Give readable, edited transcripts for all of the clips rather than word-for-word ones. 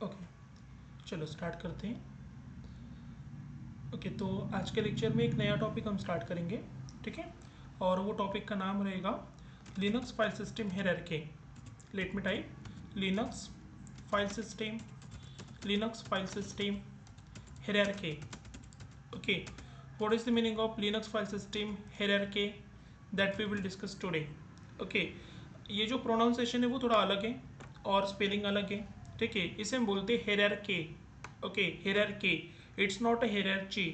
Okay, चलो start करते हैं। ओके, तो आज के लेक्चर में एक नया टॉपिक हम स्टार्ट करेंगे, ठीक है। और वो टॉपिक का नाम रहेगा Linux file system hierarchy. Let me type Linux file system, Linux file system hierarchy. Okay, what is the meaning of linux file system hierarchy that we will discuss today? Okay, ये जो pronunciation है वो थोड़ा अलग है और spelling अलग है, ठीक है। इसे हम बोलते हैं hierarchy. Okay, hierarchy, it's not a hierarchy.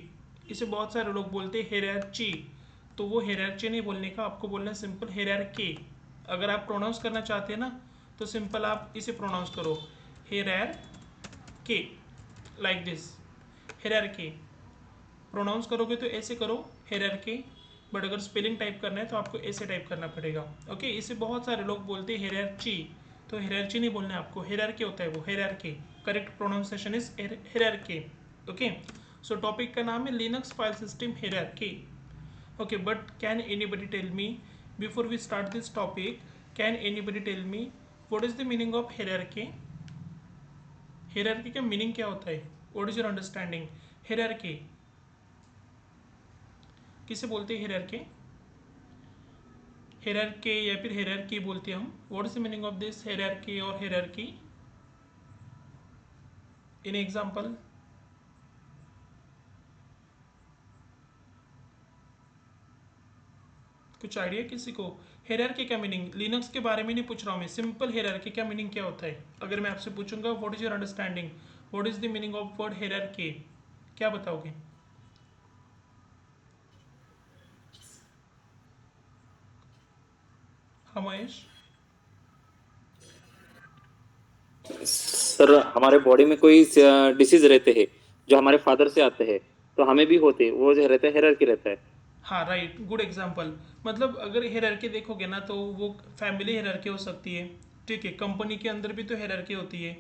इसे बहुत सारे लोग बोलते हैं हेरारची, तो वो हेरारची नहीं बोलने का, आपको बोलना है सिंपल हेरारकी। अगर आप प्रोनाउंस करना चाहते हैं ना, तो सिंपल आप इसे प्रोनाउंस करो hierarchy, like this, hierarchy. Pronounce करोगे तो ऐसे करो हेरारकी, बट अगर स्पेलिंग टाइप करना है तो आपको ऐसे टाइप करना पड़ेगा। ओके, इसे बहुत सारे लोग बोलते हैं हेरारची, तो हेरारची नहीं बोलना है आपको, हेरारकी होता है वो, hierarchy. Correct pronunciation is hierarchy. Okay, so topic का नाम है Linux file system hierarchy. Okay, but can anybody tell me before we start this topic, can anybody tell me what is the meaning of hierarchy? Hierarchy का meaning क्या होता है? What is your understanding? Hierarchy किसे बोलते हैं? Hierarchy, hierarchy या फिर hierarchy बोलते हैं हम। What is the meaning of this hierarchy और हेरारकी इन एग्जांपल? कुछ आइडिया किसी को? हेरारकी का मीनिंग, लिनक्स के बारे में नहीं पूछ रहा हूँ मैं, सिंपल हेरारकी का मीनिंग क्या होता है? अगर मैं आपसे पूछूंगा what is your understanding, what is the meaning of word hierarchy, क्या बताओगे? हाँ महेश। सर, हमारे बॉडी में कोई डिसीज रहते हैं जो हमारे फादर से आते हैं, तो हमें भी होते हैं, वो जो रहता है हायरार्की रहता है। हाँ राइट, गुड एग्जाम्पल। मतलब अगर हेरारकी देखोगे ना तो वो फैमिली हेरारकी हो सकती है, ठीक है। कंपनी के अंदर भी तो हेरारकी होती है।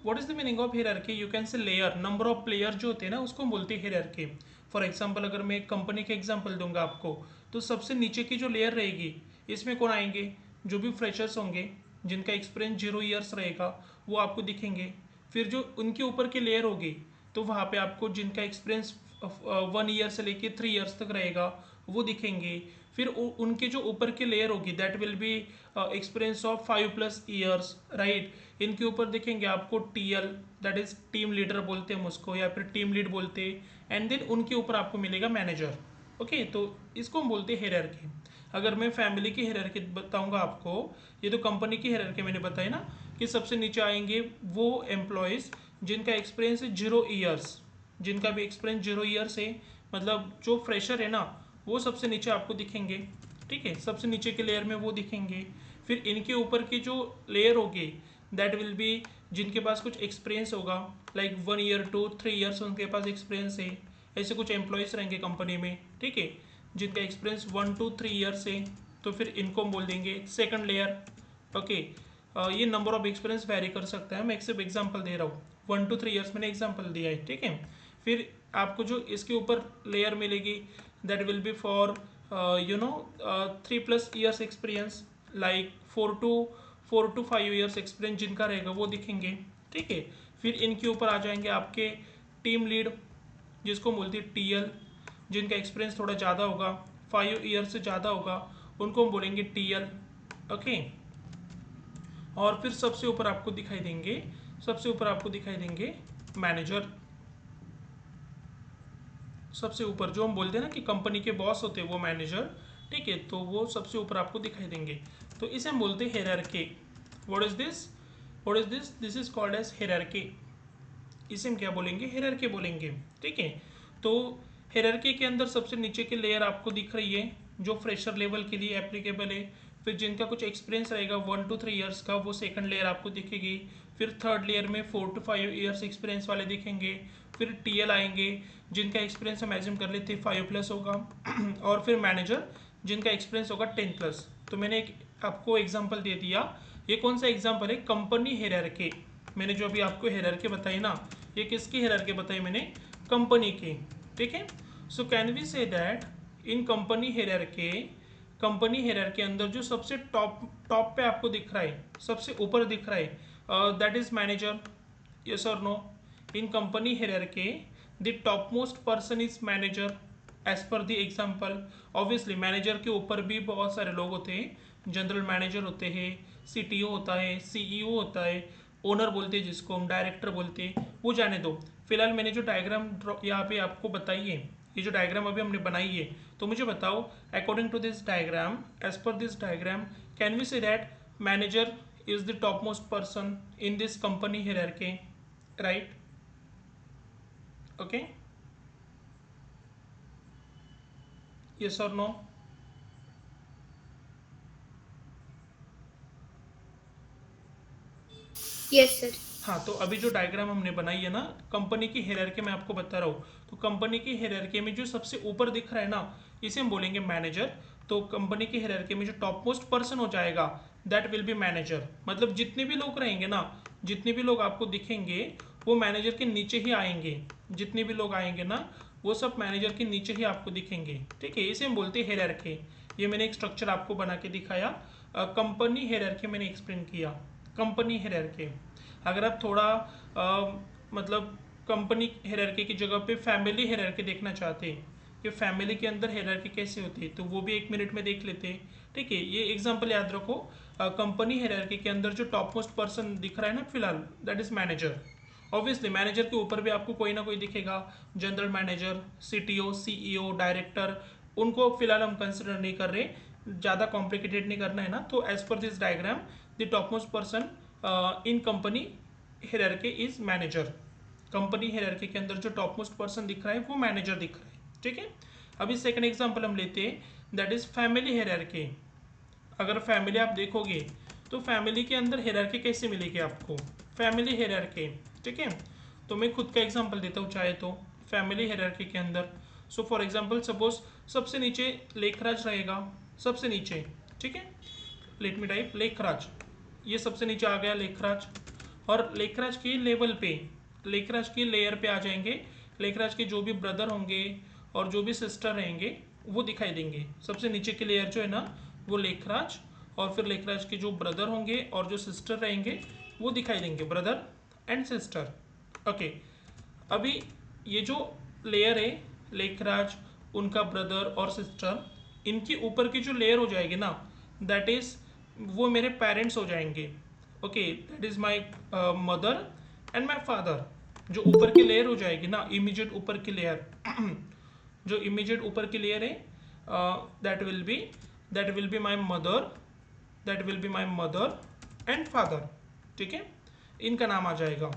What is the meaning of hierarchy? You can say layer, number of player जो होते हैं ना उसको हम बोलते हैं हेरारकी। फॉर एग्जाम्पल अगर मैं एक कंपनी के एग्जाम्पल दूंगा आपको, तो सबसे नीचे की जो लेयर रहेगी, इसमें कौन आएंगे? जो भी फ्रेशर्स होंगे, जिनका एक्सपीरियंस 0 ईयर्स रहेगा, वो आपको दिखेंगे। फिर जो उनके ऊपर की लेयर होगी, तो वहाँ पे आपको जिनका एक्सपीरियंस 1 ईयर से लेके 3 ईयर्स तक रहेगा, वो दिखेंगे। फिर उनके जो ऊपर की लेयर होगी, that will B experience of 5+ years, right. इनके ऊपर दिखेंगे आपको TL, that is team leader बोलते हैं हम उसको, या फिर टीम लीड बोलते हैं। एंड देन उनके ऊपर आपको मिलेगा मैनेजर। ओके, तो इसको हम बोलते हैं हेरारकी। अगर मैं फैमिली की हेरारकी बताऊंगा आपको, ये तो कंपनी की हेरारकी मैंने बताई ना, कि सबसे नीचे आएंगे वो एम्प्लॉयज़ जिनका एक्सपीरियंस है 0 ईयर्स, जिनका भी एक्सपीरियंस 0 ईयर्स है, मतलब जो फ्रेशर है ना, वो सबसे नीचे आपको दिखेंगे, ठीक है। सबसे नीचे के लेयर में वो दिखेंगे। फिर इनके ऊपर की जो लेयर होगी, दैट विल बी जिनके पास कुछ एक्सपीरियंस होगा, लाइक 1 ईयर टू 3 ईयर्स उनके पास एक्सपीरियंस है। ऐसे कुछ एम्प्लॉयज़ रहेंगे कंपनी में, ठीक है, जिनका एक्सपीरियंस 1 to 3 ईयर्स है, तो फिर इनको हम बोल देंगे सेकंड लेयर। ओके, ये नंबर ऑफ एक्सपीरियंस वेरी कर सकता है, मैं एक सिर्फ एग्जांपल दे रहा हूँ, 1 to 3 ईयर्स मैंने एग्जांपल दिया है, ठीक है। फिर आपको जो इसके ऊपर लेयर मिलेगी, that will B for 3+ years experience, like 4 to 5 years experience जिनका रहेगा वो दिखेंगे, ठीक है। फिर इनके ऊपर आ जाएंगे आपके टीम लीड, जिसको बोलते हैं टीएल, जिनका एक्सपीरियंस थोड़ा ज़्यादा होगा, 5 ईयर से ज़्यादा होगा, उनको हम बोलेंगे टीएल। ओके, और फिर सबसे ऊपर आपको दिखाई देंगे, सबसे ऊपर आपको दिखाई देंगे मैनेजर। सबसे ऊपर जो हम बोलते हैं ना कि कंपनी के बॉस होते हैं वो मैनेजर, ठीक है, तो वो सबसे ऊपर आपको दिखाई देंगे। तो इसे हम बोलते हैं hierarchy. What is this? What is this? This is called as hierarchy. इसे हम क्या बोलेंगे? हेरारकी बोलेंगे, ठीक है। तो हेरारकी के अंदर सबसे नीचे की लेयर आपको दिख रही है, जो फ्रेशर लेवल के लिए एप्लीकेबल है। फिर जिनका कुछ एक्सपीरियंस रहेगा 1 to 3 ईयर्स का, वो सेकंड लेयर आपको दिखेगी। फिर थर्ड लेयर में 4 to 5 ईयर्स एक्सपीरियंस वाले दिखेंगे। फिर टीएल आएंगे, जिनका एक्सपीरियंस हम एज्यूम कर लेते हैं 5+ होगा। और फिर मैनेजर, जिनका एक्सपीरियंस होगा 10+। तो मैंने एक आपको एग्जाम्पल दे दिया। ये कौन सा एग्जाम्पल है? Company hierarchy. मैंने जो अभी आपको हेरारकी बताई ना, ये किसकी हेरारकी बताई मैंने? कंपनी की, ठीक है। So can we say that in company hierarchy, company हेरार के अंदर जो सबसे टॉप टॉप पे आपको दिख रहा है, सबसे ऊपर दिख रहा है, that is manager, Yes or no? In company hierarchy, the topmost person is manager as per the example. Obviously manager के ऊपर भी बहुत सारे लोग होते हैं, जनरल मैनेजर होते हैं, सीटीओ होता है, सीईओ होता है, ओनर बोलते हैं जिसको हम डायरेक्टर बोलते हैं, वो जाने दो। फिलहाल मैंने जो डायग्राम यहाँ पे आपको बताई है, ये जो डायग्राम अभी हमने बनाई है, तो मुझे बताओ according to this diagram, as पर this diagram, can we say that manager is the topmost person in this company hierarchy, right? Okay, yes or no? Yes sir. हाँ, तो अभी जो डायग्राम हमने बनाई है ना कंपनी की हायरार्की में आपको बता रहा हूँ, तो कंपनी की हायरार्की में जो सबसे ऊपर दिख रहा है ना, इसे हम बोलेंगे मैनेजर। तो कंपनी की हायरार्की में जो टॉप मोस्ट पर्सन हो जाएगा दैट विल बी मैनेजर। मतलब जितने भी लोग रहेंगे ना, जितने भी लोग आपको दिखेंगे वो मैनेजर के नीचे ही आएंगे। जितने भी लोग आएंगे ना वो सब मैनेजर के नीचे ही आपको दिखेंगे, ठीक है। इसे हम बोलते हैं हायरार्की। ये मैंने एक स्ट्रक्चर आपको बना के दिखाया, कंपनी हायरार्की मैंने एक्सप्लेन किया। कंपनी हायरार्की, अगर आप थोड़ा मतलब कंपनी हायरार्की की जगह पे फैमिली हायरार्की देखना चाहते हैं कि फैमिली के अंदर हायरार्की कैसे होती है, तो वो भी 1 मिनट में देख लेते हैं, ठीक है। ये एग्जांपल याद रखो, कंपनी हायरार्की के अंदर जो टॉप मोस्ट पर्सन दिख रहा है ना फिलहाल, that is manager. Obviously manager के ऊपर भी आपको कोई ना कोई दिखेगा, general manager, CTO, CEO, director, उनको फिलहाल हम कंसिडर नहीं कर रहे, ज़्यादा कॉम्प्लिकेटेड नहीं करना है ना। तो एज पर this diagram the top most person in company hierarchy is manager. Company hierarchy के अंदर जो टॉप मोस्ट पर्सन दिख रहा है वो मैनेजर दिख रहा है, ठीक है। अभी सेकंड एग्जांपल हम लेते हैं, दैट इज फैमिली हायरार्की। अगर फैमिली आप देखोगे तो फैमिली के अंदर हायरार्की कैसे मिलेगी आपको, फैमिली हायरार्की, ठीक है। तो मैं खुद का एग्जांपल देता हूँ चाहे तो, फैमिली हायरार्की के अंदर। सो फॉर एग्जांपल सपोज सबसे नीचे लेखराज रहेगा, सबसे नीचे, ठीक है। लेट मी टाइप लेखराज, ये सबसे नीचे आ गया लेखराज। और लेखराज के लेवल पे, लेखराज की लेयर पे आ जाएंगे, लेखराज के जो भी ब्रदर होंगे और जो भी सिस्टर रहेंगे वो दिखाई देंगे। सबसे नीचे की लेयर जो है ना वो लेखराज, और फिर लेखराज के जो ब्रदर होंगे और जो सिस्टर रहेंगे वो दिखाई देंगे, ब्रदर एंड सिस्टर। ओके, अभी ये जो लेयर है लेखराज, उनका ब्रदर और सिस्टर, इनके ऊपर की जो लेयर हो जाएगी ना दैट इज वो मेरे पेरेंट्स हो जाएंगे। Okay, that is my mother and my father. जो ऊपर की लेयर हो जाएगी ना, इमीडिएट ऊपर की लेयर जो इमीडिएट ऊपर की लेयर है that will be my mother, that will be my mother and father, ठीक है। इनका नाम आ जाएगा,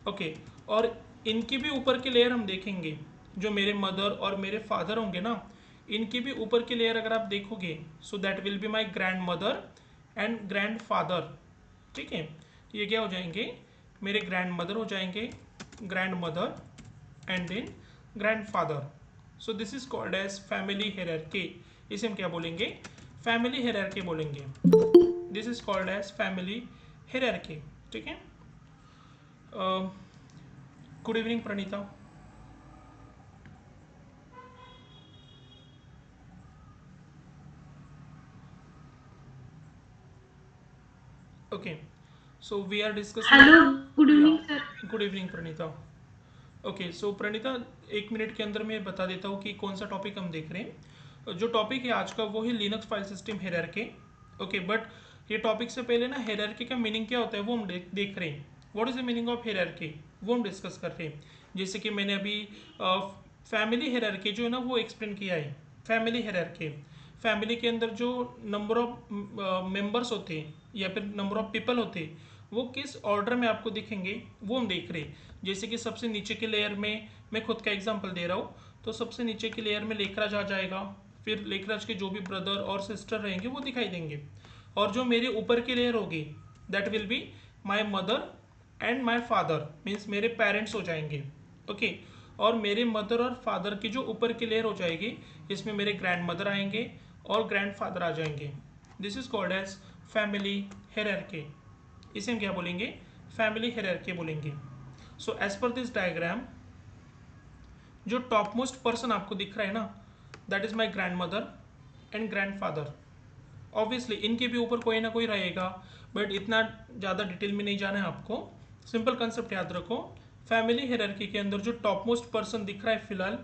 ओके। और इनकी भी ऊपर की लेयर हम देखेंगे, जो मेरे मदर और मेरे फादर होंगे ना, इनकी भी ऊपर की लेयर अगर आप देखोगे so that will be my grand mother and grand father, ठीक है। ये क्या हो जाएंगे, मेरे ग्रैंड मदर हो जाएंगे, grandmother and then grandfather. So this is called as family hierarchy. इसे हम क्या बोलेंगे, फैमिली हायरार्की बोलेंगे। This is called as family hierarchy, ठीक है। Good evening Pranita. Okay, so we are discussing. Hello, good evening sir. Yeah good evening Pranita. Okay, so Pranita 1 minute के अंदर मैं बता देता हूँ कि कौन सा टॉपिक हम देख रहे हैं। जो टॉपिक है आज का वो है Linux file system hierarchy. Okay, but ये टॉपिक से पहले ना हायरार्की का मीनिंग क्या होता है वो हम देख रहे हैं। What is the meaning of hierarchy वो हम डिस्कस कर रहे हैं। जैसे कि मैंने अभी फैमिली हायरार्की जो है ना वो एक्सप्लेन किया है। फैमिली हायरार्की, फैमिली के अंदर जो नंबर ऑफ मेंबर्स होते हैं या फिर नंबर ऑफ पीपल होते हैं वो किस ऑर्डर में आपको दिखेंगे वो हम देख रहे हैं। जैसे कि सबसे नीचे की लेयर में मैं खुद का एग्जांपल दे रहा हूँ, तो सबसे नीचे की लेयर में लेखराज आ जाएगा, फिर लेखराज के जो भी ब्रदर और सिस्टर रहेंगे वो दिखाई देंगे। और जो मेरे ऊपर की लेयर होगी that will be my mother and my father, means मेरे पेरेंट्स हो जाएंगे, ओके। और मेरे मदर और फादर की जो ऊपर की लेयर हो जाएगी इसमें मेरे ग्रैंड मदर आएंगे और ग्रैंड फादर आ जाएंगे। This is called as family hierarchy. इसे हम क्या बोलेंगे, फैमिली हायरार्की बोलेंगे। सो एज पर दिस डायग्राम जो टॉप मोस्ट पर्सन आपको दिख रहा है ना that is my grandmother and grandfather. Obviously इनके भी ऊपर कोई ना कोई रहेगा, बट इतना ज़्यादा डिटेल में नहीं जाना है आपको। सिंपल कंसेप्ट याद रखो, फैमिली हायरार्की के अंदर जो टॉप मोस्ट पर्सन दिख रहा है फिलहाल,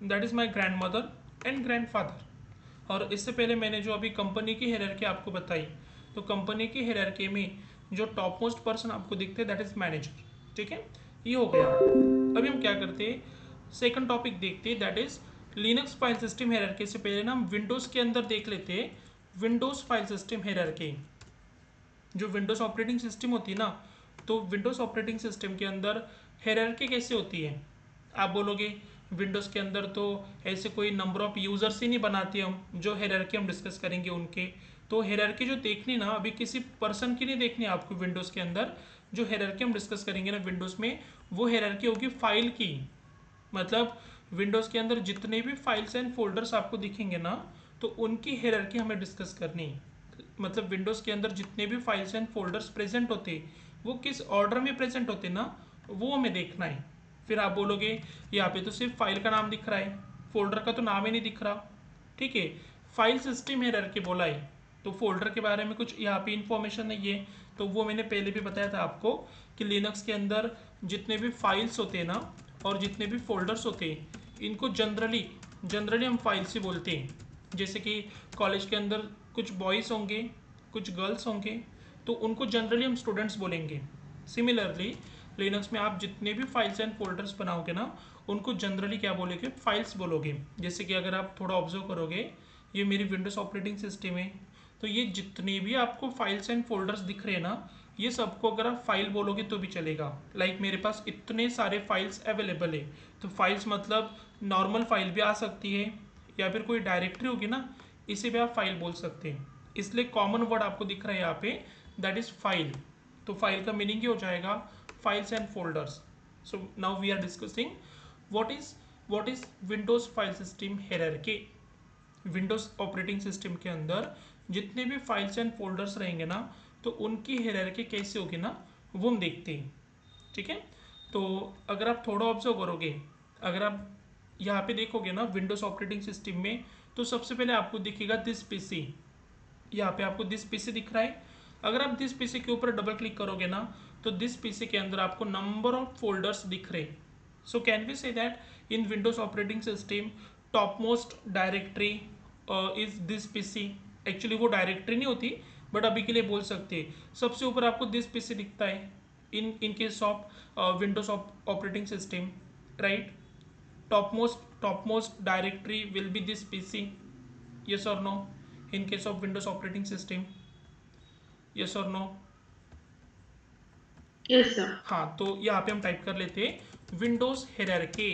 that is my grandmother and grandfather. और इससे पहले मैंने जो अभी कंपनी की हायरार्की आपको बताई, तो कंपनी की हायरार्की में जो टॉप मोस्ट पर्सन आपको दिखते हैं दैट इज़ मैनेजर। ठीक है, ये हो गया। अभी हम क्या करते हैं, सेकंड टॉपिक देखते हैं, that is Linux file system hierarchy. से पहले ना हम विंडोज़ के अंदर देख लेते हैं विंडोज़ फाइल सिस्टम हायरार्की। जो विंडोज़ ऑपरेटिंग सिस्टम होती है ना, तो विंडोज़ ऑपरेटिंग सिस्टम के अंदर हायरार्की कैसे होती है। आप बोलोगे विंडोज़ के अंदर तो ऐसे कोई नंबर ऑफ यूज़र्स ही नहीं बनाते हम, जो हायरार्की हम डिस्कस करेंगे उनके। तो हायरार्की जो देखनी ना, अभी किसी पर्सन की नहीं देखनी आपको विंडोज़ के अंदर। जो हायरार्की हम डिस्कस करेंगे ना विंडोज़ में, वो हायरार्की होगी फाइल की। मतलब विंडोज़ के अंदर जितने भी फाइल्स एंड फोल्डर्स आपको दिखेंगे ना, तो उनकी हायरार्की हमें डिस्कस करनी है। मतलब विंडोज़ के अंदर जितने भी फाइल्स एंड फोल्डर्स प्रेजेंट होते, वो किस ऑर्डर में प्रेजेंट होते ना, वो हमें देखना है। फिर आप बोलोगे यहाँ पे तो सिर्फ फाइल का नाम दिख रहा है, फोल्डर का तो नाम ही नहीं दिख रहा। ठीक है, फाइल सिस्टम हायरार्की बोला है, तो फोल्डर के बारे में कुछ यहाँ पे इंफॉर्मेशन नहीं है। तो वो मैंने पहले भी बताया था आपको कि लिनक्स के अंदर जितने भी फाइल्स होते हैं ना, और जितने भी फोल्डर्स होते हैं, इनको जनरली जनरली हम फाइल्स ही बोलते हैं। जैसे कि कॉलेज के अंदर कुछ बॉयज़ होंगे, कुछ गर्ल्स होंगे, तो उनको जनरली हम स्टूडेंट्स बोलेंगे। सिमिलरली लिनक्स में आप जितने भी फाइल्स एंड फोल्डर्स बनाओगे ना, उनको जनरली क्या बोलोगे, फाइल्स बोलोगे। जैसे कि अगर आप थोड़ा ऑब्जर्व करोगे, ये मेरी विंडोज़ ऑपरेटिंग सिस्टम है, तो ये जितने भी आपको फाइल्स एंड फोल्डर्स दिख रहे हैं ना, ये सबको अगर आप फाइल बोलोगे तो भी चलेगा। लाइक मेरे पास इतने सारे फाइल्स अवेलेबल है, तो फाइल्स मतलब नॉर्मल फाइल भी आ सकती है, या फिर कोई डायरेक्टरी होगी ना, इसे भी आप फाइल बोल सकते हैं। इसलिए कॉमन वर्ड आपको दिख रहा है यहाँ पे, दैट इज फाइल। तो फाइल का मीनिंग ये हो जाएगा files and folders. So now we are discussing what is Windows file system hierarchy. Windows operating system के अंदर जितने भी फाइल्स एंड फोल्डर्स रहेंगे ना, तो उनकी हायरार्की कैसे होगी ना, वो हम देखते हैं। ठीक है, तो अगर आप थोड़ा ऑब्जर्व करोगे, अगर आप यहाँ पे देखोगे ना विंडोज ऑपरेटिंग सिस्टम में, तो सबसे पहले आपको दिखेगा दिस पीसी। यहाँ पे आपको दिस पीसी दिख रहा है। अगर आप दिस पीसी के ऊपर डबल क्लिक करोगे ना, तो दिस पीसी के अंदर आपको नंबर ऑफ फोल्डर्स दिख रहे। So can we say that in Windows operating system top most directory is this PC. Actually वो डायरेक्टरी नहीं होती, बट अभी के लिए बोल सकते हैं सबसे ऊपर आपको दिस पीसी दिखता है इन case of Windows operating system, right. topmost directory will be this PC, yes or no, in case of Windows operating system, yes or no। Yes, sir. हाँ, तो यहाँ पे हम टाइप कर लेते हैं Windows hierarchy.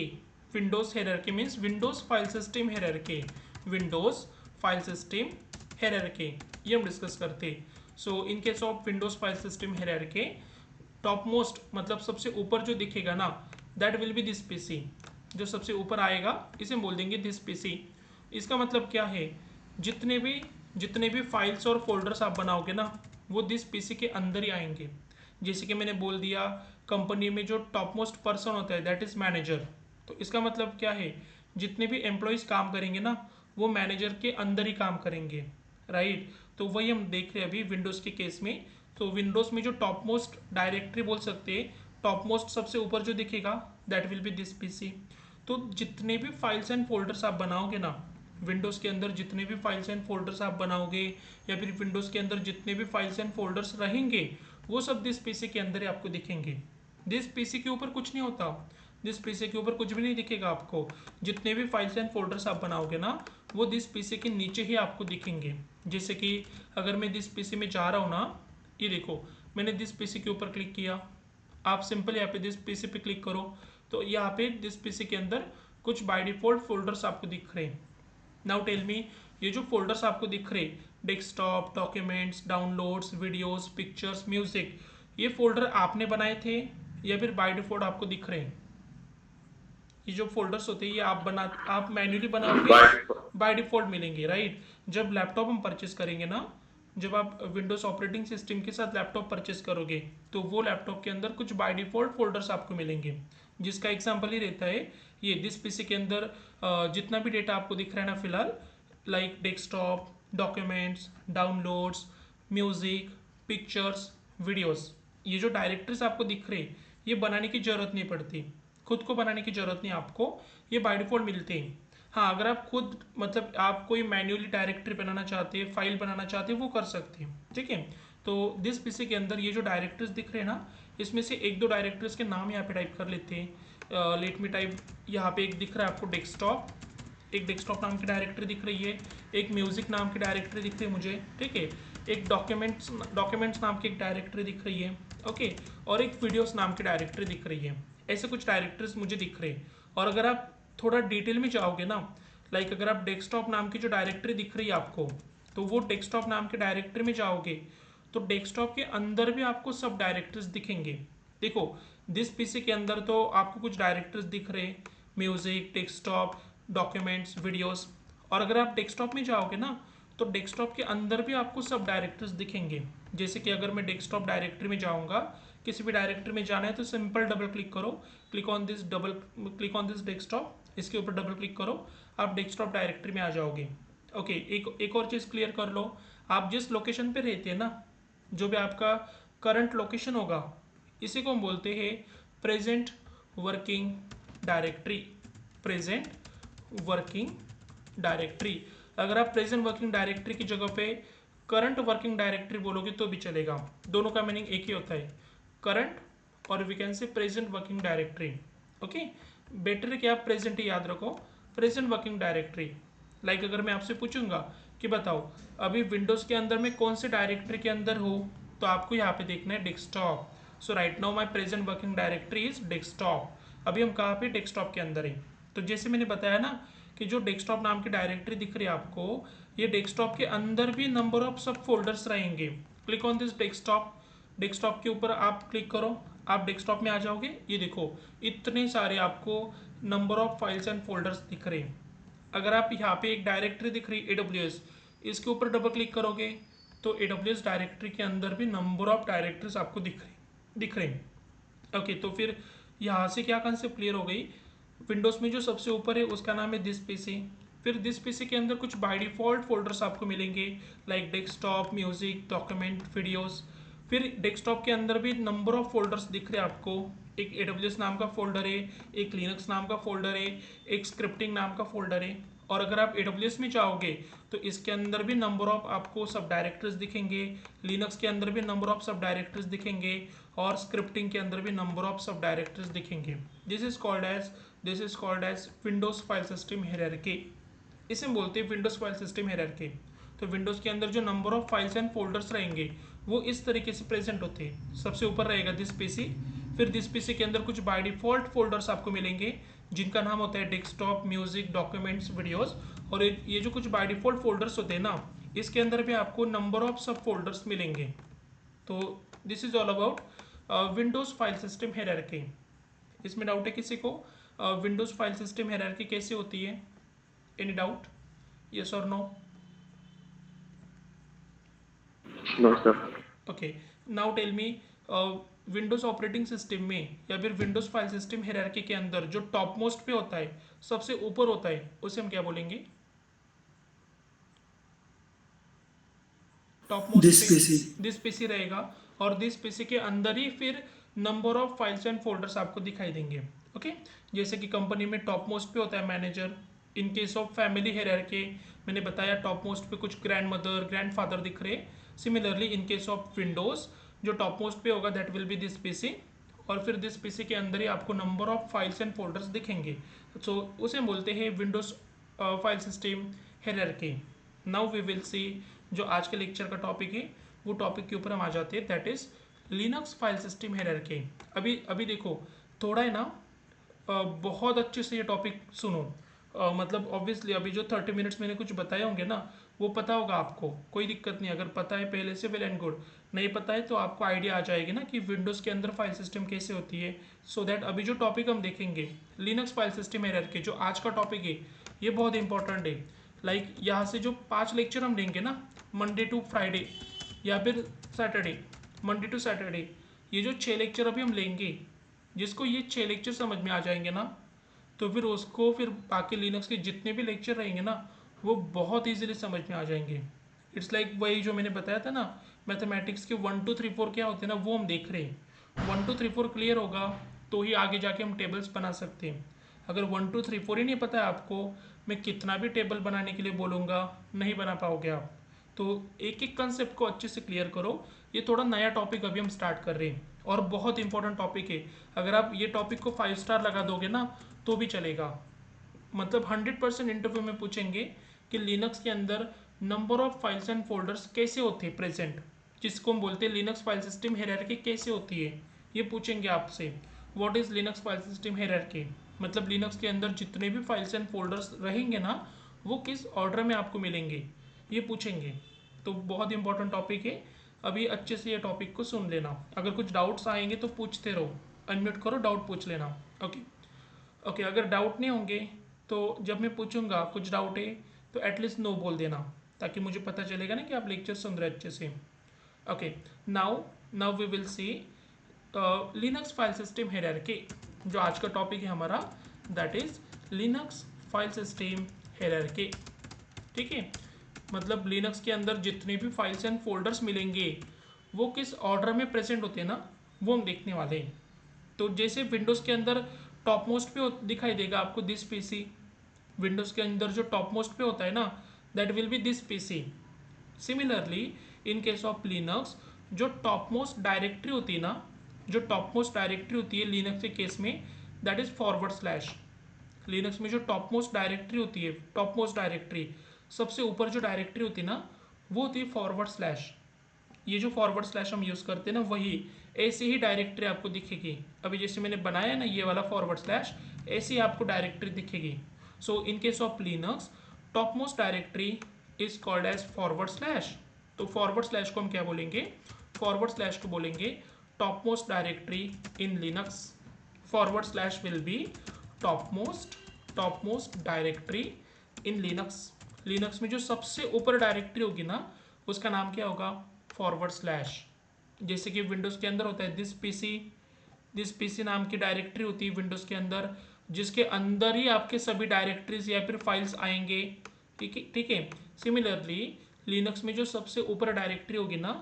Windows hierarchy means Windows file system hierarchy, Windows file system hierarchy, ये हम डिस्कस करते हैं। So in case of Windows file system hierarchy, top most मतलब सबसे ऊपर जो दिखेगा ना, that will be this PC. जो सबसे ऊपर आएगा इसे बोल देंगे दिस पीसी। इसका मतलब क्या है, जितने भी फाइल्स और फोल्डर्स आप बनाओगे ना, वो दिस पीसी के अंदर ही आएंगे। जैसे कि मैंने बोल दिया, कंपनी में जो टॉप मोस्ट पर्सन होता है दैट इज मैनेजर। तो इसका मतलब क्या है, जितने भी एम्प्लॉयज़ काम करेंगे ना, वो मैनेजर के अंदर ही काम करेंगे, राइट। तो वही हम देख रहे हैं अभी विंडोज़ के केस में। तो विंडोज़ में जो टॉप मोस्ट डायरेक्टरी बोल सकते हैं, टॉप मोस्ट सबसे ऊपर जो दिखेगा that will be this PC. तो जितने भी फाइल्स एंड फोल्डर्स आप बनाओगे ना, विंडोज़ के अंदर जितने भी फाइल्स एंड फोल्डर्स आप बनाओगे, या फिर विंडोज़ के अंदर जितने भी फाइल्स एंड फोल्डर्स रहेंगे, वो सब दिस पीसी के अंदर ही आपको दिखेंगे। दिस पीसी के ऊपर कुछ नहीं होता, दिस पीसी के ऊपर कुछ भी नहीं दिखेगा आपको। जितने भी फाइल्स एंड फोल्डर्स आप बनाओगे ना, वो दिस पीसी के नीचे ही आपको दिखेंगे। जैसे कि अगर मैं दिस पीसी में जा रहा हूँ ना, ये देखो मैंने दिस पीसी के ऊपर क्लिक किया, आप सिंपल यहाँ पे दिस पीसी पे क्लिक करो, तो यहाँ पे दिस पीसी के अंदर कुछ बाय डिफ़ॉल्ट फोल्डर्स आपको दिख रहे हैं। नाउ टेल मी, ये जो फोल्डर्स आपको दिख रहे, desktop, documents, downloads, videos, pictures, music, ये फोल्डर आपने बनाए थे या फिर बाय डिफ़ॉल्ट आपको दिख रहे हैं। ये जो फोल्डर्स होते हैं ये आप मैन्युअली बनाओगे, बाय डिफ़ॉल्ट मिलेंगे, राइट। जब लैपटॉप हम परचेस करेंगे ना, जब आप विंडोज़ ऑपरेटिंग सिस्टम के साथ लैपटॉप परचेस करोगे, तो वो लैपटॉप के अंदर कुछ बाय डिफ़ॉल्ट फोल्डर्स आपको मिलेंगे, जिसका एग्जांपल ही रहता है ये दिस पीसी के अंदर जितना भी डेटा आपको दिख रहा है ना फिलहाल, like desktop, documents, downloads, music, pictures, videos, ये जो डायरेक्टरीज आपको दिख रहे ये बनाने की ज़रूरत नहीं पड़ती, खुद को बनाने की ज़रूरत नहीं आपको, ये बाय डिफ़ॉल्ट मिलते हैं। हाँ, अगर आप खुद मतलब आप कोई मैन्युअली डायरेक्टरी बनाना चाहते हैं, फाइल बनाना चाहते हैं, वो कर सकते हैं, ठीक है। तो दिस पीसी के अंदर ये जो डायरेक्टरीज दिख रहे हैं ना, इसमें से एक दो डायरेक्टरीज के नाम यहाँ पे टाइप कर लेते हैं। लेट मी टाइप, यहाँ पे एक दिख रहा है आपको डेस्कटॉप, एक डेस्कटॉप नाम की डायरेक्टरी दिख रही है, एक म्यूज़िक नाम की डायरेक्टरी दिख रही है मुझे, ठीक है, एक डॉक्यूमेंट्स नाम की एक डायरेक्टरी दिख रही है, ओके, और एक वीडियोस नाम की डायरेक्टरी दिख रही है। ऐसे कुछ डायरेक्टरीज मुझे दिख रहे हैं। और अगर आप थोड़ा डिटेल में जाओगे ना, लाइक अगर आप डेस्कटॉप नाम की जो डायरेक्टरी दिख रही है आपको, तो वो डेस्कटॉप नाम की डायरेक्टरी में जाओगे तो डेस्कटॉप के अंदर भी आपको सब डायरेक्टरीज दिखेंगे। देखो, दिस पीसी के अंदर तो आपको कुछ डायरेक्टरीज दिख रहे, म्यूजिक, डेस्कटॉप, डॉक्यूमेंट्स, वीडियोस। और अगर आप डेस्कटॉप में जाओगे ना, तो डेस्कटॉप के अंदर भी आपको सब डायरेक्टरीज दिखेंगे। जैसे कि अगर मैं डेस्कटॉप डायरेक्टरी में जाऊंगा, किसी भी डायरेक्टरी में जाना है तो सिंपल डबल क्लिक करो, क्लिक ऑन दिस डेस्कटॉप, इसके ऊपर डबल क्लिक करो, आप डेस्कटॉप डायरेक्टरी में आ जाओगे। ओके, एक और चीज़ क्लियर कर लो, आप जिस लोकेशन पे रहते हैं ना, जो भी आपका करंट लोकेशन होगा, इसी को हम बोलते हैं present working directory. Present working directory. अगर आप प्रेजेंट वर्किंग डायरेक्टरी की जगह पे करंट वर्किंग डायरेक्टरी बोलोगे तो भी चलेगा, दोनों का मीनिंग एक ही होता है, करंट और we can say present working directory. Okay, better है कि आप प्रेजेंट ही याद रखो, प्रेजेंट वर्किंग डायरेक्टरी। लाइक अगर मैं आपसे पूछूंगा कि बताओ अभी विंडोज़ के अंदर में कौन से डायरेक्टरी के अंदर हो, तो आपको यहाँ पे देखना है desktop. So right now my present working directory is desktop. अभी हम कहाँ पे, डेस्कटॉप के अंदर हैं। तो जैसे मैंने बताया ना कि जो डेस्कटॉप नाम की डायरेक्टरी दिख रही है आपको, ये डेस्कटॉप के अंदर भी नंबर ऑफ सब फोल्डर्स रहेंगे। Click on this desktop, desktop के ऊपर आप क्लिक करो, आप डेस्कटॉप में आ जाओगे। ये देखो इतने सारे आपको number of files and folders दिख रहे हैं। अगर आप यहाँ पे एक डायरेक्टरी दिख रही है AWS, इसके ऊपर डबल क्लिक करोगे तो AWS डायरेक्टरी के अंदर भी नंबर ऑफ डायरेक्टरीज आपको दिख रहे हैं। ओके, तो फिर यहाँ से क्या कंसेप्ट क्लियर हो गई, विंडोज़ में जो सबसे ऊपर है उसका नाम है दिस पीसी। फिर दिस पीसी के अंदर कुछ बाय डिफ़ॉल्ट फोल्डर्स आपको मिलेंगे, like desktop, music, document, videos. फिर डेस्कटॉप के अंदर भी नंबर ऑफ फोल्डर्स दिख रहे हैं आपको, एक AWS नाम का फोल्डर है, एक लिनक्स नाम का फोल्डर है, एक स्क्रिप्टिंग नाम का फोल्डर है। और अगर आप AWS में जाओगे तो इसके अंदर भी नंबर ऑफ आपको सब डायरेक्टरीज दिखेंगे, लिनक्स के अंदर भी नंबर ऑफ सब डायरेक्टरीज दिखेंगे, और स्क्रिप्टिंग के अंदर भी नंबर ऑफ सब डायरेक्टरीज दिखेंगे। This is called as Windows file system hierarchy. इसे हम बोलते हैं विंडोज फाइल सिस्टम हायरार्की। तो विंडोज़ के अंदर जो number of files and folders रहेंगे वो इस तरीके से प्रेजेंट होते हैं। सबसे ऊपर रहेगा दिस पीसी, फिर दिस पीसी के अंदर कुछ बाय डिफ़ॉल्ट फोल्डर्स आपको मिलेंगे जिनका नाम होता है डेस्कटॉप, म्यूजिक, डॉक्यूमेंट्स, वीडियोस। और ये जो कुछ बाय डिफ़ॉल्ट फोल्डर्स होते हैं ना, इसके अंदर भी आपको नंबर ऑफ सब फोल्डर्स मिलेंगे। तो this is all about Windows file system hierarchy. इसमें डाउट है किसी को, विंडोज़ फाइल सिस्टम हायरार्की कैसे होती है? Any doubt? यस और no? No sir. Okay, now tell me, Windows operating system में या फिर विंडोज़ फाइल सिस्टम हायरार्की के अंदर जो टॉप मोस्ट पे होता है, सबसे ऊपर होता है, उसे हम क्या बोलेंगे? टॉप मोस्ट दिस पे पीसी। दिस पीसी रहेगा, और दिस पीसी के अंदर ही फिर number of files and folders आपको दिखाई देंगे। ओके, जैसे कि कंपनी में टॉप मोस्ट पे होता है manager. In case of family hierarchy मैंने बताया टॉप मोस्ट पे कुछ ग्रैंड मदर, ग्रैंड फादर दिख रहे। Similarly in case of Windows जो टॉप मोस्ट पे होगा that will be this PC, और फिर दिस पीसी के अंदर ही आपको number of files and folders दिखेंगे। सो उसे हम बोलते हैं Windows file system hierarchy. Now we will see, जो आज के लेक्चर का टॉपिक है वो टॉपिक के ऊपर हम आ जाते हैं, that is Linux file system hierarchy. अभी अभी देखो थोड़ा है ना, बहुत अच्छे से ये टॉपिक सुनो। मतलब ऑब्वियसली अभी जो 30 मिनट्स मैंने कुछ बताए होंगे ना, वो पता होगा आपको, कोई दिक्कत नहीं। अगर पता है पहले से वेल एंड गुड, नहीं पता है तो आपको आइडिया आ जाएगी ना कि विंडोज़ के अंदर फाइल सिस्टम कैसे होती है। सो दैट अभी जो टॉपिक हम देखेंगे लिनक्स फाइल सिस्टम हायरार्की, जो आज का टॉपिक है, ये बहुत इंपॉर्टेंट है। लाइक यहाँ से जो 5 लेक्चर हम लेंगे ना, मंडे टू फ्राइडे या फिर सैटरडे, मंडे टू सैटरडे, ये जो 6 लेक्चर अभी हम लेंगे, जिसको ये 6 लेक्चर समझ में आ जाएंगे ना, तो फिर उसको फिर बाकी लिनक्स के जितने भी लेक्चर रहेंगे ना, वो बहुत ईजिली समझ में आ जाएंगे। इट्स लाइक वही जो मैंने बताया था ना, मैथमेटिक्स के 1 2 3 4 क्या होते हैं ना, वो हम देख रहे हैं। 1 2 3 4 क्लियर होगा तो ही आगे जाके हम टेबल्स बना सकते हैं। अगर 1 2 3 4 ही नहीं पता है आपको, मैं कितना भी टेबल बनाने के लिए बोलूँगा नहीं बना पाओगे आप। तो एक एक कंसेप्ट को अच्छे से क्लियर करो। ये थोड़ा नया टॉपिक अभी हम स्टार्ट कर रहे हैं और बहुत इंपॉर्टेंट टॉपिक है। अगर आप ये टॉपिक को 5 स्टार लगा दोगे ना तो भी चलेगा। मतलब 100% इंटरव्यू में पूछेंगे कि लिनक्स के अंदर number of files and folders कैसे होते हैं प्रेजेंट, जिसको हम बोलते हैं लिनक्स फाइल सिस्टम हायरार्की कैसे होती है, ये पूछेंगे आपसे। What is Linux file system hierarchy, मतलब लिनक्स के अंदर जितने भी फाइल्स एंड फोल्डर्स रहेंगे ना वो किस ऑर्डर में आपको मिलेंगे, ये पूछेंगे। तो बहुत इंपॉर्टेंट टॉपिक है। अभी अच्छे से ये टॉपिक को सुन लेना। अगर कुछ डाउट्स आएंगे तो पूछते रहो, अनम्यूट करो, डाउट पूछ लेना। ओके ओके, अगर डाउट नहीं होंगे तो जब मैं पूछूंगा कुछ डाउट है तो एटलीस्ट नो बोल देना, ताकि मुझे पता चलेगा ना कि आप लेक्चर सुन रहे अच्छे से। Okay, now now we will see Linux file system hierarchy. जो आज का टॉपिक है हमारा that is Linux file system hierarchy. ठीक है, मतलब लिनक्स के अंदर जितने भी फाइल्स एंड फोल्डर्स मिलेंगे वो किस ऑर्डर में प्रेजेंट होते हैं ना, वो हम देखने वाले हैं। तो जैसे विंडोज़ के अंदर टॉप मोस्ट पे दिखाई देगा आपको दिस पीसी, विंडोज़ के अंदर जो टॉप मोस्ट पे होता है ना that will be this PC. Similarly in case of Linux जो टॉप मोस्ट डायरेक्टरी होती है ना, जो टॉप मोस्ट डायरेक्टरी होती है लिनक्स के केस में that is forward slash. Linux में जो टॉप मोस्ट डायरेक्टरी होती है, टॉप मोस्ट डायरेक्टरी सबसे ऊपर जो डायरेक्टरी होती है ना वो होती है फॉरवर्ड स्लैश। ये जो फॉरवर्ड स्लैश हम यूज़ करते हैं ना वही ऐसे ही डायरेक्टरी आपको दिखेगी। अभी जैसे मैंने बनाया ना ये वाला फॉरवर्ड स्लैश, ऐसे ही आपको डायरेक्टरी दिखेगी। So in case of Linux top most directory is called as forward slash. तो फॉरवर्ड स्लैश को हम क्या बोलेंगे, फॉरवर्ड स्लैश को बोलेंगे top most directory in Linux. Forward slash will be top most directory in Linux. Linux में जो सबसे ऊपर डायरेक्टरी होगी ना उसका नाम क्या होगा, फॉरवर्ड स्लैश। जैसे कि विंडोज़ के अंदर होता है दिस पीसी नाम की डायरेक्टरी होती है विंडोज़ के अंदर, जिसके अंदर ही आपके सभी डायरेक्टरीज या फिर फाइल्स आएंगे। ठीक है। सिमिलरली लिनक्स में जो सबसे ऊपर डायरेक्टरी होगी ना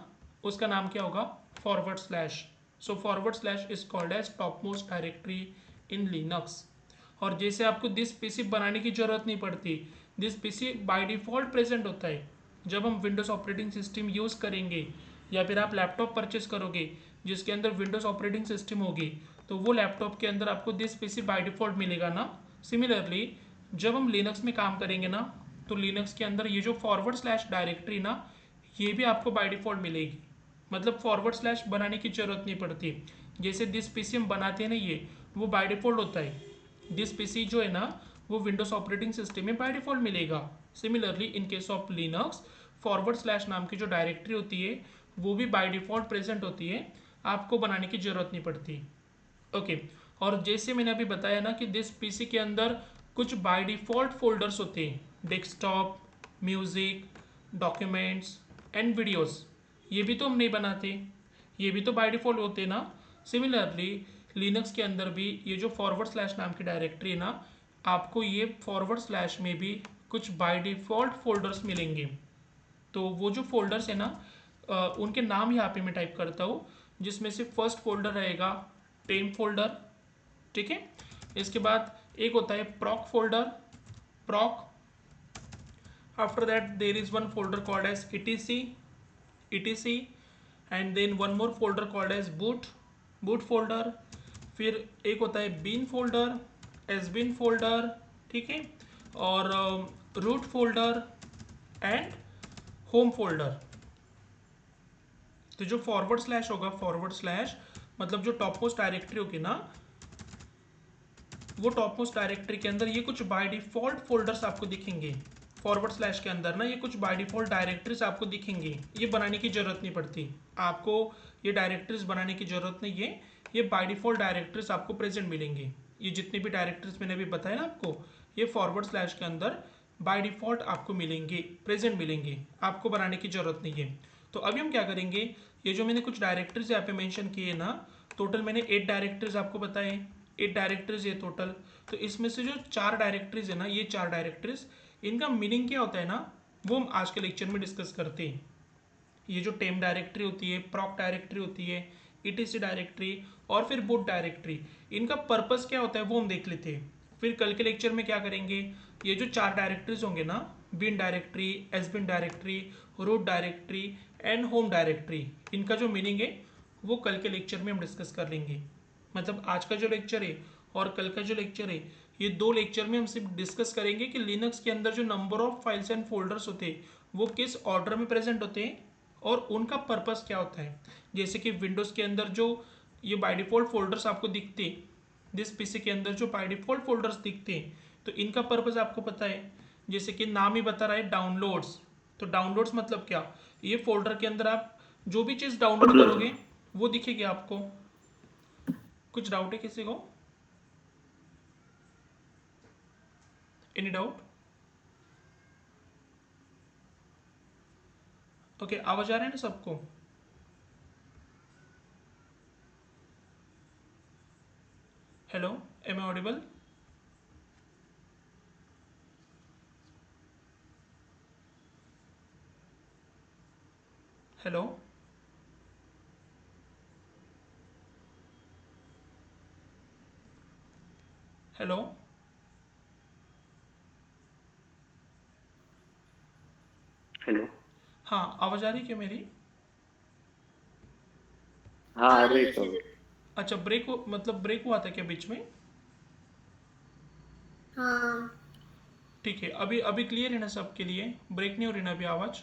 उसका नाम क्या होगा, forward slash. So forward slash is called as top most directory in Linux. और जैसे आपको दिस पीसी बनाने की जरूरत नहीं पड़ती, this PC by default present होता है। जब हम विंडोज़ ऑपरेटिंग सिस्टम यूज़ करेंगे या फिर आप लैपटॉप परचेस करोगे जिसके अंदर विंडोज़ ऑपरेटिंग सिस्टम होगी तो वो लैपटॉप के अंदर आपको दिस पीसी बाय डिफॉल्ट मिलेगा ना। सिमिलरली जब हम लिनक्स में काम करेंगे ना तो लिनक्स के अंदर ये जो फॉरवर्ड स्लैश डायरेक्टरी ना ये भी आपको बाय डिफॉल्ट मिलेगी। मतलब फॉरवर्ड स्लैश बनाने की जरूरत नहीं पड़ती। जैसे दिस पीसी हम बनाते हैं ना ये वो बाय डिफॉल्ट होता है। दिस पीसी जो है ना वो विंडोज ऑपरेटिंग सिस्टम में बाय डिफॉल्ट मिलेगा। Similarly in case of Linux forward slash नाम की जो डायरेक्टरी होती है वो भी बाय डिफॉल्ट प्रेजेंट होती है, आपको बनाने की जरूरत नहीं पड़ती। ओके, और जैसे मैंने अभी बताया ना कि दिस पीसी के अंदर कुछ बाय डिफॉल्ट फोल्डर्स होते हैं, desktop, music, documents and videos. ये भी तो हम नहीं बनाते, ये भी तो बाय डिफॉल्ट होते हैं ना। सिमिलरली लिनक्स के अंदर भी ये जो फॉरवर्ड स्लैश नाम की डायरेक्टरी है ना आपको ये फॉरवर्ड स्लैश में भी कुछ बाय डिफॉल्ट फोल्डर्स मिलेंगे। तो वो जो फोल्डर्स है ना उनके नाम यहाँ पे मैं टाइप करता हूँ, जिसमें से फर्स्ट फोल्डर रहेगा टेम फोल्डर। ठीक है, इसके बाद एक होता है proc folder, proc. After that there is one folder called as etc and then one more folder called as boot folder. फिर एक होता है बीन फोल्डर, एसबिन फोल्डर, ठीक है, और root folder and home folder. तो जो फॉरवर्ड स्लैश होगा, फॉरवर्ड स्लैश मतलब जो टॉप मोस्ट डायरेक्टरी होगी ना वो टॉप मोस्ट डायरेक्टरी के अंदर ये कुछ बाय डिफॉल्ट फोल्डर्स आपको दिखेंगे। फॉरवर्ड स्लैश के अंदर ना ये कुछ बाय डिफॉल्ट डायरेक्टरीज आपको दिखेंगी, ये बनाने की जरूरत नहीं पड़ती आपको, ये डायरेक्टरीज बनाने की जरूरत नहीं है, ये बाय डिफॉल्ट डायरेक्टरीज आपको प्रेजेंट मिलेंगे। ये जितने भी डायरेक्टरीज मैंने अभी बताया ना आपको ये फॉरवर्ड स्लैश के अंदर बाय डिफॉल्ट आपको मिलेंगे, प्रेजेंट मिलेंगे, आपको बनाने की जरूरत नहीं है। तो अभी हम क्या करेंगे, ये जो मैंने कुछ डायरेक्टरीज यहाँ पे मेंशन किए ना, टोटल मैंने 8 डायरेक्टरीज आपको बताए, 8 डायरेक्टरीज है टोटल। तो इसमें से जो 4 डायरेक्टरीज है ना, ये 4 डायरेक्टरीज इनका मीनिंग क्या होता है ना वो हम आज के लेक्चर में डिस्कस करते हैं। ये जो टेम डायरेक्टरी होती है, प्रॉक डायरेक्टरी होती है, etc डायरेक्टरी और फिर boot डायरेक्टरी, इनका पर्पस क्या होता है वो हम देख लेते हैं। फिर कल के लेक्चर में क्या करेंगे, ये जो 4 डायरेक्टरीज होंगे ना, bin directory, sbin directory, root directory and home directory, इनका जो मीनिंग है वो कल के लेक्चर में हम डिस्कस कर लेंगे। मतलब आज का जो लेक्चर है और कल का जो लेक्चर है, ये 2 लेक्चर में हम सिर्फ डिस्कस करेंगे कि लिनक्स के अंदर जो number of files and folders होते हैं वो किस ऑर्डर में प्रेजेंट होते हैं और उनका पर्पस क्या होता है। जैसे कि विंडोज़ के अंदर जो ये बाय डिफ़ॉल्ट फोल्डर्स आपको दिखते हैं, दिस पीसी के अंदर जो बाय डिफ़ॉल्ट फोल्डर्स दिखते हैं, तो इनका पर्पस आपको पता है। जैसे कि नाम ही बता रहा है डाउनलोड्स, तो डाउनलोड्स मतलब क्या, ये फोल्डर के अंदर आप जो भी चीज़ डाउनलोड करोगे वो दिखेगी आपको। कुछ डाउट है किसी को? Any doubt? ओके, आवाज आ रहा है ना सबको? Hello, am I audible? Hello, hello, hello. हाँ आवाज आ रही है क्या मेरी? हाँ आ आ रही रही है तो। सर। अच्छा, ब्रेक मतलब ब्रेक हुआ था क्या बीच में? हाँ ठीक है, अभी अभी क्लियर है ना सबके लिए? ब्रेक नहीं हो रही ना अभी आवाज?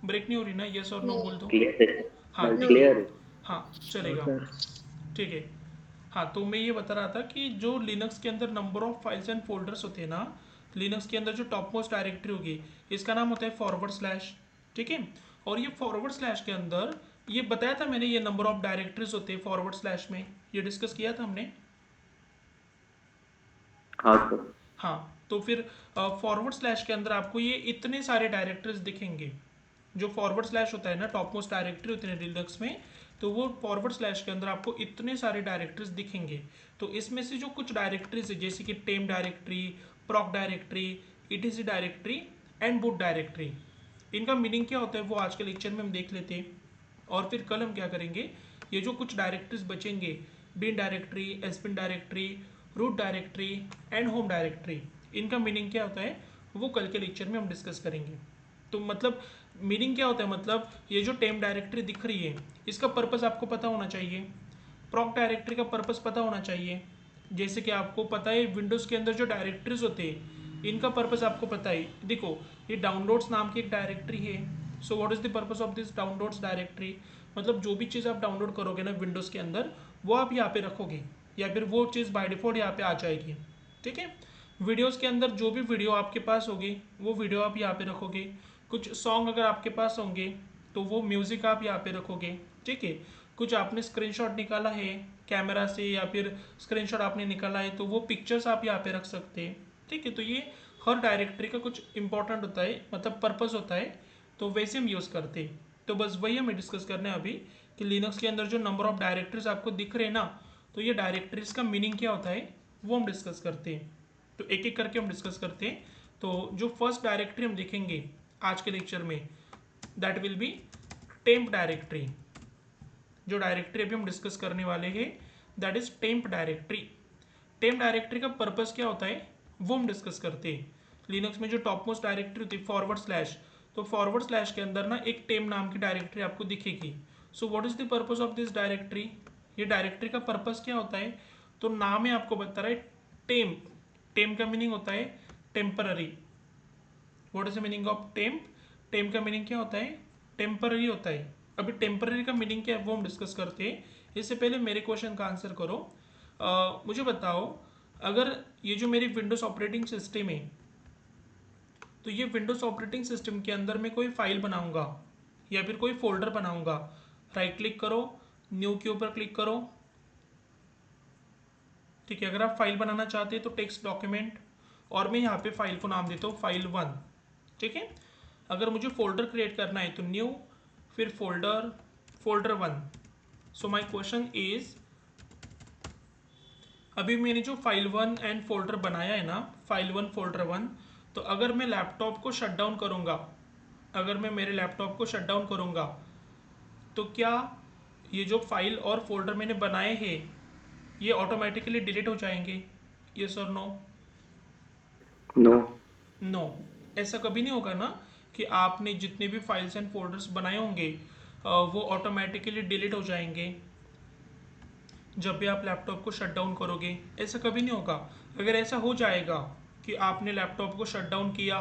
ब्रेक नहीं हो रही ना? यस और नो नहीं, बोल दो। क्लियर है। हाँ नो। ठीक है, क्लियर है। हाँ चलेगा, ठीक है। हाँ तो मैं ये बता रहा था कि जो लिनक्स के अंदर number of files and folders होते हैं ना, लिनक्स के अंदर जो टॉप मोस्ट डायरेक्टरी होगी इसका नाम होता है फॉरवर्ड स्लैश, ठीक है। और ये फॉरवर्ड स्लैश के अंदर ये बताया था मैंने, ये नंबर ऑफ डायरेक्टरीज होते हैं फॉरवर्ड स्लैश में, ये डिस्कस किया था हमने। हाँ सर। हाँ तो फिर फॉरवर्ड स्लैश के अंदर आपको ये इतने सारे डायरेक्टरीज दिखेंगे। जो फॉरवर्ड स्लैश होता है ना, टॉप मोस्ट डायरेक्टरी होती है लिनक्स में, तो वो फॉरवर्ड स्लैश के अंदर आपको इतने सारे डायरेक्टरीज दिखेंगे। तो इसमें से जो कुछ डायरेक्टरीज है जैसे कि temp directory, proc directory, etc directory and boot directory, इनका मीनिंग क्या होता है वो आज के लेक्चर में हम देख लेते हैं। और फिर कल हम क्या करेंगे, ये जो कुछ डायरेक्टरीज बचेंगे, bin directory, sbin directory, root directory and home directory, इनका मीनिंग क्या होता है वो कल के लेक्चर में हम डिस्कस करेंगे। तो मतलब मीनिंग क्या होता है, मतलब ये जो टेम डायरेक्टरी दिख रही है इसका पर्पस आपको पता होना चाहिए, प्रॉक डायरेक्टरी का पर्पस पता होना चाहिए। जैसे कि आपको पता है विंडोज़ के अंदर जो डायरेक्टरीज होते हैं इनका पर्पस आपको पता है। देखो, ये डाउनलोड्स नाम की एक डायरेक्टरी है। So what is the purpose of this downloads directory, मतलब जो भी चीज़ आप डाउनलोड करोगे ना विंडोज़ के अंदर वो आप यहाँ पे रखोगे, या फिर वो चीज़ बाय डिफ़ॉल्ट यहाँ पे आ जाएगी, ठीक है। वीडियोज़ के अंदर जो भी वीडियो आपके पास होगी वो वीडियो आप यहाँ पे रखोगे। कुछ सॉन्ग अगर आपके पास होंगे तो वो म्यूज़िक आप यहाँ पे रखोगे, ठीक है। कुछ आपने स्क्रीनशॉट निकाला है कैमरा से या फिर स्क्रीनशॉट आपने निकाला है तो वो पिक्चर्स आप यहाँ पे रख सकते हैं, ठीक है। तो ये हर डायरेक्टरी का कुछ इंपॉर्टेंट होता है, मतलब पर्पस होता है, तो वैसे हम यूज़ करते हैं। तो बस वही हमें डिस्कस करना है अभी कि लिनक्स के अंदर जो नंबर ऑफ डायरेक्टरीज आपको दिख रहे हैं ना, तो ये डायरेक्टरीज का मीनिंग क्या होता है वो हम डिस्कस करते हैं। तो एक एक करके हम डिस्कस करते हैं। तो जो फर्स्ट डायरेक्टरी हम देखेंगे आज के लेक्चर में, that will B temp directory. जो डायरेक्टरी अभी हम डिस्कस करने वाले हैं that is temp directory. Temp directory का पर्पस क्या होता है वो हम डिस्कस करते हैं। लिनक्स में जो टॉप मोस्ट डायरेक्टरी होती है फॉरवर्ड स्लैश, तो फॉरवर्ड स्लैश के अंदर ना एक टेम नाम की डायरेक्टरी आपको दिखेगी। सो what is the purpose of this directory, ये डायरेक्टरी का पर्पस क्या होता है, तो नाम है आपको बता रहा है टेम। टेम का मीनिंग होता है temporary. What is the meaning of temp, temp का मीनिंग क्या होता है, टेम्पररी होता है। अभी टेम्पररी का मीनिंग क्या है वो हम डिस्कस करते हैं। इससे पहले मेरे क्वेश्चन का आंसर करो। मुझे बताओ, अगर ये जो मेरी विंडोज़ ऑपरेटिंग सिस्टम है, तो ये विंडोज़ ऑपरेटिंग सिस्टम के अंदर मैं कोई फाइल बनाऊंगा या फिर कोई फोल्डर बनाऊंगा, राइट क्लिक करो, न्यू के ऊपर क्लिक करो, ठीक है। अगर आप फाइल बनाना चाहते हैं तो टेक्स्ट डॉक्यूमेंट, और मैं यहाँ पे फाइल को नाम देता हूँ फाइल 1, ठीक है। अगर मुझे फोल्डर क्रिएट करना है तो न्यू, फिर folder, folder 1। So my question is, अभी मैंने जो फाइल 1 एंड फोल्डर बनाया है ना, फाइल 1 फोल्डर 1, तो अगर मैं लैपटॉप को शट डाउन करूँगा, अगर मैं मेरे लैपटॉप को शट डाउन करूँगा तो क्या ये जो फाइल और फोल्डर मैंने बनाए हैं ये ऑटोमेटिकली डिलीट हो जाएंगे? यस और नो? नो। नो, ऐसा कभी नहीं होगा ना कि आपने जितने भी फाइल्स एंड फोल्डर्स बनाए होंगे वो ऑटोमेटिकली डिलीट हो जाएंगे जब भी आप लैपटॉप को शट डाउन करोगे। ऐसा कभी नहीं होगा। अगर ऐसा हो जाएगा कि आपने लैपटॉप को शट डाउन किया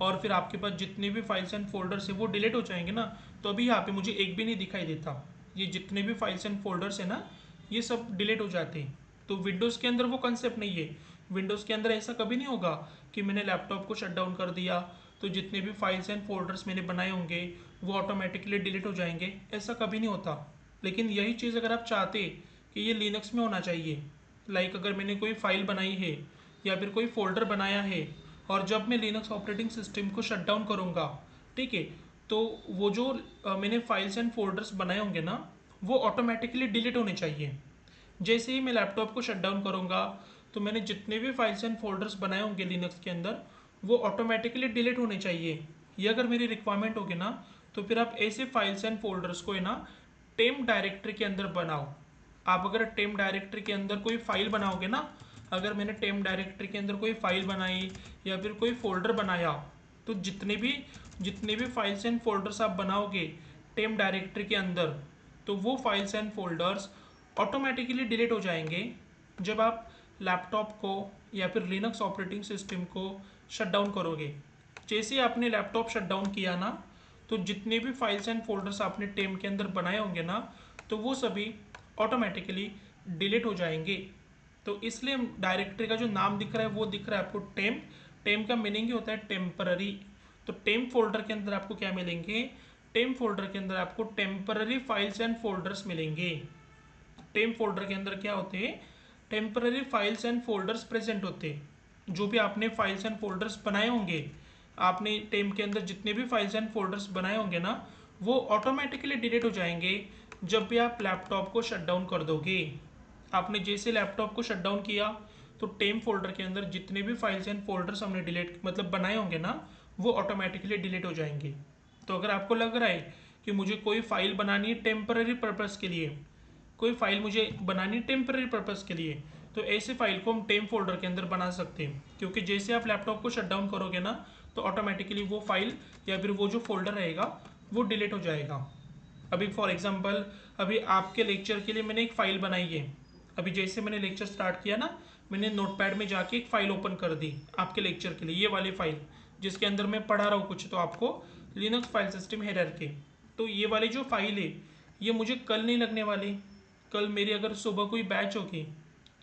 और फिर आपके पास जितने भी फाइल्स एंड फोल्डर्स है वो डिलीट हो जाएंगे ना, तो अभी यहाँ पे मुझे एक भी नहीं दिखाई देता। ये जितने भी फाइल्स एंड फोल्डर्स है ना ये सब डिलीट हो जाते हैं। तो विंडोज़ के अंदर वो कंसेप्ट नहीं है। विंडोज़ के अंदर ऐसा कभी नहीं होगा कि मैंने लैपटॉप को शट डाउन कर दिया तो जितने भी फाइल्स एंड फोल्डर्स मैंने बनाए होंगे वो ऑटोमेटिकली डिलीट हो जाएंगे। ऐसा कभी नहीं होता। लेकिन यही चीज़ अगर आप चाहते कि ये लिनक्स में होना चाहिए, लाइक अगर मैंने कोई फाइल बनाई है या फिर कोई फोल्डर बनाया है और जब मैं लिनक्स ऑपरेटिंग सिस्टम को शट डाउन करूँगा, ठीक है, तो वो जो मैंने फाइल्स एंड फोल्डर्स बनाए होंगे ना वो ऑटोमेटिकली डिलीट होने चाहिए। जैसे ही मैं लैपटॉप को शट डाउन करूँगा तो मैंने जितने भी फाइल्स एंड फोल्डर्स बनाए होंगे लिनक्स के अंदर वो ऑटोमेटिकली डिलीट होने चाहिए। ये अगर मेरी रिक्वायरमेंट होगी ना तो फिर आप ऐसे फाइल्स एंड फोल्डर्स को है ना टेम्प डायरेक्टरी के अंदर बनाओ। आप अगर टेम्प डायरेक्टरी के अंदर कोई फाइल बनाओगे ना, अगर मैंने टेम्प डायरेक्टरी के अंदर कोई फाइल बनाई या फिर कोई फोल्डर बनाया तो जितने भी फाइल्स एंड फोल्डर्स आप बनाओगे टेम्प डायरेक्टरी के अंदर तो वो files and folders automatically delete हो जाएंगे जब आप लैपटॉप को या फिर लिनक्स ऑपरेटिंग सिस्टम को शट डाउन करोगे। जैसे ही आपने लैपटॉप शट डाउन किया ना तो जितने भी फाइल्स एंड फोल्डर्स आपने टेम्प के अंदर बनाए होंगे ना तो वो सभी ऑटोमेटिकली डिलीट हो जाएंगे। तो इसलिए डायरेक्टरी का जो नाम दिख रहा है वो दिख रहा है आपको टेम्प। टेम्प का मीनिंग ही होता है टेम्पररी। तो टेम्प फोल्डर के अंदर आपको क्या मिलेंगे? टेम्प फोल्डर के अंदर आपको टेम्पररी फाइल्स एंड फोल्डर्स मिलेंगे। टेम्प फोल्डर के अंदर क्या होते हैं? Temporary files and folders present होते हैं। जो भी आपने फाइल्स एंड फोल्डर्स बनाए होंगे, आपने टेम्प के अंदर जितने भी फाइल्स एंड फोल्डर्स बनाए होंगे ना वो ऑटोमेटिकली डिलीट हो जाएंगे जब भी आप लैपटॉप को शट डाउन कर दोगे। आपने जैसे लैपटॉप को शट डाउन किया तो टेम्प फोल्डर के अंदर जितने भी फाइल्स एंड फोल्डर्स हमने डिलीट मतलब बनाए होंगे ना वो ऑटोमेटिकली डिलीट हो जाएंगे। तो अगर आपको लग रहा है कि मुझे कोई फाइल बनानी है टेम्पररी पर्पज़ के लिए, कोई फाइल मुझे बनानी टेम्पररी पर्पज़ के लिए, तो ऐसे फाइल को हम टेम्प फोल्डर के अंदर बना सकते हैं। क्योंकि जैसे आप लैपटॉप को शट डाउन करोगे ना तो ऑटोमेटिकली वो फाइल या फिर वो जो फोल्डर रहेगा वो डिलीट हो जाएगा। अभी फॉर एग्जांपल अभी आपके लेक्चर के लिए मैंने एक फ़ाइल बनाई है। अभी जैसे मैंने लेक्चर स्टार्ट किया ना मैंने नोटपैड में जाके एक फ़ाइल ओपन कर दी आपके लेक्चर के लिए, ये वाली फ़ाइल जिसके अंदर मैं पढ़ा रहा हूँ कुछ, तो आपको लिनक्स फाइल सिस्टम हायरार्की। तो ये वाली जो फाइल है ये मुझे कल नहीं लगने वाली। कल मेरी अगर सुबह कोई बैच होगी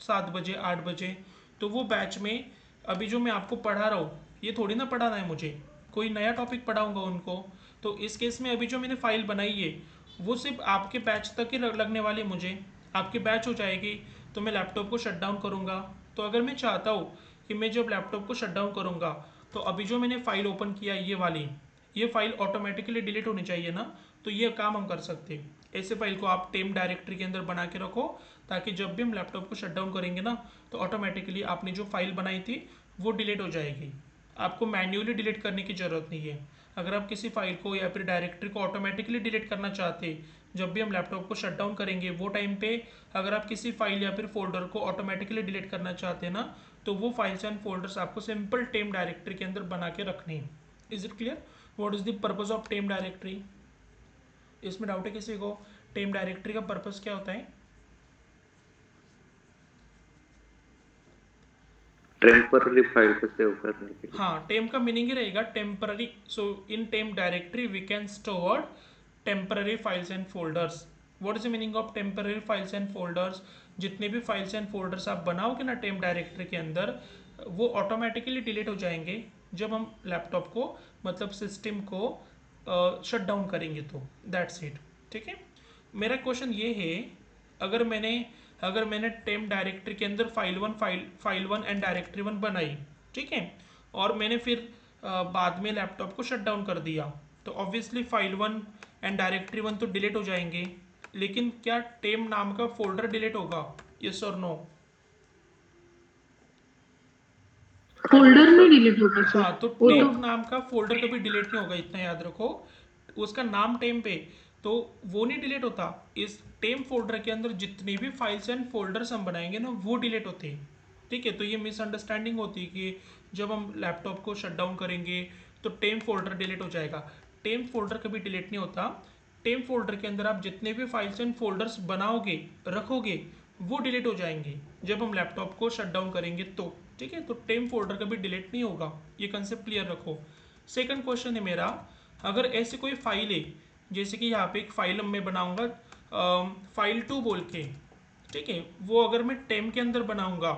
7 बजे 8 बजे तो वो बैच में अभी जो मैं आपको पढ़ा रहा हूँ ये थोड़ी ना पढ़ाना है मुझे, कोई नया टॉपिक पढ़ाऊँगा उनको। तो इस केस में अभी जो मैंने फ़ाइल बनाई है वो सिर्फ आपके बैच तक ही लगने वाली है मुझे। आपकी बैच हो जाएगी तो मैं लैपटॉप को शट डाउन करूँगा। तो अगर मैं चाहता हूँ कि मैं जब लैपटॉप को शट डाउन करूँगा तो अभी जो मैंने फ़ाइल ओपन किया ये वाली, ये फ़ाइल ऑटोमेटिकली डिलीट होनी चाहिए ना, तो ये काम हम कर सकते हैं। ऐसे फाइल को आप टेम्प डायरेक्टरी के अंदर बना के रखो ताकि जब भी हम लैपटॉप को शट डाउन करेंगे ना तो ऑटोमेटिकली आपने जो फाइल बनाई थी वो डिलीट हो जाएगी। आपको मैन्युअली डिलीट करने की ज़रूरत नहीं है। अगर आप किसी फाइल को या फिर डायरेक्टरी को ऑटोमेटिकली डिलीट करना चाहते जब भी हम लैपटॉप को शट डाउन करेंगे वो टाइम पे अगर आप किसी फाइल या फिर फोल्डर को ऑटोमेटिकली डिलीट करना चाहते हैं ना तो वो फाइल्स एंड फोल्डर्स आपको सिंपल टेम्प डायरेक्टरी के अंदर बना के रखने हैं। Is it clear what is the purpose of temp directory? इसमें डाउट है किसी को? टेम्प डायरेक्टरी का पर्पस क्या होता है? टेम्पररी फाइल को सेव करने के लिए। हाँ, टेम्प का मीनिंग ही रहेगा temporary. So in temp directory we can store temporary files and folders. What is the meaning of temporary files and folders? जितने भी फाइल्स एंड फोल्डर्स आप बनाओगे ना टेम्प डायरेक्टरी के अंदर वो ऑटोमेटिकली डिलीट हो जाएंगे जब हम लैपटॉप को मतलब सिस्टम को शट डाउन करेंगे तो दैट्स इट। ठीक है, मेरा क्वेश्चन ये है अगर मैंने टेम्प डायरेक्टरी के अंदर file one and directory one बनाई, ठीक है, और मैंने फिर बाद में लैपटॉप को शट डाउन कर दिया तो obviously file one and directory one तो डिलीट हो जाएंगे, लेकिन क्या टेम्प नाम का फोल्डर डिलीट होगा? यस और नो? फोल्डर में डिलीट होगा सर हाँ, तो वो टेम्प तो। नाम का फोल्डर कभी डिलीट नहीं होगा, इतना याद रखो। उसका नाम टेम्प है, तो वो नहीं डिलीट होता। इस टेम्प फोल्डर के अंदर जितनी भी फाइल्स एंड फोल्डर्स हम बनाएंगे ना, वो डिलीट होते हैं। ठीक है, तो ये मिसअंडरस्टैंडिंग होती है कि जब हम लैपटॉप को शट डाउन करेंगे तो टेम्प फोल्डर डिलीट हो जाएगा। टेम्प फोल्डर कभी डिलीट नहीं होता। टेम्प फोल्डर के अंदर आप जितने भी फाइल्स एंड फोल्डर्स बनाओगे, रखोगे, वो डिलीट हो जाएंगे जब हम लैपटॉप को शट डाउन करेंगे तो। ठीक है, तो टेम्प फोल्डर कभी डिलीट नहीं होगा, ये कंसेप्ट क्लियर रखो। सेकंड क्वेश्चन है मेरा, अगर ऐसे कोई फाइल है, जैसे कि यहाँ पे एक फाइल मैं बनाऊंगा फाइल 2 बोल के, ठीक है, वो अगर मैं टेम्प के अंदर बनाऊंगा,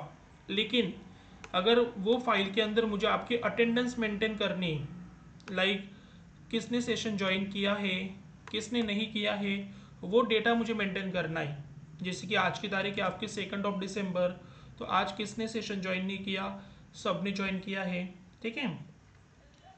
लेकिन अगर वो फाइल के अंदर मुझे आपकी अटेंडेंस मेंटेन करनी है, लाइक किसने सेशन ज्वाइन किया है, किसने नहीं किया है, वो डेटा मुझे मेंटेन करना है। जैसे कि आज की तारीख है आपकी 2 दिसंबर, तो आज किसने सेशन ज्वाइन नहीं किया, सबने ज्वाइन किया है। ठीक है,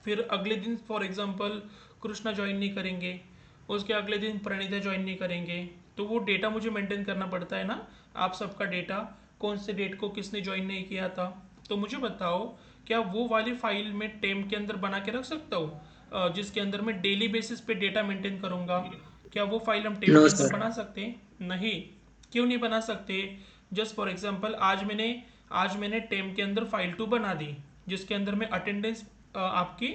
फिर अगले दिन फॉर एग्जांपल कृष्णा ज्वाइन नहीं करेंगे, उसके अगले दिन प्रणीता ज्वाइन नहीं करेंगे, तो वो डेटा मुझे मेंटेन करना पड़ता है ना, आप सबका डेटा, कौन से डेट को किसने ज्वाइन नहीं किया था। तो मुझे बताओ, क्या वो वाली फाइल में टेम्प के अंदर बना के रख सकता हूँ, जिसके अंदर मैं डेली बेसिस पे डेटा मेंटेन करूँगा? क्या वो फाइल हम टेम्प नो के अंदर सर। बना सकते हैं? नहीं। क्यों नहीं बना सकते? जस्ट फॉर एग्जांपल आज मैंने टेम्प के अंदर फाइल 2 बना दी, जिसके अंदर मैं अटेंडेंस आपकी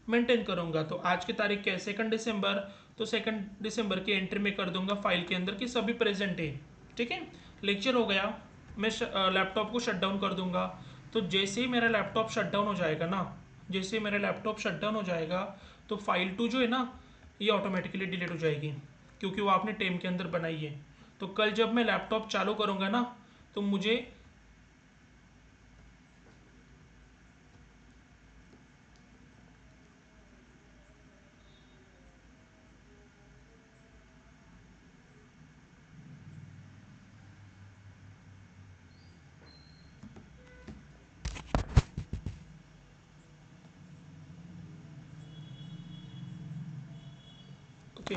मेंटेन करूंगा। तो आज की तारीख क्या है, 2 दिसंबर, तो 2 दिसंबर की एंट्री में कर दूंगा फाइल के अंदर कि सभी प्रेजेंट है। ठीक है, लेक्चर हो गया, मैं लैपटॉप को शट डाउन कर दूंगा। तो जैसे ही मेरा लैपटॉप शट डाउन हो जाएगा ना, जैसे ही मेरा लैपटॉप शट डाउन हो जाएगा, तो फाइल 2 जो है ना, ये ऑटोमेटिकली डिलीट हो जाएगी, क्योंकि वो आपने टेम के अंदर बनाई है। तो कल जब मैं लैपटॉप चालू करूंगा ना, तो मुझे ओके,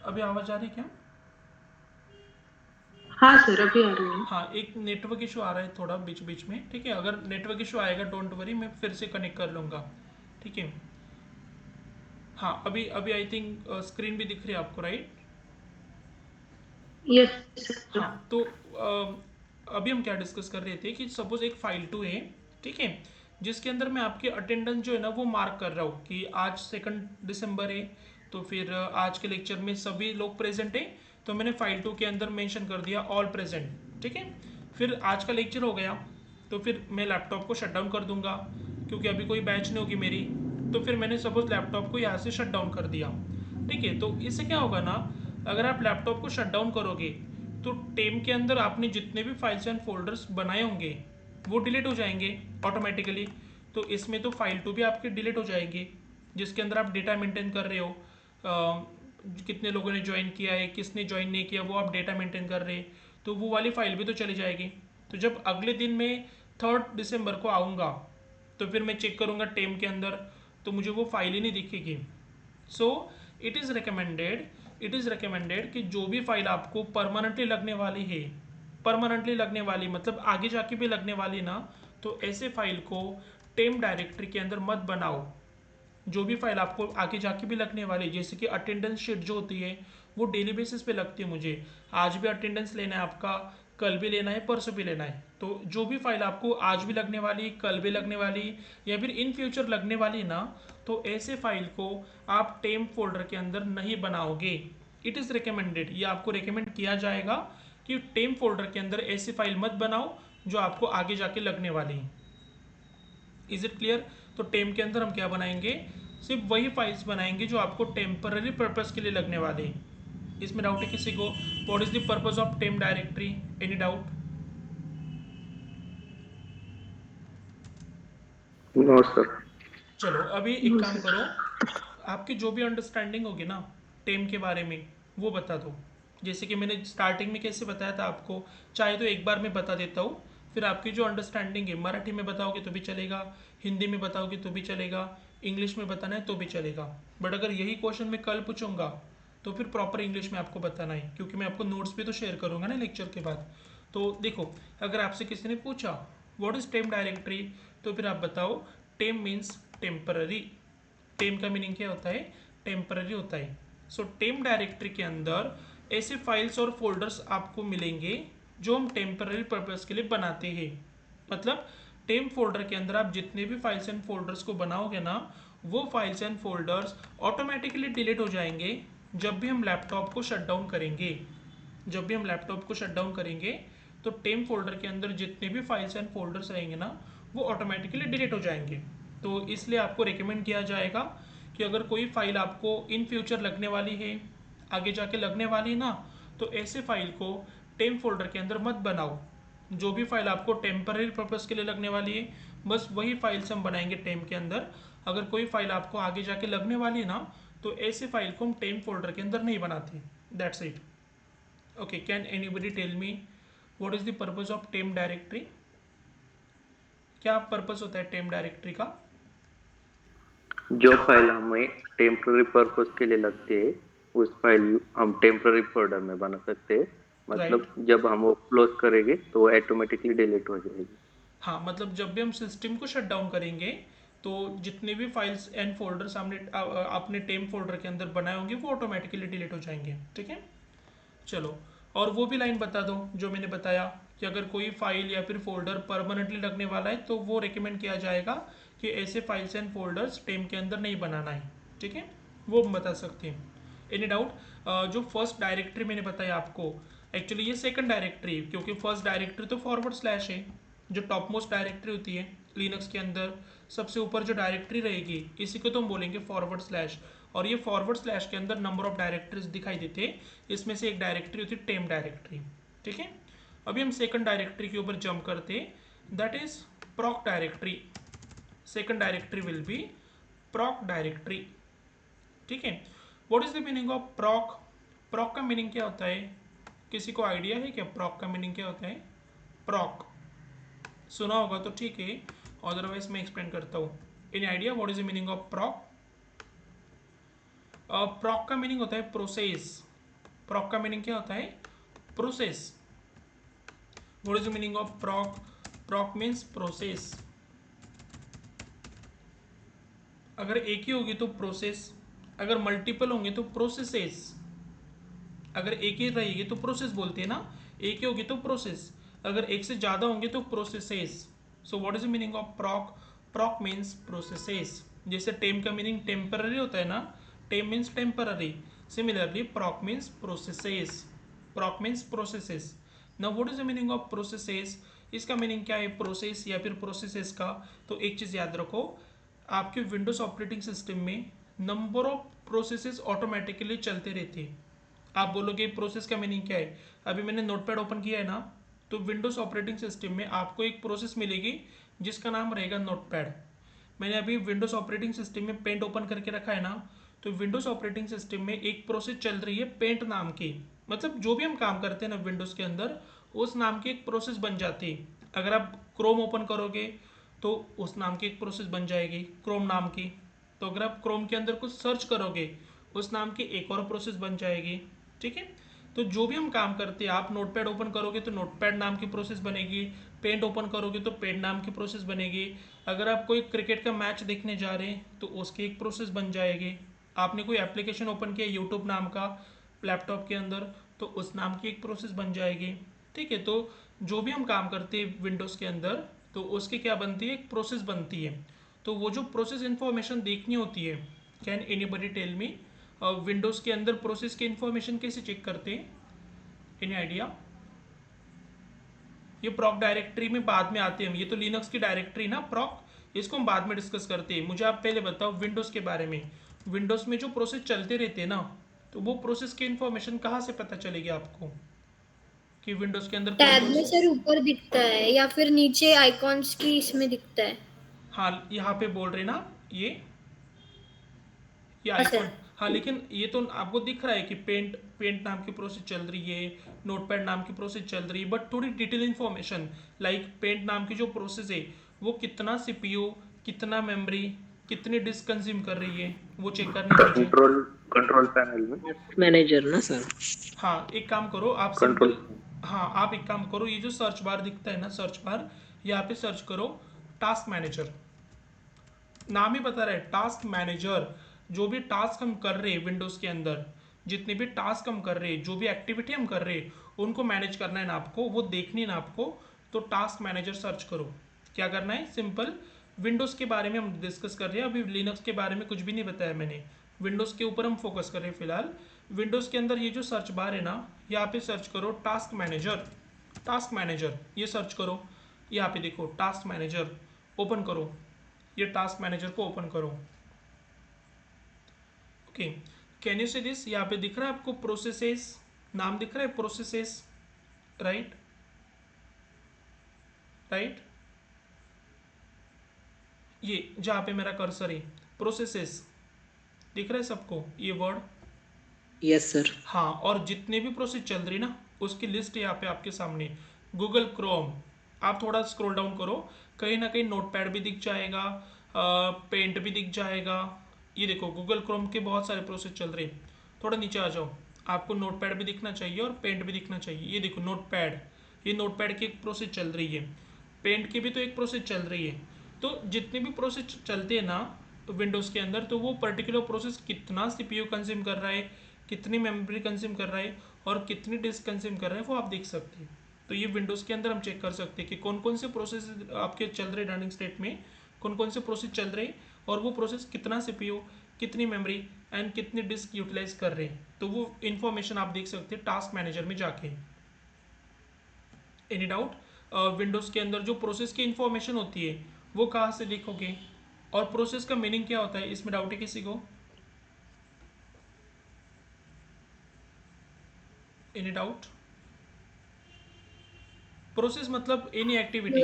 अभी आवाज़ आ रही है क्या? हाँ सर अभी आ रही है। हाँ, एक नेटवर्क इशू आ रहा है थोड़ा बीच बीच में। ठीक है, अगर नेटवर्क इशू आएगा डोंट वरी, मैं फिर से कनेक्ट कर लूँगा। ठीक है, हाँ, अभी अभी आई थिंक स्क्रीन भी दिख रही है आपको, राइट? Yes sir. हाँ, तो अभी हम क्या डिस्कस कर रहे थे कि सपोज एक फाइल 2 है, ठीक है, जिसके अंदर मैं आपके अटेंडेंस जो है ना वो मार्क कर रहा हूँ कि आज 2 दिसंबर है, तो फिर आज के लेक्चर में सभी लोग प्रेजेंट हैं, तो मैंने फाइल 2 के अंदर मेंशन कर दिया ऑल प्रेजेंट। ठीक है, फिर आज का लेक्चर हो गया, तो फिर मैं लैपटॉप को शट डाउन कर दूंगा, क्योंकि अभी कोई बैच नहीं होगी मेरी। तो फिर मैंने सपोज लैपटॉप को यहाँ से शट डाउन कर दिया। ठीक है, तो इससे क्या होगा ना, अगर आप लैपटॉप को शट डाउन करोगे, तो टेम के अंदर आपने जितने भी फाइल्स एंड फोल्डर्स बनाए होंगे, वो डिलीट हो जाएंगे ऑटोमेटिकली। तो इसमें तो फाइल 2 भी आपके डिलीट हो जाएगी, जिसके अंदर आप डेटा मेंटेन कर रहे हो, कितने लोगों ने ज्वाइन किया है, किसने ज्वाइन नहीं किया, वो आप डेटा मेंटेन कर रहे हैं, तो वो वाली फाइल भी तो चली जाएगी। तो जब अगले दिन मैं 3 दिसंबर को आऊँगा, तो फिर मैं चेक करूँगा टेम के अंदर, तो मुझे वो फाइल ही नहीं दिखेगी। सो इट इज़ रिकमेंडेड कि जो भी फाइल आपको परमानेंटली लगने वाली है, परमानेंटली लगने वाली मतलब आगे जाके भी लगने वाली ना, तो ऐसे फाइल को टेम डायरेक्टरी के अंदर मत बनाओ। जो भी फाइल आपको आगे जाके भी लगने वाली, जैसे कि अटेंडेंस शीट जो होती है, वो डेली बेसिस पे लगती है मुझे। आज भी अटेंडेंस लेना है आपका, कल भी लेना है, परसों भी लेना है। तो जो भी फाइल आपको आज भी लगने वाली, कल भी लगने वाली, या फिर इन फ्यूचर लगने वाली ना, तो ऐसे फाइल को आप टेम फोल्डर के अंदर नहीं बनाओगे। इट इज़ रिकमेंडेड, ये आपको रिकमेंड किया जाएगा कि टेम फोल्डर के अंदर ऐसी फाइल मत बनाओ जो आपको आगे जाके लगने वाली है। Is it clear? तो टेम के अंदर हम क्या बनाएंगे, सिर्फ वही फाइल्स बनाएंगे जो आपको टेम्पररी पर्पस के लिए लगने वाले हैं। इसमें डाउट है किसी को? What is the purpose of temp directory? Any doubt? No sir. चलो अभी एक नो काम सर। करो, आपकी जो भी अंडरस्टैंडिंग होगी ना टेम के बारे में, वो बता दो। जैसे कि मैंने स्टार्टिंग में कैसे बताया था आपको, चाहे तो एक बार मैं बता देता हूँ, फिर आपकी जो अंडरस्टैंडिंग है, मराठी में बताओगे तो भी चलेगा, हिंदी में बताओगे तो भी चलेगा, इंग्लिश में बताना है तो भी चलेगा। बट अगर यही क्वेश्चन मैं कल पूछूंगा, तो फिर प्रॉपर इंग्लिश में आपको बताना है, क्योंकि मैं आपको नोट्स भी तो शेयर करूंगा ना लेक्चर के बाद। तो देखो, अगर आपसे किसी ने पूछा व्हाट इज टेम डायरेक्टरी, तो फिर आप बताओ, टेम मीन्स टेम्पररी। टेम का मीनिंग क्या होता है? टेम्पररी होता है। सो टेम डायरेक्टरी के अंदर ऐसे फाइल्स और फोल्डर्स आपको मिलेंगे जो हम टेम्पररी पर्पस के लिए बनाते हैं। मतलब टेम फोल्डर के अंदर आप जितने भी फाइल्स एंड फोल्डर्स को बनाओगे ना, वो files and folders automatically delete हो जाएंगे जब भी हम लैपटॉप को शट डाउन करेंगे। जब भी हम लैपटॉप को शट डाउन करेंगे तो टेम फोल्डर के अंदर जितने भी फाइल्स एंड फोल्डर्स रहेंगे ना, वो ऑटोमेटिकली डिलीट हो जाएंगे। तो इसलिए आपको रिकमेंड किया जाएगा कि अगर कोई फाइल आपको इन फ्यूचर लगने वाली है, आगे जाके लगने वाली है ना, तो ऐसे फाइल को टेम फोल्डर के अंदर मत बनाओ। जो भी फाइल आपको टेम्पररी पर्पस के लिए लगने वाली है, बस वही फाइल्स हम बनाएंगे टेम के अंदर। अगर कोई फाइल आपको आगे जाके लगने वाली है ना, तो ऐसे फाइल को हम टेम फोल्डर के अंदर नहीं बनाते। That's it. Okay, can anybody tell me what is the purpose of temp directory? क्या पर्पस होता है टेम डायरेक्टरी का? जो फाइल हमें टेम्पररी पर्पस के लिए लगती है, उस फाइल हम टेम्पररी फोल्डर में बना सकते हैं। मतलब जब हम वो क्लोज करेंगे तो वो ऑटोमेटिकली डिलीट हो जाएगी। हाँ, मतलब जब भी हम सिस्टम को शट डाउन करेंगे तो जितने भी फाइल्स एंड फोल्डर्स हमने अपने टेम फोल्डर के अंदर बनाए होंगे वो ऑटोमेटिकली डिलीट हो जाएंगे। ठीक है, चलो। और वो भी लाइन बता दो जो मैंने बताया कि अगर कोई फाइल या फिर फोल्डर परमानेंटली लगने वाला है तो वो रिकमेंड किया जाएगा कि ऐसे फाइल्स एंड फोल्डर्स टेम के अंदर नहीं बनाना है। ठीक है, वो हम बता सकते हैं। Any doubt? जो फर्स्ट डायरेक्टरी मैंने बताया आपको, एक्चुअली ये सेकंड डायरेक्टरी, क्योंकि फर्स्ट डायरेक्टरी तो फॉरवर्ड स्लैश है, जो टॉप मोस्ट डायरेक्टरी होती है लिनक्स के अंदर। सबसे ऊपर जो डायरेक्टरी रहेगी इसी को तो हम बोलेंगे फॉरवर्ड स्लैश। और ये फॉरवर्ड स्लैश के अंदर नंबर ऑफ डायरेक्टरीज दिखाई देते हैं, इसमें से एक डायरेक्टरी होती है टेम डायरेक्टरी। ठीक है, अभी हम सेकंड डायरेक्टरी के ऊपर जंप करते हैं, that is proc directory. Second directory will be proc directory. ठीक है, what is the meaning of proc? Proc का मीनिंग क्या होता है? किसी को आइडिया है क्या प्रॉक का मीनिंग क्या होता है? प्रॉक सुना होगा तो ठीक है, अदरवाइज मैं एक्सप्लेन करता हूँ। Any idea what is the meaning of proc? Proc का मीनिंग होता है प्रोसेस। प्रॉक का मीनिंग क्या होता है? Process. What is the meaning of proc? Proc means process. अगर एक ही होगी तो प्रोसेस, अगर मल्टीपल होंगे तो प्रोसेसेस। अगर एक ही रहेगी तो प्रोसेस बोलते हैं ना, एक ही होगी तो प्रोसेस, अगर एक से ज़्यादा होंगे तो processes. So what is the meaning of proc? Proc means processes. जैसे टेम का मीनिंग टेम्पररी होता है ना, temp means temporary, similarly proc means processes. Proc means processes. Now what is the meaning of processes? इसका meaning क्या है process या फिर प्रोसेसेस का? तो एक चीज़ याद रखो, आपके विंडोज ऑपरेटिंग सिस्टम में नंबर ऑफ प्रोसेसेस ऑटोमेटिकली चलते रहते हैं। आप बोलोगे प्रोसेस का मीनिंग क्या है? अभी मैंने नोटपैड ओपन किया है ना, तो विंडोज ऑपरेटिंग सिस्टम में आपको एक प्रोसेस मिलेगी जिसका नाम रहेगा नोटपैड। मैंने अभी विंडोज ऑपरेटिंग सिस्टम में पेंट ओपन करके रखा है ना, तो विंडोज ऑपरेटिंग सिस्टम में एक प्रोसेस चल रही है पेंट नाम की। मतलब जो भी हम काम करते हैं ना विंडोज के अंदर, उस नाम की एक प्रोसेस बन जाती है। अगर आप क्रोम ओपन करोगे तो उस नाम की एक प्रोसेस बन जाएगी क्रोम नाम की। तो अगर आप क्रोम के अंदर कुछ सर्च करोगे, उस नाम की एक और प्रोसेस बन जाएगी। ठीक है, तो जो भी हम काम करते हैं, आप नोटपैड ओपन करोगे तो नोटपैड नाम की प्रोसेस बनेगी, पेंट ओपन करोगे तो पेंट नाम की प्रोसेस बनेगी। अगर आप कोई क्रिकेट का मैच देखने जा रहे हैं तो उसकी एक प्रोसेस बन जाएगी। आपने कोई एप्लीकेशन ओपन किया यूट्यूब नाम का लैपटॉप के अंदर, तो उस नाम की एक प्रोसेस बन जाएगी। ठीक है, तो जो भी हम काम करते हैं विंडोज़ के अंदर, तो उसकी क्या बनती है? एक प्रोसेस बनती है। तो वो जो प्रोसेस इन्फॉर्मेशन देखनी होती है, can anybody tell me Windows के अंदर प्रोसेस की इन्फॉर्मेशन कैसे चेक करते हैं? Any idea? ये प्रॉक डायरेक्टरी में बाद में आते हैं हम, ये तो लिनक्स की डायरेक्टरी ना प्रॉक, इसको हम बाद में डिस्कस करते हैं। मुझे आप पहले बताओ विंडोज़ के बारे में। विंडोज़ में जो प्रोसेस चलते रहते हैं ना, तो वो प्रोसेस की इन्फॉर्मेशन कहाँ से पता चलेगी आपको कि विंडोज़ के अंदर टैब में सर ऊपर दिखता है या फिर नीचे आइकॉन्स की इसमें दिखता है? हाँ, यहाँ पे बोल रहे ना ये हाँ आइकॉन। सर। हाँ, लेकिन ये तो आपको दिख रहा है कि पेंट पेंट नाम की प्रोसेस चल रही है, नोटपैड नाम की प्रोसेस चल रही है, बट थोड़ी डिटेल इन्फॉर्मेशन लाइक पेंट नाम की जो प्रोसेस है वो कितना सीपीयू, कितना मेमोरी, कितनी डिस्क कंज्यूम कर रही है, वो चेक करनी है मुझे। कंट्रोल पैनल में मैनेजर ना सर? हाँ, एक काम करो आप कंट्रोल। सिंपल, हाँ आप एक काम करो, ये जो सर्च बार दिखता है ना, सर्च बार, यहाँ पे सर्च करो टास्क मैनेजर, नाम ही बता रहा है टास्क मैनेजर। जो भी टास्क हम कर रहे हैं विंडोज के अंदर, जितने भी टास्क हम कर रहे हैं, जो भी एक्टिविटी हम कर रहे हैं, उनको मैनेज करना है ना आपको, वो देखनी है ना आपको, तो टास्क मैनेजर सर्च करो। क्या करना है, सिंपल विंडोज़ के बारे में हम डिस्कस कर रहे हैं, अभी लिनक्स के बारे में कुछ भी नहीं बताया मैंने, विंडोज़ के ऊपर हम फोकस कर रहे हैं फिलहाल। विंडोज़ के अंदर ये जो सर्च बार है ना, यहाँ पे सर्च करो टास्क मैनेजर, टास्क मैनेजर ये सर्च करो। यहाँ पे देखो टास्क मैनेजर, ओपन करो, ये टास्क मैनेजर को ओपन करो। Okay, can you see this, यहाँ पे दिख रहा है आपको प्रोसेसेस, नाम दिख रहा है प्रोसेसेस, राइट राइट, ये जहाँ पे मेरा कर्सर है प्रोसेसेस दिख रहा है सबको ये वर्ड। Yes sir. हाँ, और जितने भी प्रोसेस चल रही ना उसकी लिस्ट यहाँ पे आपके सामने। गूगल क्रोम, आप थोड़ा स्क्रॉल डाउन करो, कहीं ना कहीं नोटपैड भी दिख जाएगा, पेंट भी दिख जाएगा। ये देखो गूगल क्रोम के बहुत सारे प्रोसेस चल रहे हैं। थोड़ा नीचे आ जाओ, आपको नोटपैड भी दिखना चाहिए और पेंट भी दिखना चाहिए। ये देखो नोटपैड, ये नोटपैड की एक प्रोसेस चल रही है, पेंट की भी तो एक प्रोसेस चल रही है। तो जितने भी प्रोसेस चलते हैं ना विंडोज़ के अंदर, तो वो पर्टिकुलर प्रोसेस कितना सीपीयू कंज्यूम कर रहा है, कितनी मेमोरी कंज्यूम कर रहा है और कितनी डिस्क कंज्यूम कर रहा है, वो आप देख सकते हैं। तो ये विंडोज़ के अंदर हम चेक कर सकते हैं कि कौन कौन से प्रोसेस आपके चल रहे रनिंग स्टेट में, कौन कौन से प्रोसेस चल रहे हैं और वो प्रोसेस कितना सीपीयू, कितनी मेमोरी एंड कितनी डिस्क यूटिलाइज कर रहे हैं। तो वो इन्फॉर्मेशन आप देख सकते हैं टास्क मैनेजर में जाके। एनी डाउट, विंडोज़ के अंदर जो प्रोसेस की इन्फॉर्मेशन होती है वो कहाँ से लिखोगे, और प्रोसेस का मीनिंग क्या होता है, इसमें डाउट है किसी को? Any doubt? प्रोसेस मतलब एनी एक्टिविटी।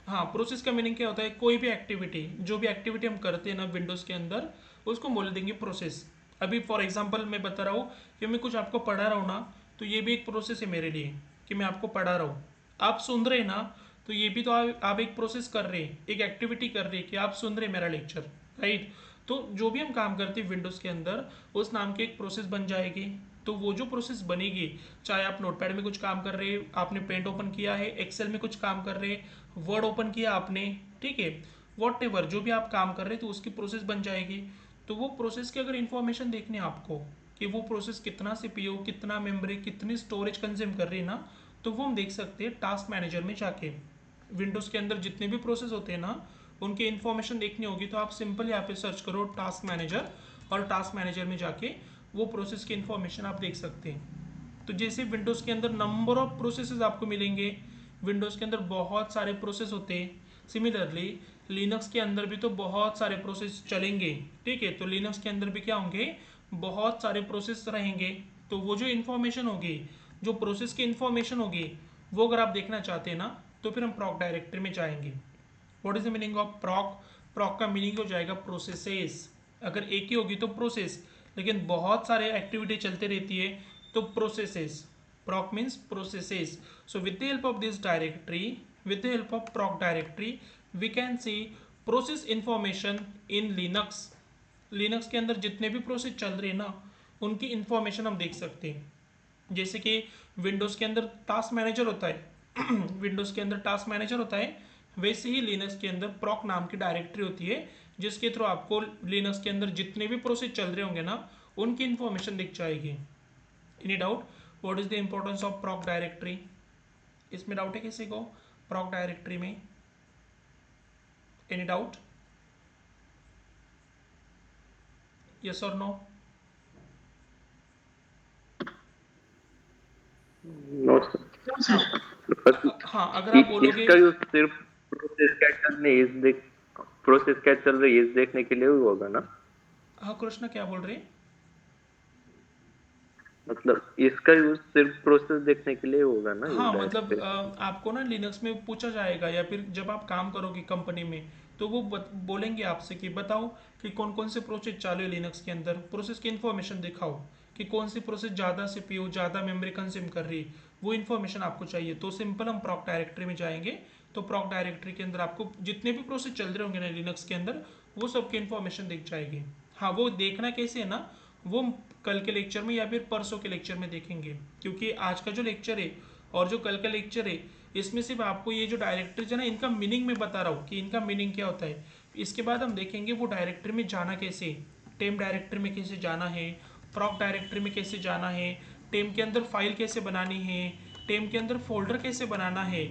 हाँ, प्रोसेस का मीनिंग क्या होता है, कोई भी एक्टिविटी, जो भी एक्टिविटी हम करते हैं ना विंडोज़ के अंदर, उसको बोल देंगे प्रोसेस। अभी फॉर एग्जांपल मैं बता रहा हूँ कि मैं कुछ आपको पढ़ा रहा हूँ ना, तो ये भी एक प्रोसेस है मेरे लिए कि मैं आपको पढ़ा रहा हूँ। आप सुन रहे हैं ना, तो ये भी तो आप एक प्रोसेस कर रहे हैं, एक एक्टिविटी कर रहे हैं कि आप सुन रहे हैं मेरा लेक्चर, राइट। तो जो भी हम काम करते हैं विंडोज़ के अंदर, उस नाम की एक प्रोसेस बन जाएगी। तो वो जो प्रोसेस बनेगी, चाहे आप नोटपैड में कुछ काम कर रहे हैं, आपने पेंट ओपन किया है, एक्सेल में कुछ काम कर रहे हैं, वर्ड ओपन किया आपने, ठीक है, वॉट एवर जो भी आप काम कर रहे हैं, तो उसकी प्रोसेस बन जाएगी। तो वो प्रोसेस की अगर इन्फॉर्मेशन देखनी है आपको कि वो प्रोसेस कितना सीपीयू, कितना मेमोरी, कितनी स्टोरेज कंज्यूम कर रही है ना, तो वो हम देख सकते हैं टास्क मैनेजर में जाके। विंडोज़ के अंदर जितने भी प्रोसेस होते हैं ना, उनकी इन्फॉर्मेशन देखनी होगी तो आप सिंपल यहाँ पे सर्च करो टास्क मैनेजर, और टास्क मैनेजर में जाके वो प्रोसेस की इन्फॉर्मेशन आप देख सकते हैं। तो जैसे विंडोज़ के अंदर नंबर ऑफ प्रोसेसेस आपको मिलेंगे, विंडोज़ के अंदर बहुत सारे प्रोसेस होते हैं। सिमिलरली लिनक्स के अंदर भी तो बहुत सारे प्रोसेस चलेंगे, ठीक है। तो लिनक्स के अंदर भी क्या होंगे, बहुत सारे प्रोसेस रहेंगे। तो वो जो इन्फॉर्मेशन होगी, जो प्रोसेस की इन्फॉर्मेशन होगी, वो अगर आप देखना चाहते हैं ना, तो फिर हम प्रॉक डायरेक्टरी में जाएंगे। What is the meaning of proc? Proc का मीनिंग हो जाएगा प्रोसेसेस। अगर एक ही होगी तो प्रोसेस, लेकिन बहुत सारे एक्टिविटी चलते रहती है तो processes. Proc means processes. So with the help of this directory, with the help of proc directory we can see process information in linux। Linux के अंदर जितने भी प्रोसेस चल रहे हैं ना, उनकी इंफॉर्मेशन हम देख सकते हैं। जैसे कि विंडोज़ के अंदर टास्क मैनेजर होता है विंडोज़ के अंदर टास्क मैनेजर होता है, वैसे ही लिनक्स के अंदर प्रॉक नाम की डायरेक्टरी होती है, जिसके थ्रू आपको लिनक्स के अंदर जितने भी प्रोसेस चल रहे होंगे ना, उनकी इंफॉर्मेशन दिख जाएगी। Any doubt, what is the importance of proc directory? इसमें डाउट है किसी को प्रॉक डायरेक्टरी में? Any doubt? यस और नो? No sir. हाँ, अगर आप बोलोगे इसका यूज सिर्फ प्रोसेस क्या चल रही है इस देखने के लिए होगा ना? हाँ कृष्णा क्या बोल रहे हैं? मतलब इसका यूज सिर्फ प्रोसेस देखने के लिए होगा ना? हाँ मतलब आपको ना लिनक्स में पूछा जाएगा, या फिर जब आप काम करोगे कंपनी में, तो वो बोलेंगे आपसे कि बताओ कि कौन कौन से प्रोसेस चालू है लिनक्स के अंदर, प्रोसेस की इन्फॉर्मेशन दिखाओ कि कौन सी प्रोसेस ज़्यादा सीपीयू, ज़्यादा मेमोरी कंज्यूम कर रही है, वो इन्फॉर्मेशन आपको चाहिए। तो सिंपल हम प्रॉक डायरेक्टरी में जाएंगे, तो प्रॉक डायरेक्टरी के अंदर आपको जितने भी प्रोसेस चल रहे होंगे ना लिनक्स के अंदर, वो सबकी इन्फॉर्मेशन दिख जाएगी। हाँ, वो देखना कैसे है ना, वो कल के लेक्चर में या फिर परसों के लेक्चर में देखेंगे, क्योंकि आज का जो लेक्चर है और जो कल का लेक्चर है इसमें सिर्फ आपको ये जो डायरेक्टरीज है ना, इनका मीनिंग मैं बता रहा हूँ कि इनका मीनिंग क्या होता है। इसके बाद हम देखेंगे वो डायरेक्टरी में जाना कैसे, टेम डायरेक्टरी में कैसे जाना है, प्रॉक डायरेक्टरी में कैसे जाना है, टेम के अंदर फाइल कैसे बनानी है, टेम के अंदर फोल्डर कैसे बनाना है,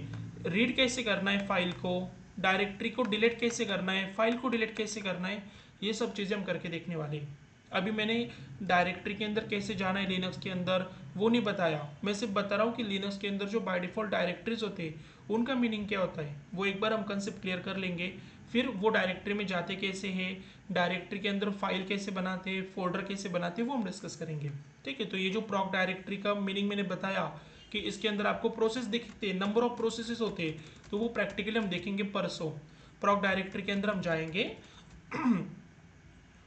रीड कैसे करना है फाइल को, डायरेक्टरी को डिलीट कैसे करना है, फाइल को डिलीट कैसे करना है, ये सब चीज़ें हम करके देखने वाले हैं। अभी मैंने डायरेक्टरी के अंदर कैसे जाना है लिनक्स के अंदर वो नहीं बताया, मैं सिर्फ बता रहा हूँ कि लिनक्स के अंदर जो बाय डिफ़ॉल्ट डायरेक्टरीज होते हैं उनका मीनिंग क्या होता है, वो एक बार हम कंसेप्ट क्लियर कर लेंगे। फिर वो डायरेक्टरी में जाते कैसे हैं, डायरेक्टरी के अंदर फाइल कैसे बनाते हैं, फोल्डर कैसे बनाते हैं, वो हम डिस्कस करेंगे। ठीक है, तो ये जो प्रॉक डायरेक्टरी का मीनिंग मैंने बताया कि इसके अंदर आपको प्रोसेस दिखते हैं, नंबर ऑफ प्रोसेसेस होते हैं, तो वो प्रैक्टिकली हम देखेंगे परसों। प्रॉक डायरेक्टरी के अंदर हम जाएंगे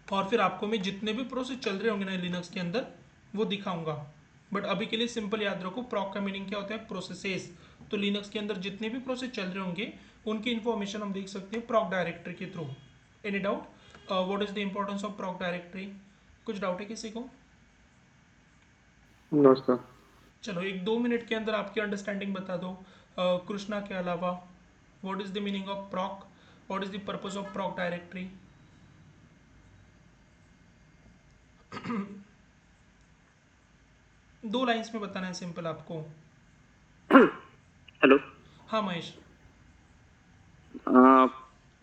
और फिर आपको मैं जितने भी प्रोसेस चल रहे होंगे ना लिनक्स के अंदर वो दिखाऊंगा। बट अभी के लिए सिंपल याद रखो, प्रॉक का मीनिंग क्या होता है, प्रोसेसेस। तो लिनक्स के अंदर जितने भी प्रोसेस चल रहे होंगे उनकी इन्फॉर्मेशन हम देख सकते हैं प्रॉक डायरेक्टरी के through. Any doubt, what is the importance of proc directory? कुछ डाउट है किसी को? No sir. चलो 1-2 मिनट के अंदर आपकी अंडरस्टैंडिंग बता दो। कृष्णा के अलावा what is the meaning of प्रॉक, what is the purpose of proc directory? दो लाइंस में बताना है सिंपल आपको। हेलो। हाँ Mahesh.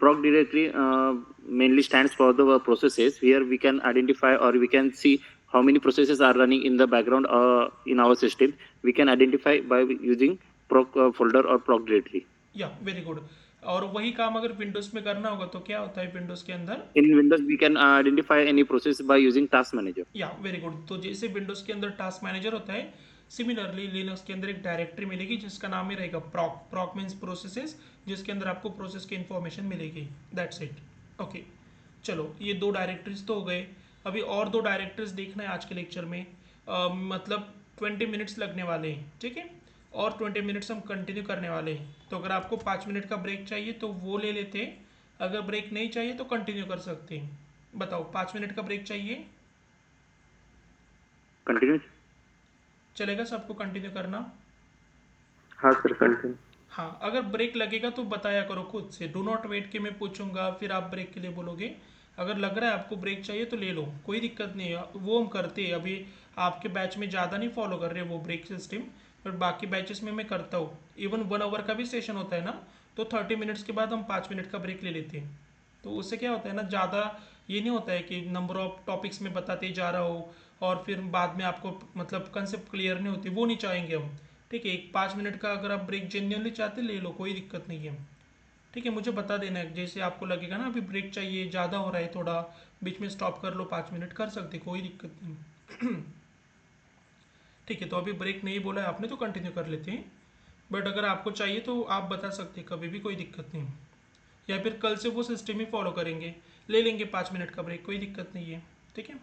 Proc directory mainly stands for the processes where we can identify or we can see how many processes are running in the background in our system. We can identify by using proc folder or proc directory. या very good. और वही काम अगर Windows में करना होगा तो क्या होता है विंडोज के अंदर? In Windows we can identify any process by using task manager. या वेरी गुड। तो जैसे विंडोज के अंदर टास्क मैनेजर होता है, सिमिलरली लिनक्स के अंदर एक डायरेक्टरी मिलेगी जिसका नाम ही रहेगा प्रॉक। प्रॉक मीन्स प्रोसेसेस, जिसके अंदर आपको प्रोसेस की इन्फॉर्मेशन मिलेगी। That's it. ओके, चलो ये दो डायरेक्टरीज तो हो गए। अभी और दो डायरेक्टरीज देखना है आज के लेक्चर में। मतलब 20 मिनट्स लगने वाले हैं, ठीक है, और 20 मिनट्स हम कंटिन्यू करने वाले हैं। तो अगर आपको 5 मिनट का ब्रेक चाहिए तो वो ले लेते हैं, अगर ब्रेक नहीं चाहिए तो कंटिन्यू कर सकते हैं। बताओ, 5 मिनट का ब्रेक चाहिए? Continue. चलेगा सबको कंटिन्यू करना? हाँ सर, कंटिन्यू। हाँ, अगर ब्रेक लगेगा तो बताया करो खुद से, डू नॉट वेट कि मैं पूछूंगा फिर आप ब्रेक के लिए बोलोगे। अगर लग रहा है आपको ब्रेक चाहिए तो ले लो, कोई दिक्कत नहीं है, वो हम करते हैं। अभी आपके बैच में ज़्यादा नहीं फॉलो कर रहे वो ब्रेक सिस्टम, बट बाकी बैचेस में मैं करता हूँ। इवन 1 आवर का भी सेशन होता है ना, तो 30 मिनट्स के बाद हम 5 मिनट का ब्रेक ले लेते हैं। तो उससे क्या होता है ना, ज़्यादा ये नहीं होता है कि नंबर ऑफ टॉपिक्स में बताते जा रहा हो और फिर बाद में आपको मतलब कंसेप्ट क्लियर नहीं होती, वो नहीं चाहेंगे हम। ठीक है, एक 5 मिनट का अगर आप ब्रेक जेन्युइनली चाहते ले लो, कोई दिक्कत नहीं है। ठीक है, मुझे बता देना है जैसे आपको लगेगा ना अभी ब्रेक चाहिए, ज़्यादा हो रहा है थोड़ा, बीच में स्टॉप कर लो, 5 मिनट कर सकते, कोई दिक्कत नहीं। ठीक है, तो अभी ब्रेक नहीं बोला है आपने तो कंटिन्यू कर लेते हैं। बट अगर आपको चाहिए तो आप बता सकते हैं कभी भी, कोई दिक्कत नहीं। या फिर कल से वो सिस्टम ही फॉलो करेंगे, ले लेंगे 5 मिनट का ब्रेक, कोई दिक्कत नहीं है। ठीक है,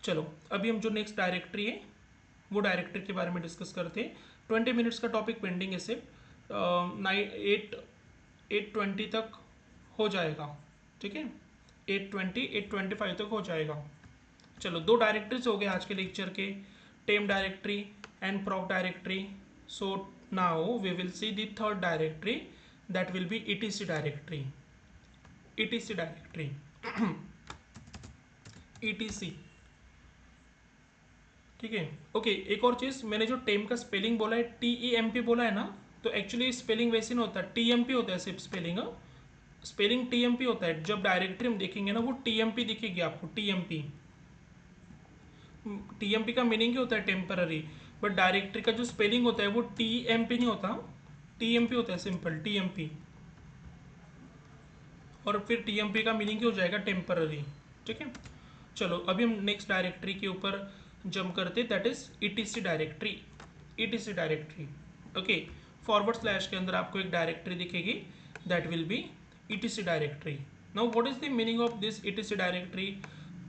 चलो अभी हम जो नेक्स्ट डायरेक्टरी है वो डायरेक्टरी के बारे में डिस्कस करते हैं। 20 मिनट्स का टॉपिक पेंडिंग है सिर्फ, 8:20 तक हो जाएगा। ठीक है, 8:20 8:25 तक हो जाएगा। चलो, दो डायरेक्टरीज हो गए आज के लेक्चर के, temp directory and proc directory. So now we will see the third directory, that will be etc directory. etc directory etc। ठीक है, ओके, एक और चीज़, मैंने जो टेम का स्पेलिंग बोला है TEMP बोला है ना, तो एक्चुअली स्पेलिंग वैसे नहीं होता, TMP होता है सिर्फ स्पेलिंग। स्पेलिंग TMP होता है, जब डायरेक्टरी हम देखेंगे ना वो TMP दिखेगी आपको, TMP। TMP का मीनिंग क्या होता है, टेम्पररी, बट डायरेक्टरी का जो स्पेलिंग होता है वो TMP नहीं होता, TMP होता है, सिंपल TMP। और फिर TMP का मीनिंग क्या हो जाएगा, टेम्पररी। ठीक है, चलो अभी हम नेक्स्ट डायरेक्टरी के ऊपर जंप करते, that is etc directory. etc directory, okay, forward slash के अंदर आपको एक डायरेक्टरी दिखेगी, that will be etc directory. Now what is the meaning of this etc directory?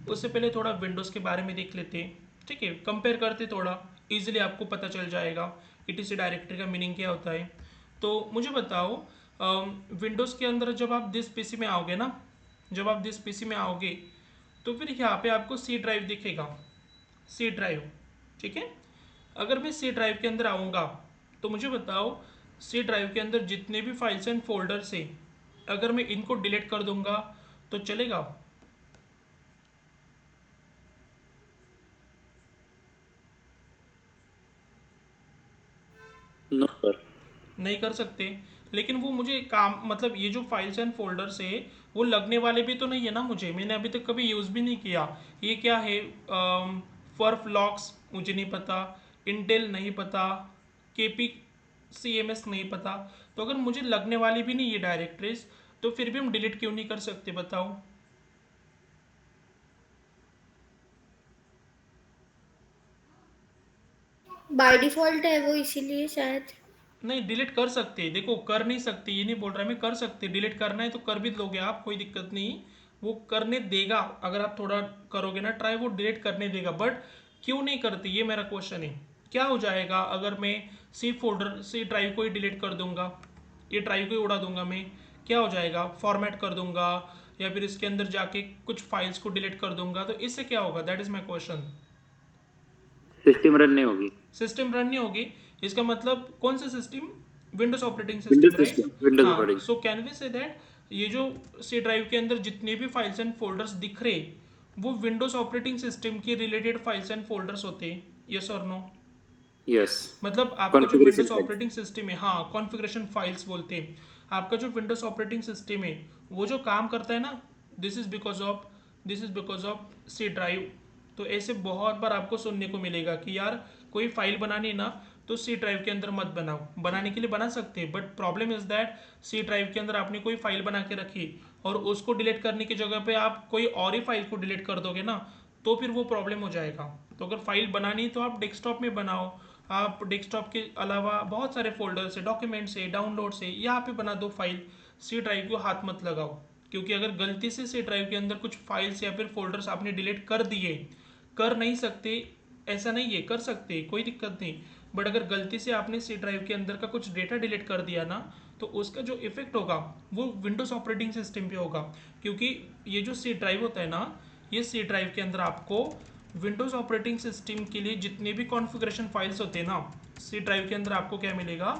उससे पहले थोड़ा विंडोज़ के बारे में देख लेते हैं। ठीक है, कंपेयर करते थोड़ा, इजीली आपको पता चल जाएगा etc डायरेक्टरी का मीनिंग क्या होता है। तो मुझे बताओ, विंडोज़ के अंदर जब आप दिस पीसी में आओगे ना, जब आप दिस पीसी में आओगे तो फिर यहाँ पे आपको C ड्राइव दिखेगा, C ड्राइव। ठीक है, अगर मैं C ड्राइव के अंदर आऊँगा तो मुझे बताओ सी ड्राइव के अंदर जितने भी फाइल्स एंड फोल्डर्स है, अगर मैं इनको डिलीट कर दूंगा तो चलेगा? No sir. नहीं कर सकते। लेकिन वो मुझे काम मतलब ये जो फाइल्स एंड फोल्डर्स है वो लगने वाले भी तो नहीं है ना मुझे, मैंने अभी तक कभी यूज़ भी नहीं किया। ये क्या है? फर्फ लॉक्स मुझे नहीं पता, इंटेल नहीं पता, केपी CMS नहीं पता। तो अगर मुझे लगने वाली भी नहीं ये डायरेक्टरीज, तो फिर भी हम डिलीट क्यों नहीं कर सकते बताओ? बाय डिफॉल्ट है वो, इसीलिए शायद। नहीं, डिलीट कर सकते, देखो कर नहीं सकते ये नहीं बोल रहा मैं, कर सकते, डिलीट करना है तो कर भी लोगे आप, कोई दिक्कत नहीं। वो करने देगा, अगर आप थोड़ा करोगे ना ट्राई, वो डिलीट करने देगा। बट क्यों नहीं करती, ये मेरा क्वेश्चन है। क्या हो जाएगा अगर मैं सी फोल्डर सी ड्राइव को ही डिलीट कर दूंगा, ये ड्राइव को ही उड़ा दूंगा मैं? क्या हो जाएगा? फॉर्मेट कर दूंगा या फिर इसके अंदर जाके कुछ फाइल्स को डिलीट कर दूंगा, तो इससे क्या होगा? That is my question. System run नहीं होगी। सिस्टम रन नहीं होगी, इसका मतलब कौन सा system? Windows operating Windows system, right? System, Windows हाँ, operating. So can we say that ये जो सी ड्राइव के अंदर जितने भी फाइल्स एंड फोल्डर्स दिख रहे, वो विंडोज ऑपरेटिंग सिस्टम के रिलेटेड फाइल्स एंड फोल्डर्स होते हैं? यस और नो? यस। मतलब आपका जो configuration Windows file. Operating system है, हाँ कॉन्फ़िगरेशन फाइल्स बोलते हैं। आपका जो विंडोज ऑपरेटिंग सिस्टम है वो जो काम करता है ना, this is because of C drive. तो ऐसे बहुत बार आपको सुनने को मिलेगा कि यार कोई फाइल बनानी है ना तो सी ड्राइव के अंदर मत बनाओ। बनाने के लिए बना सकते हैं, but problem is that C drive के अंदर आपने कोई फाइल बना के रखी और उसको डिलीट करने की जगह पे आप कोई और ही फाइल को डिलीट कर दोगे ना, तो फिर वो प्रॉब्लम हो जाएगा। तो अगर फाइल बनानी है तो आप डेस्कटॉप में बनाओ। आप डेस्कटॉप के अलावा बहुत सारे फोल्डर्स है, डॉक्यूमेंट्स है, डाउनलोड्स है, यहाँ पे बना दो फाइल। सी ड्राइव को हाथ मत लगाओ, क्योंकि अगर गलती से सी ड्राइव के अंदर कुछ फाइल्स या फिर फोल्डर्स आपने डिलीट कर दिए, कर नहीं सकते ऐसा नहीं है, कर सकते कोई दिक्कत नहीं। बट अगर गलती से आपने सी ड्राइव के अंदर का कुछ डेटा डिलीट कर दिया ना, तो उसका जो इफेक्ट होगा वो विंडोज ऑपरेटिंग सिस्टम पे होगा। क्योंकि ये जो सी ड्राइव होता है ना, ये सी ड्राइव के अंदर आपको विंडोज ऑपरेटिंग सिस्टम के लिए जितने भी कॉन्फ़िगरेशन फाइल्स होते हैं ना, सी ड्राइव के अंदर आपको क्या मिलेगा?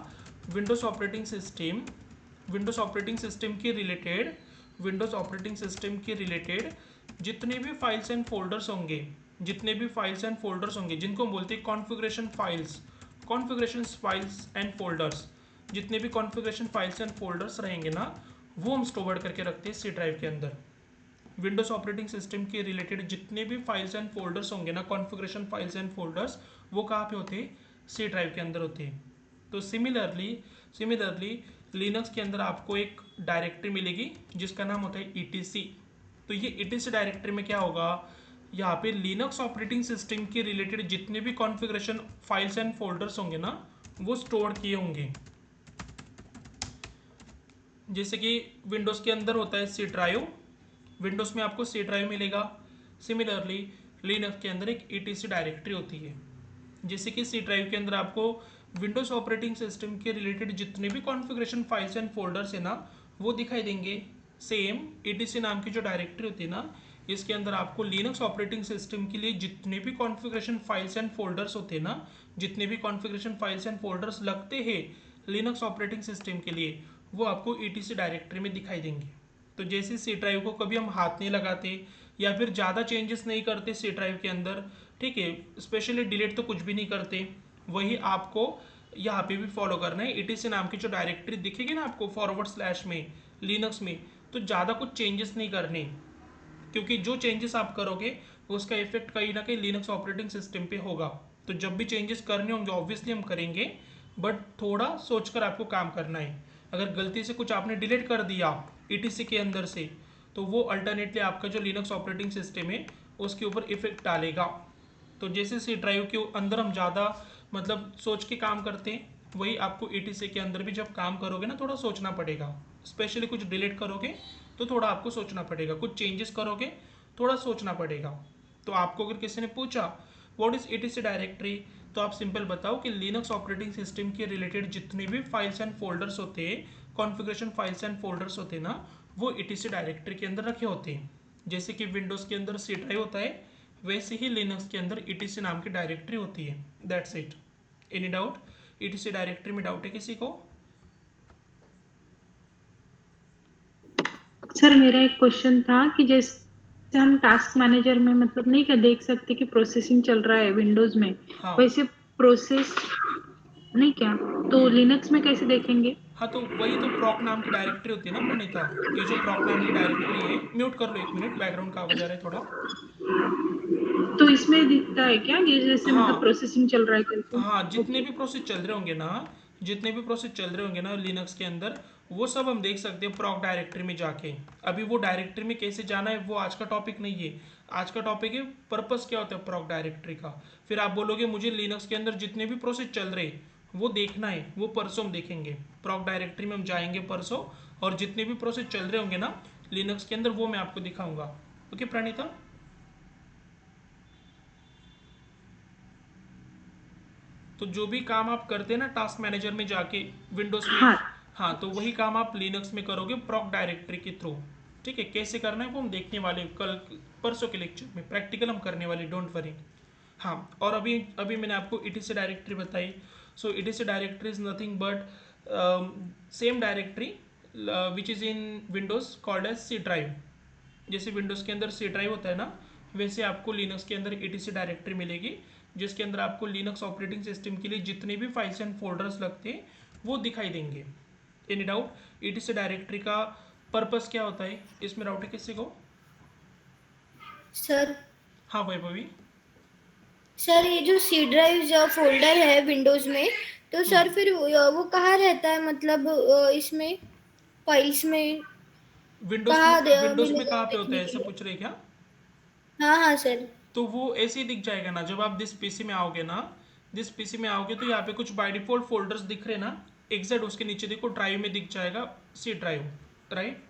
Windows operating system, Windows operating system के रिलेटेड, विंडोज ऑपरेटिंग सिस्टम के रिलेटेड जितने भी फाइल्स एंड फोल्डर्स होंगे, जितने भी फाइल्स एंड फोल्डर्स होंगे जिनको हम बोलते हैं configuration files, configuration files and folders, जितने भी कॉन्फ़िगरेशन फाइल्स एंड फोल्डर्स रहेंगे ना, वो हम स्टोर करके रखते हैं सी ड्राइव के अंदर। विंडोज ऑपरेटिंग सिस्टम के रिलेटेड जितने भी फाइल्स एंड फोल्डर्स होंगे ना, कॉन्फ़िगरेशन फाइल्स एंड फोल्डर्स, वो कहाँ पे होते हैं? सी ड्राइव के अंदर होते हैं। तो सिमिलरली लिनक्स के अंदर आपको एक डायरेक्टरी मिलेगी जिसका नाम होता है ETC। तो ये ETC डायरेक्टरी में क्या होगा? यहाँ पे लिनक्स ऑपरेटिंग सिस्टम के रिलेटेड जितने भी कॉन्फ़िगरेशन फाइल्स एंड फोल्डर्स होंगे ना, वो स्टोर किए होंगे। जैसे कि विंडोज़ के अंदर होता है सी ड्राइव, विंडोज़ में आपको सी ड्राइव मिलेगा। सिमिलरली लिनक्स के अंदर एक ETC डायरेक्टरी होती है। जैसे कि सी ड्राइव के अंदर आपको विंडोज़ ऑपरेटिंग सिस्टम के रिलेटेड जितने भी कॉन्फ़िगरेशन फाइल्स एंड फोल्डर्स है ना, वो दिखाई देंगे। सेम ETC नाम की जो डायरेक्टरी होती है ना, इसके अंदर आपको लिनक्स ऑपरेटिंग सिस्टम के लिए जितने भी कॉन्फ़िगरेशन फाइल्स एंड फोल्डर्स होते हैं ना, जितने भी कॉन्फ़िगरेशन फाइल्स एंड फोल्डर्स लगते हैं लिनक्स ऑपरेटिंग सिस्टम के लिए, वो आपको ETC डायरेक्टरी में दिखाई देंगे। तो जैसे सी ड्राइव को कभी हम हाथ नहीं लगाते या फिर ज़्यादा चेंजेस नहीं करते सी ड्राइव के अंदर, ठीक है, स्पेशली डिलीट तो कुछ भी नहीं करते, वही आपको यहाँ पे भी फॉलो करना है। ETC नाम की जो डायरेक्टरी दिखेगी ना आपको / में लिनक्स में, तो ज़्यादा कुछ चेंजेस नहीं करने, क्योंकि जो चेंजेस आप करोगे उसका इफेक्ट कहीं ना कहीं लिनक्स ऑपरेटिंग सिस्टम पे होगा। तो जब भी चेंजेस करने होंगे ऑब्वियसली हम करेंगे, बट थोड़ा सोचकर आपको काम करना है। अगर गलती से कुछ आपने डिलीट कर दिया ETC के अंदर से, तो वो अल्टरनेटली आपका जो लिनक्स ऑपरेटिंग सिस्टम है उसके ऊपर इफेक्ट डालेगा। तो जैसे सी ड्राइव के अंदर हम ज़्यादा मतलब सोच के काम करते हैं, वही आपको ETC के अंदर भी जब काम करोगे ना, थोड़ा सोचना पड़ेगा। स्पेशली कुछ डिलीट करोगे तो थोड़ा आपको सोचना पड़ेगा, कुछ चेंजेस करोगे थोड़ा सोचना पड़ेगा। तो आपको अगर किसी ने पूछा व्हाट इज ETC डायरेक्टरी, तो आप सिंपल बताओ कि लिनक्स ऑपरेटिंग सिस्टम के रिलेटेड जितने भी फाइल्स एंड फोल्डर्स होते हैं, कॉन्फ़िगरेशन फाइल्स एंड फोल्डर्स होते हैं ना, वो ETC डायरेक्टरी के अंदर रखे होते हैं। जैसे कि विंडोज़ के अंदर सी ड्राइव होता है, वैसे ही लिनक्स के अंदर ETC नाम की डायरेक्टरी होती है। That's it. Any doubt? ETC directory में डाउट है किसी को? सर मेरा एक क्वेश्चन था कि जैसे हम टास्क मैनेजर में मतलब नहीं क्या देख सकते कि प्रोसेसिंग चल रहा है विंडोज में, हाँ वैसे प्रोसेस नहीं क्या, तो लिनक्स में कैसे देखेंगे? हाँ, तो वही तो प्रॉक नाम की डायरेक्टरी होती है ना प्रणीता। ये जो प्रॉक नाम की डायरेक्टरी है, म्यूट कर लो 1 मिनट, बैकग्राउंड का आवाज आ रहा है थोड़ा। तो इसमें दिखता है क्या ये जैसे मतलब हाँ प्रोसेसिंग चल रहा है करके? हाँ, जितने ओके। भी प्रोसेस चल रहे होंगे ना, जितने भी प्रोसेस चल रहे होंगे ना लिनक्स के अंदर, वो सब हम देख सकते हैं प्रॉक डायरेक्टरी में जाके। अभी वो डायरेक्टरी में कैसे जाना है वो आज का टॉपिक नहीं है। आज का टॉपिक है पर्पस क्या होता है प्रॉक डायरेक्टरी का। फिर आप बोलोगे मुझे लिनक्स के अंदर जितने भी प्रोसेस चल रहे वो देखना है, वो परसों हम देखेंगे। प्रॉक डायरेक्टरी में हम जाएंगे परसों, और जितने भी प्रोसेस चल रहे होंगे ना लिनक्स के अंदर वो मैं आपको दिखाऊंगा। ओके प्रणीता। तो जो भी काम आप करते हैं ना टास्क मैनेजर में जाके विंडोज़ में, हाँ हाँ, तो वही काम आप लिनक्स में करोगे प्रॉक डायरेक्टरी के थ्रू। ठीक है, कैसे करना है वो हम देखने वाले कल परसों के लेक्चर में, प्रैक्टिकल हम करने वाले, डोंट वरी। हाँ, और अभी अभी मैंने आपको etc डायरेक्टरी बताई। So etc directory is nothing but same directory which is in Windows called as C drive. जैसे विंडोज़ के अंदर सी ड्राइव होता है ना, वैसे आपको लिनक्स के अंदर etc डायरेक्टरी मिलेगी, जिसके अंदर आपको लिनक्स ऑपरेटिंग सिस्टम के लिए जितने भी फाइल्स एंड फोल्डर्स लगते हैं वो दिखाई देंगे। एनी डाउट etc डायरेक्टरी का पर्पस क्या होता है, इसमें डाउट है किसी को? सर हाँ वैभवी। सर ये जो सी ड्राइव जो फोल्डर है विंडोज में, तो सर फिर वो कहाँ रहता है, मतलब इसमें फाइल्स में विंडोज़ में, कहाँ विंडोज़ में मिलेगा कहाँ पे होता देखने है के ऐसा लिए? पूछ रहे हैं क्या? हाँ हाँ सर। तो वो ऐसे ही दिख जाएगा ना, जब आप दिस पीसी में आओगे ना, दिस पीसी में आओगे तो यहाँ पे कुछ बाय डिफॉल्ट फोल्डर्स दिख रहे हैं ना, एग्जैक्ट उसके नीचे देखो ड्राइव में दिख जाएगा C drive. Right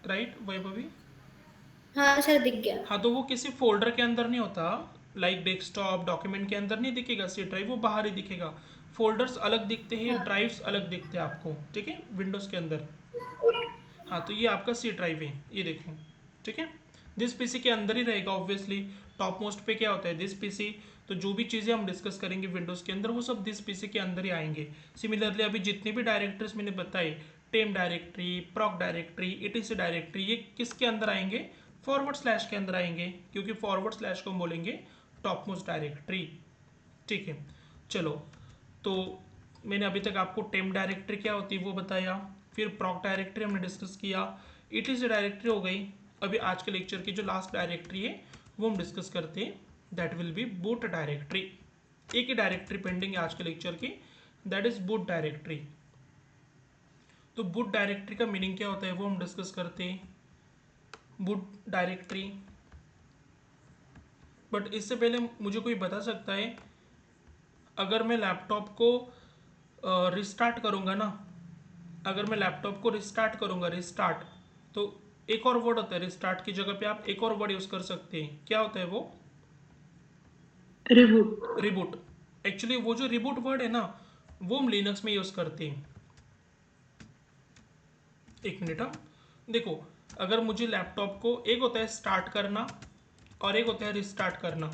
right Vaibhavi. हाँ सर दिख गया। हाँ, तो वो किसी फोल्डर के अंदर नहीं होता, लाइक डेस्कटॉप डॉक्यूमेंट के अंदर नहीं दिखेगा सी ड्राइव, वो बाहर ही दिखेगा। फोल्डर्स अलग दिखते हैं, हाँ ड्राइव्स अलग दिखते हैं आपको, ठीक है, विंडोज़ के अंदर। हाँ, तो ये आपका सी ड्राइव है, ये देखो। ठीक है, दिस पीसी के अंदर ही रहेगा ऑब्वियसली। टॉप मोस्ट पे क्या होता है, दिस पीसी। तो जो भी चीज़ें हम डिस्कस करेंगे विंडोज़ के अंदर वो सब दिस पीसी के अंदर ही आएंगे। सिमिलरली अभी जितने भी डायरेक्टरीज मैंने बताए, टेम directory, proc directory, etc directory, ये किसके अंदर आएंगे, फॉरवर्ड स्लैश के अंदर आएंगे, क्योंकि फॉरवर्ड स्लैश को हम बोलेंगे टॉप मोस्ट डायरेक्टरी। ठीक है, चलो। तो मैंने अभी तक आपको टेम डायरेक्टरी क्या होती है वो बताया, फिर प्रॉक डायरेक्टरी हमने डिस्कस किया, etc डायरेक्टरी हो गई। अभी आज के लेक्चर की जो लास्ट डायरेक्टरी है वो हम डिस्कस करते हैं, that will B boot directory. एक ही डायरेक्टरी पेंडिंग है आज के लेक्चर की, दैट इज बूट डायरेक्टरी। तो बूट डायरेक्टरी का मीनिंग क्या होता है वो हम डिस्कस करते हैं, बूट डायरेक्टरी। बट इससे पहले मुझे कोई बता सकता है, अगर मैं लैपटॉप को रिस्टार्ट करूँगा ना, अगर मैं लैपटॉप को रिस्टार्ट करूँगा, रिस्टार्ट, तो एक और वर्ड होता है रिस्टार्ट की जगह पे आप एक और वर्ड यूज़ कर सकते हैं, क्या होता है वो, रिबूट। रिबूट। एक्चुअली वो जो रिबूट वर्ड है ना वो हम लिनक्स में यूज़ करते हैं। एक मिनट, हम देखो, अगर मुझे लैपटॉप को, एक होता है स्टार्ट करना और एक होता है रिस्टार्ट करना।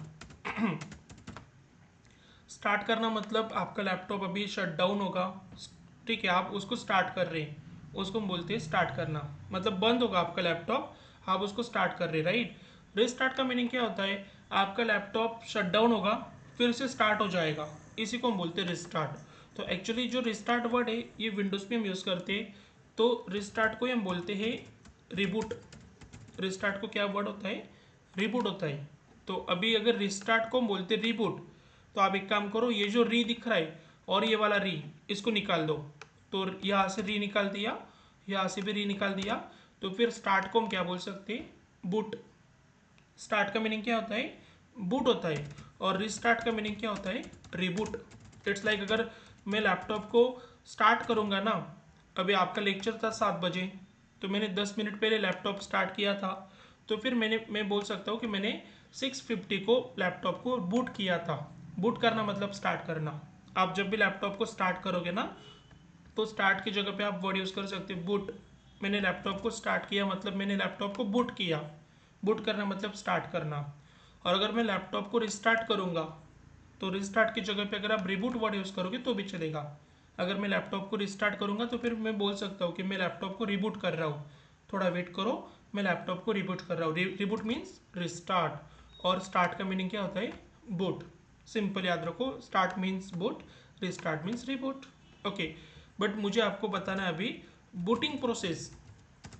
स्टार्ट करना मतलब आपका लैपटॉप अभी शट डाउन होगा, ठीक है, आप उसको स्टार्ट कर रहे हैं, उसको हम बोलते हैं स्टार्ट करना। मतलब बंद होगा आपका लैपटॉप, आप उसको स्टार्ट कर रहे हैं, राइट। रिस्टार्ट का मीनिंग क्या होता है, आपका लैपटॉप शट डाउन होगा फिर से स्टार्ट हो जाएगा, इसी को हम बोलते हैं रिस्टार्ट। तो एक्चुअली जो रिस्टार्ट वर्ड है ये विंडोज़ पे हम यूज़ करते हैं, तो रिस्टार्ट को ही हम बोलते हैं रिबूट। रिस्टार्ट को क्या वर्ड होता है, रिबूट होता है। तो अभी अगर रिस्टार्ट को हम बोलते हैं रिबूट, तो आप एक काम करो, ये जो री दिख रहा है और ये वाला री, इसको निकाल दो। तो यहाँ से री निकाल दिया, यहाँ से भी री निकाल दिया, तो फिर स्टार्ट को हम क्या बोल सकते हैं, बूट। स्टार्ट का मीनिंग क्या होता है, बूट होता है, और रिस्टार्ट का मीनिंग क्या होता है, रिबूट। इट्स लाइक अगर मैं लैपटॉप को स्टार्ट करूँगा ना, अभी आपका लेक्चर था 7 बजे, तो मैंने 10 मिनट पहले लैपटॉप स्टार्ट किया था, तो फिर मैं बोल सकता हूँ कि मैंने 6:50 को लैपटॉप को बूट किया था। बूट करना मतलब स्टार्ट करना। आप जब भी लैपटॉप को स्टार्ट करोगे ना, तो स्टार्ट की जगह पे आप वर्ड यूज़ कर सकते हो बूट। मैंने लैपटॉप को स्टार्ट किया मतलब मैंने लैपटॉप को बूट किया। बूट करना मतलब स्टार्ट करना। और अगर मैं लैपटॉप को रिस्टार्ट करूँगा, तो रिस्टार्ट की जगह पे अगर आप रिबूट वर्ड यूज़ करोगे तो भी चलेगा। अगर मैं लैपटॉप को रिस्टार्ट करूँगा तो फिर मैं बोल सकता हूँ कि मैं लैपटॉप को रिबूट कर रहा हूँ, थोड़ा वेट करो, मैं लैपटॉप को रिबूट कर रहा हूँ। रिबूट मीन्स रिस्टार्ट, और स्टार्ट का मीनिंग क्या होता है? बूट। सिंपल याद रखो, start means boot, restart means reboot. Okay, but मुझे आपको बताना है अभी booting process.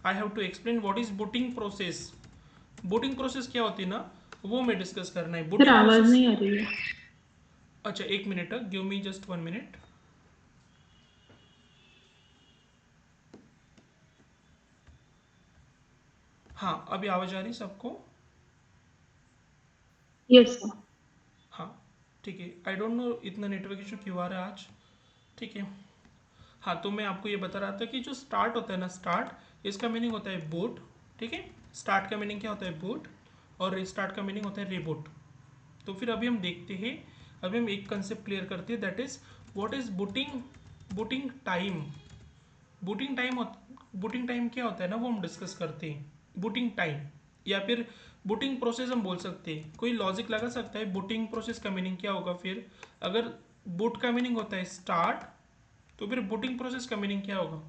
I have to explain what is booting process. Booting process क्या होती है ना, वो मैं डिस्कस करना है। सर बूटिंग आवाज प्रोसेस, नहीं आ रही है। अच्छा एक minute, give me just 1 minute. हाँ अभी आवाज आ रही सबको? Yes sir. हाँ ठीक है, आई डोंट नो इतना नेटवर्क इशू क्यों आ रहा है आज। ठीक है, हाँ तो मैं आपको ये बता रहा था कि जो स्टार्ट होता है ना, स्टार्ट इसका मीनिंग होता है बूट। ठीक है, स्टार्ट का मीनिंग क्या होता है? बूट, और रिस्टार्ट का मीनिंग होता है रिबूट। तो फिर अभी हम देखते हैं, अभी हम एक कंसेप्ट क्लियर करते हैं, that is what is booting, booting time. Booting time क्या होता है ना, वो हम डिस्कस करते हैं। बूटिंग टाइम या फिर बूटिंग प्रोसेस हम बोल सकते हैं। कोई लॉजिक लगा सकता है बूटिंग प्रोसेस का मीनिंग क्या होगा? फिर अगर बूट का मीनिंग होता है स्टार्ट, तो फिर बूटिंग प्रोसेस का मीनिंग क्या होगा?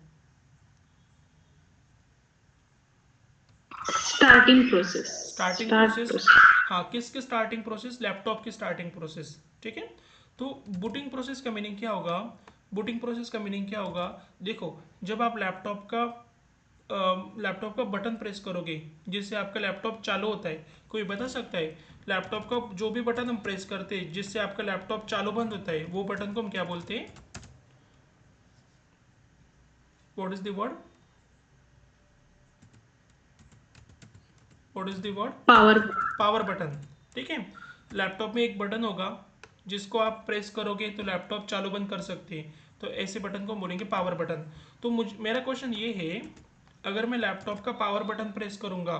Starting process. Starting start process. Process. हाँ, किसकी स्टार्टिंग प्रोसेस? लैपटॉप की स्टार्टिंग प्रोसेस। ठीक है, तो बूटिंग प्रोसेस का मीनिंग क्या होगा? बूटिंग प्रोसेस का मीनिंग क्या होगा? देखो, जब आप लैपटॉप का बटन प्रेस करोगे जिससे आपका लैपटॉप चालू होता है, कोई बता सकता है लैपटॉप का जो भी बटन हम प्रेस करते हैं जिससे आपका लैपटॉप चालू बंद होता है, वो बटन को हम क्या बोलते हैं? What is the word? What is the word? Power. Power button. ठीक है, लैपटॉप में एक बटन होगा जिसको आप प्रेस करोगे तो लैपटॉप चालू बंद कर सकते हैं, तो ऐसे बटन को बोलेंगे पावर बटन। तो मेरा क्वेश्चन ये है, अगर मैं लैपटॉप का पावर बटन प्रेस करूंगा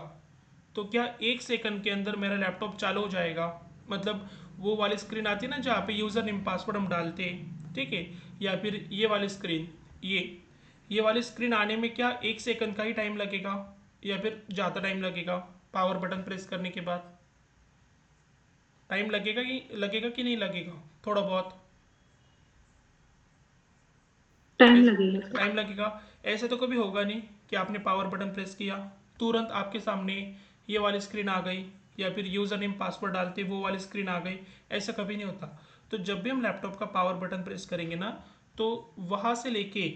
तो क्या 1 सेकंड के अंदर मेरा लैपटॉप चालू हो जाएगा? मतलब वो वाली स्क्रीन आती है ना जहाँ पे यूज़र नेम पासवर्ड हम डालते हैं, ठीक है, या फिर ये वाली स्क्रीन, ये वाली स्क्रीन आने में क्या 1 सेकंड का ही टाइम लगेगा या फिर ज़्यादा टाइम लगेगा? पावर बटन प्रेस करने के बाद टाइम लगेगा कि नहीं लगेगा? थोड़ा बहुत टाइम लगेगा सर। टाइम लगेगा। ऐसा तो कभी होगा नहीं कि आपने पावर बटन प्रेस किया तुरंत आपके सामने ये वाली स्क्रीन आ गई, या फिर यूज़र नेम पासवर्ड डालते वो वाली स्क्रीन आ गई, ऐसा कभी नहीं होता। तो जब भी हम लैपटॉप का पावर बटन प्रेस करेंगे ना, तो वहाँ से लेके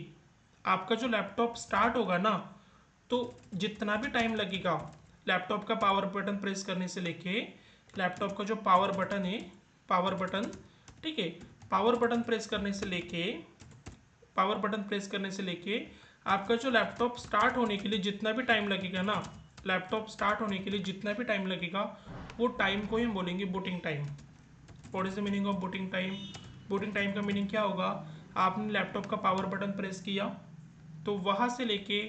आपका जो लैपटॉप स्टार्ट होगा ना, तो जितना भी टाइम लगेगा लैपटॉप का पावर बटन प्रेस करने से लेके लैपटॉप का जो पावर बटन है, पावर बटन, ठीक है, पावर बटन प्रेस करने से लेके पावर बटन प्रेस करने से लेके आपका जो लैपटॉप स्टार्ट होने के लिए जितना भी टाइम लगेगा ना, लैपटॉप स्टार्ट होने के लिए जितना भी टाइम लगेगा, वो टाइम को ही हम बोलेंगे booting time. What is the meaning of booting time? Booting time का मीनिंग क्या होगा? आपने लैपटॉप का पावर बटन प्रेस किया तो वहाँ से लेके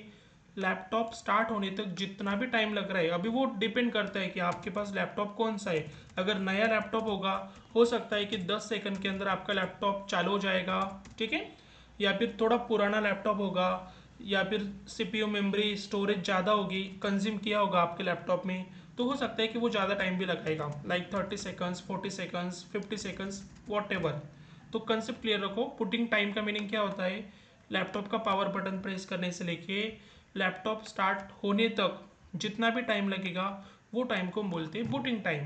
लैपटॉप स्टार्ट होने तक जितना भी टाइम लग रहा है, अभी वो डिपेंड करता है कि आपके पास लैपटॉप कौन सा है। अगर नया लैपटॉप होगा, हो सकता है कि 10 सेकंड के अंदर आपका लैपटॉप चालू हो जाएगा, ठीक है, या फिर थोड़ा पुराना लैपटॉप होगा, या फिर सीपीयू मेमोरी स्टोरेज ज़्यादा होगी, कंज्यूम किया होगा आपके लैपटॉप में, तो हो सकता है कि वो ज़्यादा टाइम भी लगाएगा, like 30 seconds, 40 seconds, 50 seconds, what ever. तो कंसेप्ट क्लियर रखो, पुटिंग टाइम का मीनिंग क्या होता है? लैपटॉप का पावर बटन प्रेस करने से लेके लैपटॉप स्टार्ट होने तक जितना भी टाइम लगेगा, वो टाइम को हम बोलते हैं बूटिंग टाइम।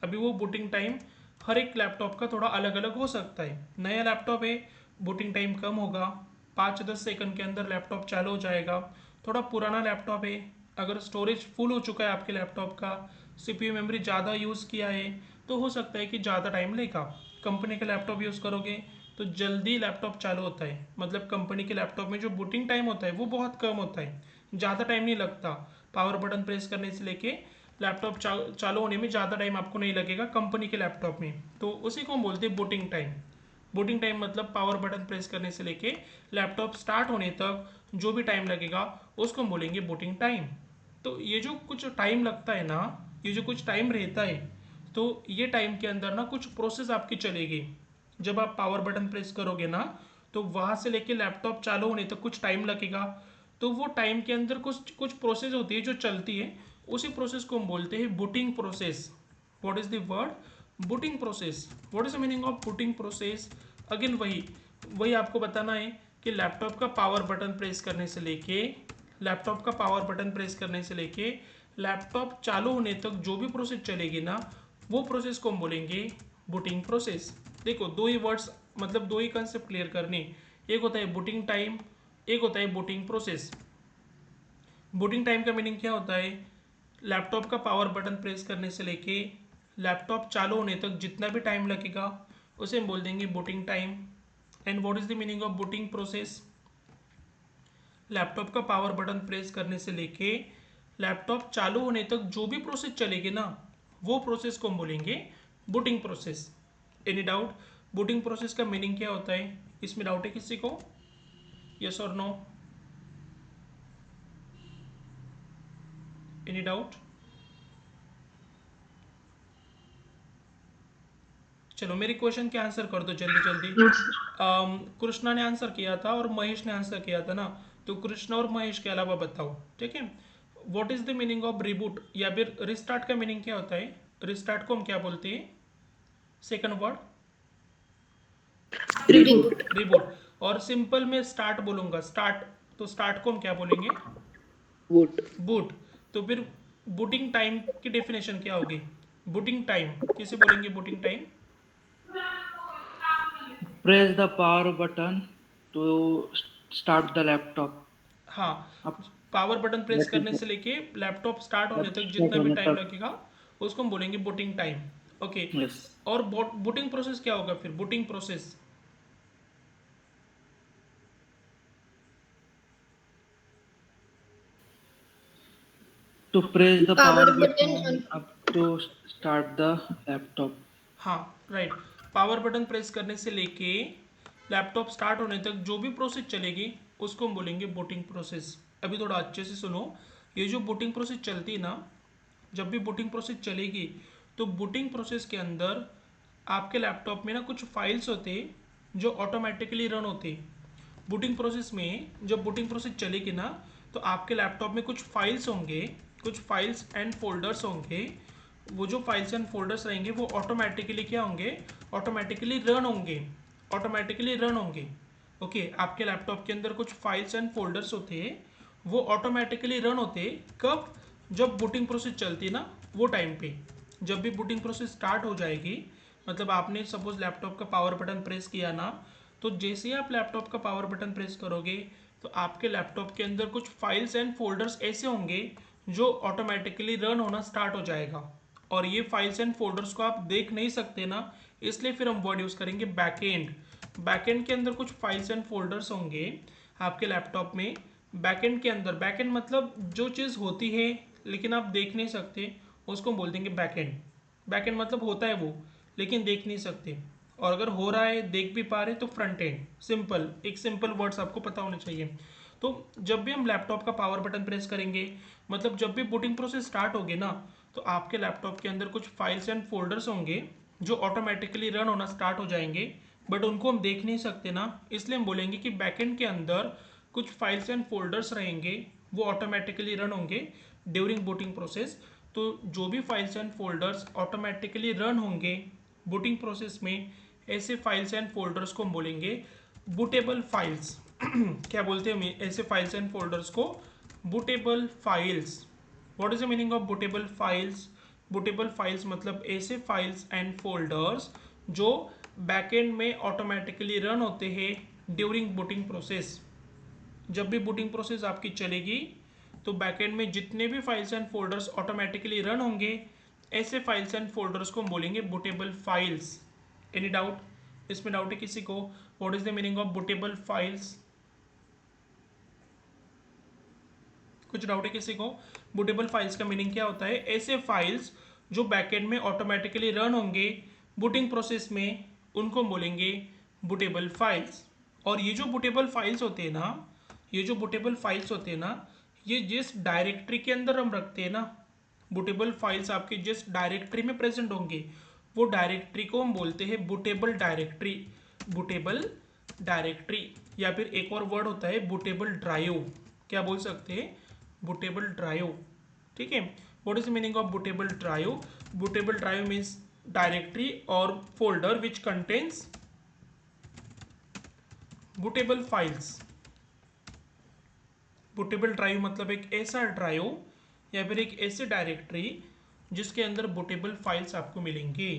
अभी वो बूटिंग टाइम हर एक लैपटॉप का थोड़ा अलग अलग हो सकता है। नया लैपटॉप है, बूटिंग टाइम कम होगा, 5-10 सेकंड के अंदर लैपटॉप चालू हो जाएगा। थोड़ा पुराना लैपटॉप है, अगर स्टोरेज फुल हो चुका है आपके लैपटॉप का, सीपीयू मेमोरी ज़्यादा यूज़ किया है, तो हो सकता है कि ज़्यादा टाइम लेगा। कंपनी का लैपटॉप यूज़ करोगे तो जल्दी लैपटॉप चालू होता है, मतलब कंपनी के लैपटॉप में जो बूटिंग टाइम होता है वो बहुत कम होता है, ज़्यादा टाइम नहीं लगता। पावर बटन प्रेस करने से लेके लैपटॉप चालू होने में ज़्यादा टाइम आपको नहीं लगेगा कंपनी के लैपटॉप में, तो उसी को हम बोलते हैं बूटिंग टाइम। बूटिंग टाइम मतलब पावर बटन प्रेस करने से लेके लैपटॉप स्टार्ट होने तक जो भी टाइम लगेगा उसको हम बोलेंगे बूटिंग टाइम। तो ये जो कुछ टाइम लगता है ना, ये जो कुछ टाइम रहता है, तो ये टाइम के अंदर ना कुछ प्रोसेस आपकी चलेगी। जब आप पावर बटन प्रेस करोगे ना, तो वहाँ से लेके लैपटॉप चालू होने तक कुछ टाइम लगेगा, तो वो टाइम के अंदर कुछ कुछ प्रोसेस होती है जो चलती है, उसी प्रोसेस को हम बोलते हैं booting process. What is the word? Booting process. What is the meaning of booting process? Again वही, वही आपको बताना है कि लैपटॉप का पावर बटन प्रेस करने से लेके लैपटॉप चालू होने तक जो भी प्रोसेस चलेगी ना, वो प्रोसेस को हम बोलेंगे बूटिंग प्रोसेस। देखो दो ही वर्ड्स, मतलब दो ही कंसेप्ट क्लियर करने, एक होता है बूटिंग टाइम, एक होता है बूटिंग प्रोसेस। बूटिंग टाइम का मीनिंग क्या होता है? लैपटॉप का पावर बटन प्रेस करने से लेके लैपटॉप चालू होने तक जितना भी टाइम लगेगा उसे हम बोल देंगे booting time. And what is the meaning of booting process? Laptop का पावर बटन प्रेस करने से लेके लैपटॉप चालू होने तक जो भी प्रोसेस चलेगी ना, वो प्रोसेस को हम बोलेंगे booting process. Any doubt? Booting process का मीनिंग क्या होता है? इसमें डाउट है किसी को? यस और नो? Any doubt? चलो मेरे क्वेश्चन के आंसर कर दो जल्दी जल्दी। कृष्णा ने आंसर किया था और महेश ने आंसर किया था ना, तो कृष्णा और महेश के अलावा बताओ, ठीक है। What is the meaning of reboot या फिर रिस्टार्ट का मीनिंग क्या होता है? रिस्टार्ट को हम क्या बोलते हैं? Second word Reboot. रिबूट। और सिंपल में स्टार्ट बोलूंगा, स्टार्ट, तो स्टार्ट को हम क्या बोलेंगे? Boot. बूट। तो फिर बूटिंग टाइम की डेफिनेशन क्या होगी? बूटिंग टाइम किसे बोलेंगे? Booting time Press the power button to start the laptop. हाँ, अब पावर बटन प्रेस that करने is से लेके लैपटॉप स्टार्ट होने तक start जितना भी होने टाइम तक. लगेगा उसको हम बोलेंगे बूटिंग टाइम। ओके। Yes. और बूटिंग प्रोसेस क्या होगा फिर? Booting process To press the Power power button button on. up to start the laptop. हाँ राइट, पावर बटन प्रेस करने से लेके लैपटॉप स्टार्ट होने तक जो भी प्रोसेस चलेगी उसको हम बोलेंगे बूटिंग प्रोसेस। अभी थोड़ा अच्छे से सुनो, ये जो बूटिंग प्रोसेस चलती है ना, जब भी बूटिंग प्रोसेस चलेगी तो बूटिंग प्रोसेस के अंदर आपके लैपटॉप में ना कुछ फाइल्स होते हैं जो ऑटोमेटिकली रन होते हैं। बूटिंग प्रोसेस में जब बूटिंग प्रोसेस चलेगी ना, तो आपके लैपटॉप में कुछ फाइल्स होंगे, कुछ फाइल्स एंड फोल्डर्स होंगे। वो जो फाइल्स एंड फोल्डर्स रहेंगे वो ऑटोमेटिकली क्या होंगे? ऑटोमेटिकली रन होंगे, ऑटोमेटिकली रन होंगे। ओके, आपके लैपटॉप के अंदर कुछ फाइल्स एंड फोल्डर्स होते हैं, वो ऑटोमेटिकली रन होते हैं। कब? जब बूटिंग प्रोसेस चलती है ना, वो टाइम पे। जब भी बूटिंग प्रोसेस स्टार्ट हो जाएगी, मतलब आपने सपोज लैपटॉप का पावर बटन प्रेस किया ना, तो जैसे ही आप लैपटॉप का पावर बटन प्रेस करोगे तो आपके लैपटॉप के अंदर कुछ फाइल्स एंड फोल्डर्स ऐसे होंगे जो ऑटोमेटिकली रन होना स्टार्ट हो जाएगा। और ये फाइल्स एंड फोल्डर्स को आप देख नहीं सकते ना, इसलिए फिर हम वर्ड यूज़ करेंगे बैकएंड। बैकएंड के अंदर कुछ फाइल्स एंड फोल्डर्स होंगे आपके लैपटॉप में। बैकएंड के अंदर, बैकएंड मतलब जो चीज़ होती है लेकिन आप देख नहीं सकते, उसको हम बोल देंगे बैकएंड। बैकएंड मतलब होता है वो, लेकिन देख नहीं सकते। और अगर हो रहा है, देख भी पा रहे, तो फ्रंट एंड। सिंपल, एक सिंपल वर्ड्स आपको पता होने चाहिए। तो जब भी हम लैपटॉप का पावर बटन प्रेस करेंगे, मतलब जब भी बूटिंग प्रोसेस स्टार्ट होगी ना, तो आपके लैपटॉप के अंदर कुछ फाइल्स एंड फोल्डर्स होंगे जो ऑटोमेटिकली रन होना स्टार्ट हो जाएंगे, बट उनको हम देख नहीं सकते ना, इसलिए हम बोलेंगे कि बैकएंड के अंदर कुछ फाइल्स एंड फोल्डर्स रहेंगे, वो ऑटोमेटिकली रन होंगे ड्यूरिंग बूटिंग प्रोसेस। तो जो भी files and folders automatically run होंगे बूटिंग प्रोसेस में, ऐसे फाइल्स एंड फोल्डर्स को हम बोलेंगे बूटेबल फाइल्स। क्या बोलते हैं हम ऐसे फाइल्स एंड फोल्डर्स को? Bootable files. What is the meaning of bootable files? Bootable files मतलब ऐसे फाइल्स एंड फोल्डर्स जो बैकएंड में ऑटोमेटिकली रन होते हैं ड्यूरिंग बूटिंग प्रोसेस। जब भी बूटिंग प्रोसेस आपकी चलेगी तो बैकएंड में जितने भी files and folders automatically run होंगे, ऐसे फाइल्स एंड फोल्डर्स को हम बोलेंगे बूटेबल फाइल्स। Any doubt? इसमें डाउट है किसी को? What is the meaning of bootable files? कुछ डाउट है किसी को? बूटेबल फाइल्स का मीनिंग क्या होता है? ऐसे फाइल्स जो बैकएंड में ऑटोमेटिकली रन होंगे बूटिंग प्रोसेस में, उनको हम बोलेंगे बूटेबल फाइल्स। और ये जो बूटेबल फाइल्स होते हैं ना, ये जो बूटेबल फाइल्स होते हैं ना, ये जिस डायरेक्टरी के अंदर हम रखते हैं ना, बूटेबल फाइल्स आपके जिस डायरेक्टरी में प्रेजेंट होंगे, वो डायरेक्टरी को हम बोलते हैं बूटेबल डायरेक्टरी। बूटेबल डायरेक्टरी, या फिर एक और वर्ड होता है बूटेबल ड्राइव। क्या बोल सकते हैं? Bootable drive. ठीक है। What is the meaning of bootable drive? Bootable drive means directory और folder which contains bootable files, bootable drive मतलब एक ऐसा ड्राइव या फिर एक ऐसी डायरेक्टरी जिसके अंदर बूटेबल फाइल्स आपको मिलेंगे।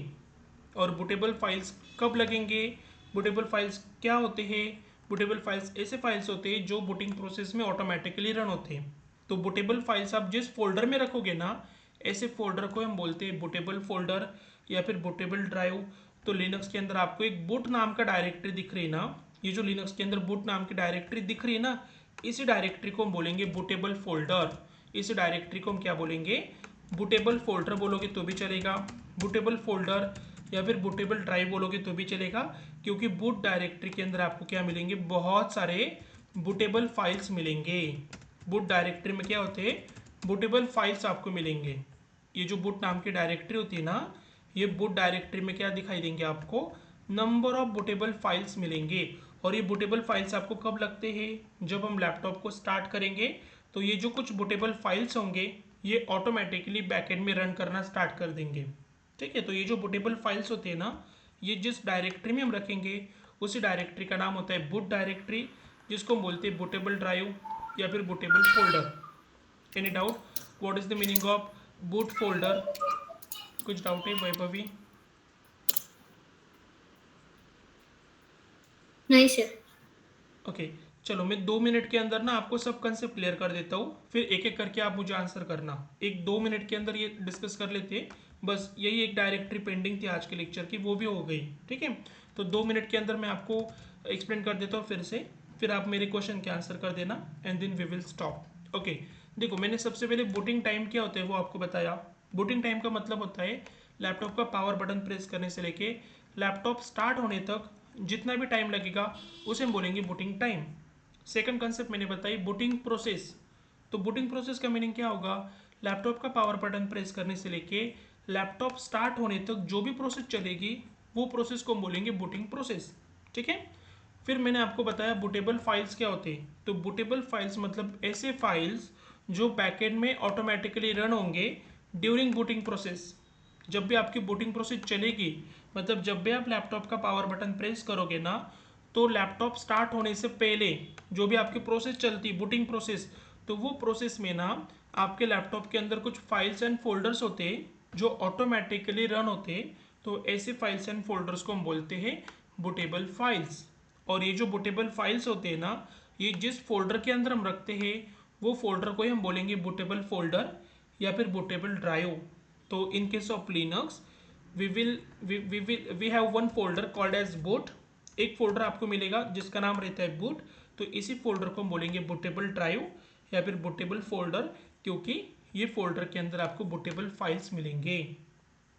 और बूटेबल फाइल्स कब लगेंगे, बूटेबल फाइल्स क्या होते हैं, बूटेबल फाइल्स ऐसे फाइल्स होते हैं जो बूटिंग प्रोसेस में ऑटोमेटिकली रन होते हैं। तो बूटेबल फाइल्स आप जिस फोल्डर में रखोगे ना, ऐसे फोल्डर को हम बोलते हैं बूटेबल फोल्डर या फिर बूटेबल ड्राइव। तो लिनक्स के अंदर आपको एक बूट नाम का डायरेक्टरी दिख रही है ना, ये जो लिनक्स के अंदर बूट नाम की डायरेक्टरी दिख रही है ना, इसी डायरेक्टरी को हम बोलेंगे बूटेबल फोल्डर। इसी डायरेक्टरी को हम क्या बोलेंगे, बूटेबल फोल्डर बोलोगे तो भी चलेगा, बूटेबल फोल्डर या फिर बूटेबल ड्राइव बोलोगे तो भी चलेगा, क्योंकि बूट डायरेक्टरी के अंदर आपको क्या मिलेंगे, बहुत सारे बूटेबल फाइल्स मिलेंगे। बूट डायरेक्टरी में क्या होते हैं, बूटेबल फाइल्स आपको मिलेंगे। ये जो बूट नाम की डायरेक्टरी होती है ना, ये बूट डायरेक्टरी में क्या दिखाई देंगे आपको, नंबर ऑफ बूटेबल फाइल्स मिलेंगे। और ये बूटेबल फाइल्स आपको कब लगते हैं, जब हम लैपटॉप को स्टार्ट करेंगे तो ये जो कुछ बूटेबल फाइल्स होंगे ये ऑटोमेटिकली बैकएंड में रन करना स्टार्ट कर देंगे। ठीक है, तो ये जो बूटेबल फाइल्स होते हैं ना, ये जिस डायरेक्टरी में हम रखेंगे उसी डायरेक्टरी का नाम होता है बूट डायरेक्टरी, जिसको हम बोलते हैं बूटेबल ड्राइव या फिर bootable folder. Any doubt, what is the meaning of boot folder? कुछ डाउट है वैभवी? नहीं सर। ओके चलो, मैं 2 मिनट के अंदर ना आपको सब कंसेप्ट क्लियर कर देता हूँ, फिर एक एक करके आप मुझे आंसर करना। 1-2 मिनट के अंदर ये डिस्कस कर लेते हैं, बस यही एक डायरेक्टरी पेंडिंग थी आज के लेक्चर की, वो भी हो गई। ठीक है, तो 2 मिनट के अंदर मैं आपको एक्सप्लेन कर देता हूँ फिर से, फिर आप मेरे क्वेश्चन के आंसर कर देना and then we will stop. Okay, देखो मैंने सबसे पहले बूटिंग टाइम क्या होता है वो आपको बताया। बूटिंग टाइम का मतलब होता है लैपटॉप का पावर बटन प्रेस करने से लेके लैपटॉप स्टार्ट होने तक जितना भी टाइम लगेगा उसे हम बोलेंगे बूटिंग टाइम। सेकंड कंसेप्ट मैंने बताई बूटिंग प्रोसेस। तो बूटिंग प्रोसेस का मीनिंग क्या होगा, लैपटॉप का पावर बटन प्रेस करने से लेके लैपटॉप स्टार्ट होने तक जो भी प्रोसेस चलेगी वो प्रोसेस को हम बोलेंगे बूटिंग प्रोसेस। ठीक है, फिर मैंने आपको बताया बूटेबल फाइल्स क्या होते हैं। तो बूटेबल फाइल्स मतलब ऐसे फाइल्स जो बैकएंड में ऑटोमेटिकली रन होंगे ड्यूरिंग बूटिंग प्रोसेस। जब भी आपकी बूटिंग प्रोसेस चलेगी, मतलब जब भी आप लैपटॉप का पावर बटन प्रेस करोगे ना, तो लैपटॉप स्टार्ट होने से पहले जो भी आपकी प्रोसेस चलती बूटिंग प्रोसेस, तो वो प्रोसेस में ना आपके लैपटॉप के अंदर कुछ फाइल्स एंड फोल्डर्स होते हैं जो ऑटोमेटिकली रन होते हैं। तो ऐसे फाइल्स एंड फोल्डर्स को हम बोलते हैं बूटेबल फाइल्स। और ये जो बूटेबल फाइल्स होते हैं ना, ये जिस फोल्डर के अंदर हम रखते हैं वो फोल्डर को ही हम बोलेंगे बूटेबल फोल्डर या फिर बूटेबल ड्राइव। तो in case of Linux we have one folder called as boot. एक फोल्डर आपको मिलेगा जिसका नाम रहता है बूट, तो इसी फोल्डर को हम बोलेंगे बूटेबल ड्राइव या फिर बूटेबल फोल्डर, क्योंकि ये फोल्डर के अंदर आपको बूटेबल फाइल्स मिलेंगे।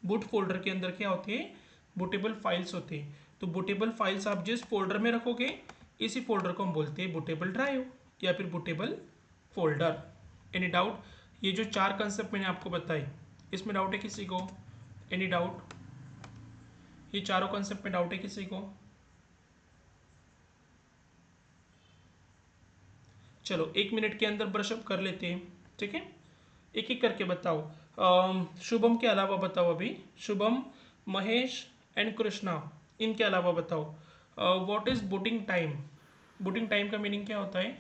बूट फोल्डर के अंदर क्या होते हैं, बूटेबल फाइल्स होते हैं। तो बूटेबल फाइल्स आप जिस फोल्डर में रखोगे इसी फोल्डर को हम बोलते हैं बूटेबल ड्राइव या फिर बूटेबल फोल्डर। Any doubt? ये जो 4 कंसेप्ट मैंने आपको बताए इसमें डाउट है किसी को? Any doubt? ये चारों कंसेप्ट में डाउट है किसी को? चलो 1 मिनट के अंदर ब्रशअप कर लेते हैं। ठीक है, एक एक करके बताओ। शुभम के अलावा बताओ, अभी शुभम, महेश एंड कृष्णा, इनके अलावा बताओ what is booting time? Booting time का मीनिंग क्या होता है?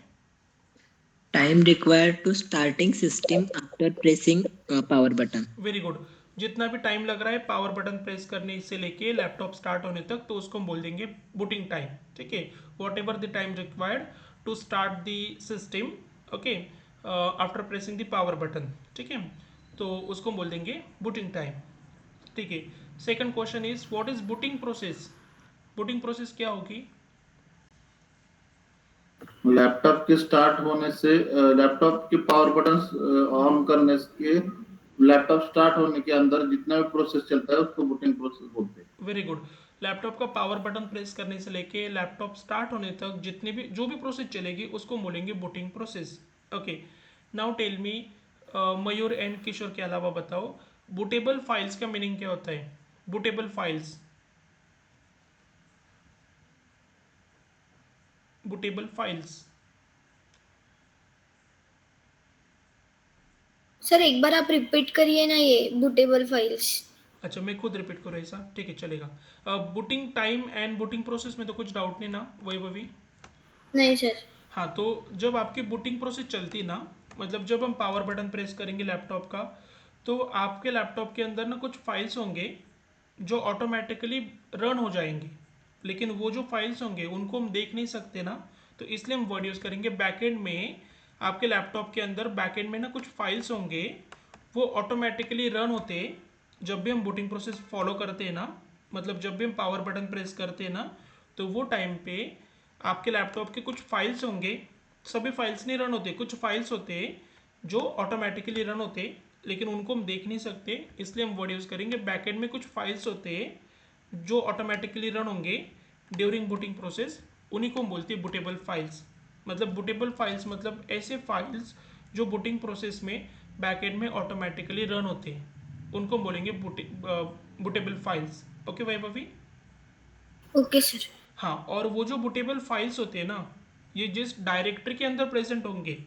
Time required to starting system after pressing power button. Very good. जितना भी टाइम लग रहा है पावर बटन प्रेस करने से लेके लैपटॉप स्टार्ट होने तक, तो उसको हम बोल देंगे बूटिंग टाइम। ठीक है, whatever the time required to start the system, okay, after pressing the power button. ठीक है, तो उसको हम बोल देंगे बूटिंग टाइम। ठीक है, second question is what is booting process? Booting process क्या होगी? लैपटॉप के स्टार्ट होने से लैपटॉप के पावर बटन ऑन करने के लैपटॉप स्टार्ट होने के अंदर जितना भी प्रोसेस चलता है उसको बूटिंग प्रोसेस बोलते हैं। Very good. लैपटॉप का पावर बटन प्रेस करने से लेके लैपटॉप स्टार्ट होने तक जितनी भी जो भी प्रोसेस चलेगी उसको बोलेंगे booting process. Okay, now tell me, Mayur and Kishore के अलावा बताओ बूटेबल फाइल्स का मीनिंग क्या होता है? Bootable files, bootable files. Sir एक बार आप रिपीट करिए ना ये बूटेबल फाइल्स। अच्छा, मैं खुद रिपीट करूँ ऐसा? ठीक है चलेगा। Booting time and booting process में तो कुछ डाउट नहीं ना वही? नहीं सर। हाँ, तो जब आपकी बूटिंग प्रोसेस चलती ना, मतलब जब हम पावर बटन प्रेस करेंगे लैपटॉप का, तो आपके लैपटॉप के अंदर ना कुछ फाइल्स होंगे जो ऑटोमेटिकली रन हो जाएंगी, लेकिन वो जो फाइल्स होंगे उनको हम देख नहीं सकते ना, तो इसलिए हम वर्ड यूज़ करेंगे बैकएंड में। आपके लैपटॉप के अंदर बैकएंड में ना कुछ फाइल्स होंगे, वो ऑटोमेटिकली रन होते जब भी हम बूटिंग प्रोसेस फॉलो करते हैं ना, मतलब जब भी हम पावर बटन प्रेस करते हैं ना, तो वो टाइम पे आपके लैपटॉप के कुछ फाइल्स होंगे। सभी फाइल्स नहीं रन होते, कुछ फाइल्स होते जो ऑटोमेटिकली रन होते, लेकिन उनको हम देख नहीं सकते, इसलिए हम वर्ड यूज़ करेंगे बैकएंड में कुछ फाइल्स होते जो ऑटोमेटिकली रन होंगे ड्यूरिंग बूटिंग प्रोसेस, उन्हीं को हम बोलते हैं बूटेबल फाइल्स। मतलब बूटेबल फाइल्स मतलब ऐसे फाइल्स जो बूटिंग प्रोसेस में बैकएंड में ऑटोमेटिकली रन होते हैं, उनको हम बोलेंगे बूटेबल फाइल्स। ओके भाई भाभी? Okay sir. हाँ, और वो जो बूटेबल फाइल्स होते हैं ना, ये जिस डायरेक्टरी के अंदर प्रेजेंट होंगे,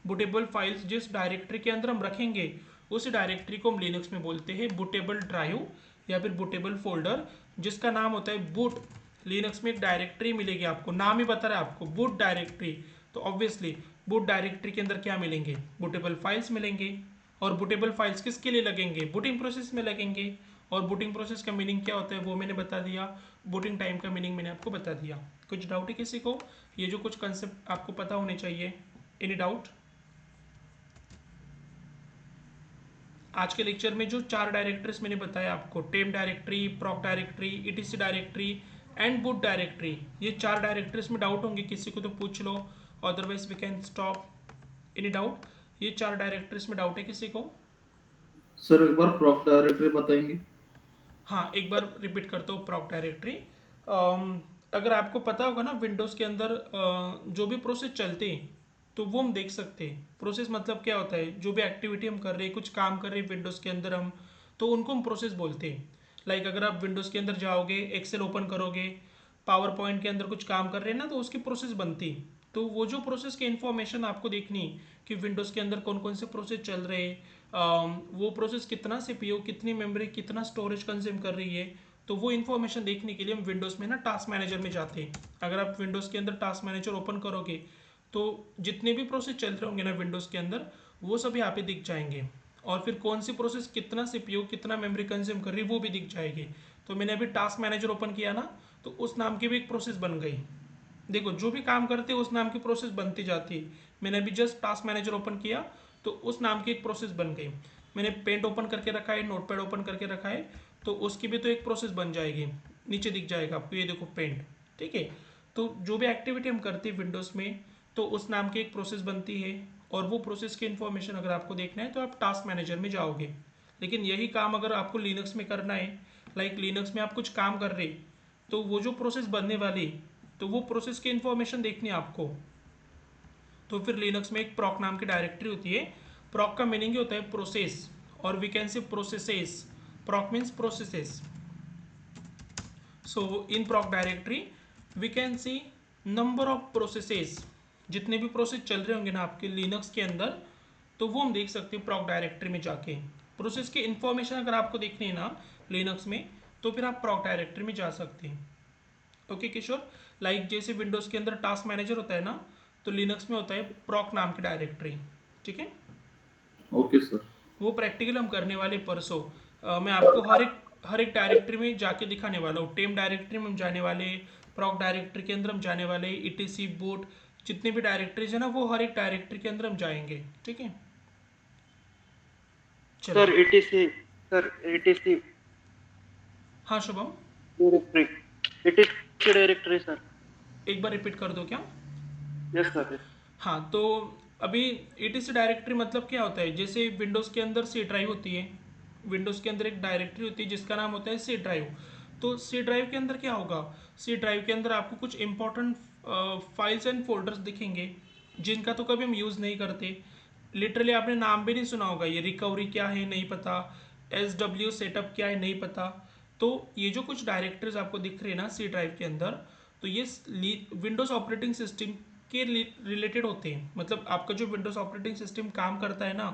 बूटेबल फाइल्स जिस डायरेक्टरी के अंदर हम रखेंगे, उस डायरेक्टरी को हम लिनक्स में बोलते हैं बूटेबल ड्राइव या फिर बूटेबल फोल्डर, जिसका नाम होता है बूट। लिनक्स में एक डायरेक्टरी मिलेगी आपको, नाम ही बता रहा है आपको बूट डायरेक्टरी, तो ऑब्वियसली बूट डायरेक्टरी के अंदर क्या मिलेंगे, बूटेबल फाइल्स मिलेंगे। और बूटेबल फाइल्स किसके लिए लगेंगे, बूटिंग प्रोसेस में लगेंगे। और बूटिंग प्रोसेस का मीनिंग क्या होता है वो मैंने बता दिया, बूटिंग टाइम का मीनिंग मैंने आपको बता दिया। कुछ डाउट है किसी को? ये जो कुछ कंसेप्ट आपको पता होने चाहिए, एनी डाउट? आज के लेक्चर में जो 4 डायरेक्टरीज मैंने बताया आपको, temp directory, proc directory, etc directory and boot directory, ये 4 डायरेक्टरीज में डाउट होंगे किसी को तो पूछ लो, otherwise we can stop. Any doubt? ये 4 डायरेक्टरीज में डाउट है किसी को? सर एक बार प्रॉप डायरेक्टरी बताएंगे? हाँ, एक बार रिपीट करता हूँ प्रॉक डायरेक्टरी। अगर आपको पता होगा ना, विंडोज़ के अंदर जो भी प्रोसेस चलते हैं तो वो हम देख सकते हैं। प्रोसेस मतलब क्या होता है, जो भी एक्टिविटी हम कर रहे हैं, कुछ काम कर रहे हैं विंडोज़ के अंदर हम, तो उनको हम प्रोसेस बोलते हैं। लाइक अगर आप विंडोज़ के अंदर जाओगे, एक्सेल ओपन करोगे, पावर पॉइंट के अंदर कुछ काम कर रहे हैं ना, तो उसकी प्रोसेस बनती। तो वो जो प्रोसेस की इन्फॉर्मेशन आपको देखनी कि विंडोज़ के अंदर कौन कौन से प्रोसेस चल रहे हैं, वो प्रोसेस कितना सीपीयू, कितनी मेमोरी, कितना स्टोरेज कंज्यूम कर रही है, तो वो इन्फॉर्मेशन देखने के लिए हम विंडोज़ में ना टास्क मैनेजर में जाते हैं। अगर आप विंडोज़ के अंदर टास्क मैनेजर ओपन करोगे तो जितने भी प्रोसेस चल रहे होंगे ना विंडोज़ के अंदर, वो सब यहाँ पे दिख जाएंगे। और फिर कौन सी प्रोसेस कितना सीपीयू, कितना मेमोरी कंज्यूम कर रही है वो भी दिख जाएगी। तो मैंने अभी टास्क मैनेजर ओपन किया ना, तो उस नाम की भी एक प्रोसेस बन गई। देखो, जो भी काम करते हैं उस नाम की प्रोसेस बनती जाती है। मैंने अभी जस्ट टास्क मैनेजर ओपन किया तो उस नाम की एक प्रोसेस बन गई। मैंने पेंट ओपन करके रखा है, नोटपैड ओपन करके रखा है, तो उसकी भी तो एक प्रोसेस बन जाएगी, नीचे दिख जाएगा आपको, ये देखो पेंट। ठीक है, तो जो भी एक्टिविटी हम करते हैं विंडोज़ में, तो उस नाम की एक प्रोसेस बनती है। और वो प्रोसेस की इन्फॉर्मेशन अगर आपको देखना है तो आप टास्क मैनेजर में जाओगे। लेकिन यही काम अगर आपको लिनक्स में करना है, लाइक लिनक्स में आप कुछ काम कर रहे, तो वो जो प्रोसेस बनने वाली, तो वो प्रोसेस की इन्फॉर्मेशन देखनी है आपको। तो फिर लिनक्स में एक प्रॉक नाम की डायरेक्टरी होती है। प्रॉक का मीनिंग ही होता है प्रोसेस, और we can say processes. Proc means processes. So in proc directory we can see number of processes, जितने भी प्रोसेस चल रहे होंगे ना आपके लिनक्स के अंदर, तो वो हम देख सकते हैं प्रॉक डायरेक्टरी में जाके। प्रोसेस की इन्फॉर्मेशन अगर आपको देखनी है ना लिनक्स में, तो फिर आप प्रॉक डायरेक्टरी में जा सकते हैं। ओके किशोर, लाइक जैसे विंडोज़ के अंदर टास्क मैनेजर होता है ना, तो लिनक्स में होता है प्रॉक नाम की डायरेक्टरी। ठीक है, ओके सर। वो प्रैक्टिकल हम करने वाले परसों। मैं आपको हर एक डायरेक्टरी में जाके दिखाने वाला हूँ। टेम डायरेक्टरी में हम जाने वाले, प्रॉक डायरेक्टरी के अंदर हम जाने वाले, ईटीसी बूट, जितने भी डायरेक्टरीज है ना, वो हर एक डायरेक्टरी के अंदर हम जाएंगे। ठीक है, चलो। सर ETC, सर ETC हाँ Shubham, directory, ETC directory sir. एक बार रिपीट कर दो क्या? Yes sir. हाँ, तो अभी ETC डायरेक्टरी मतलब क्या होता है, जैसे विंडोज़ के अंदर सी ड्राइव होती है, विंडोज़ के अंदर एक डायरेक्टरी होती है जिसका नाम होता है सी ड्राइव। तो सी ड्राइव के अंदर क्या होगा, सी ड्राइव के अंदर आपको कुछ इंपॉर्टेंट फाइल्स एंड फोल्डर्स दिखेंगे जिनका तो कभी हम यूज़ नहीं करते। लिटरली आपने नाम भी नहीं सुना होगा, ये रिकवरी क्या है नहीं पता, SW सेटअप क्या है नहीं पता। तो ये जो कुछ डायरेक्टरीज आपको दिख रहे हैं ना सी ड्राइव के अंदर, तो ये विंडोज़ ऑपरेटिंग सिस्टम के रिलेटेड होते हैं। मतलब आपका जो विंडोज़ ऑपरेटिंग सिस्टम काम करता है ना,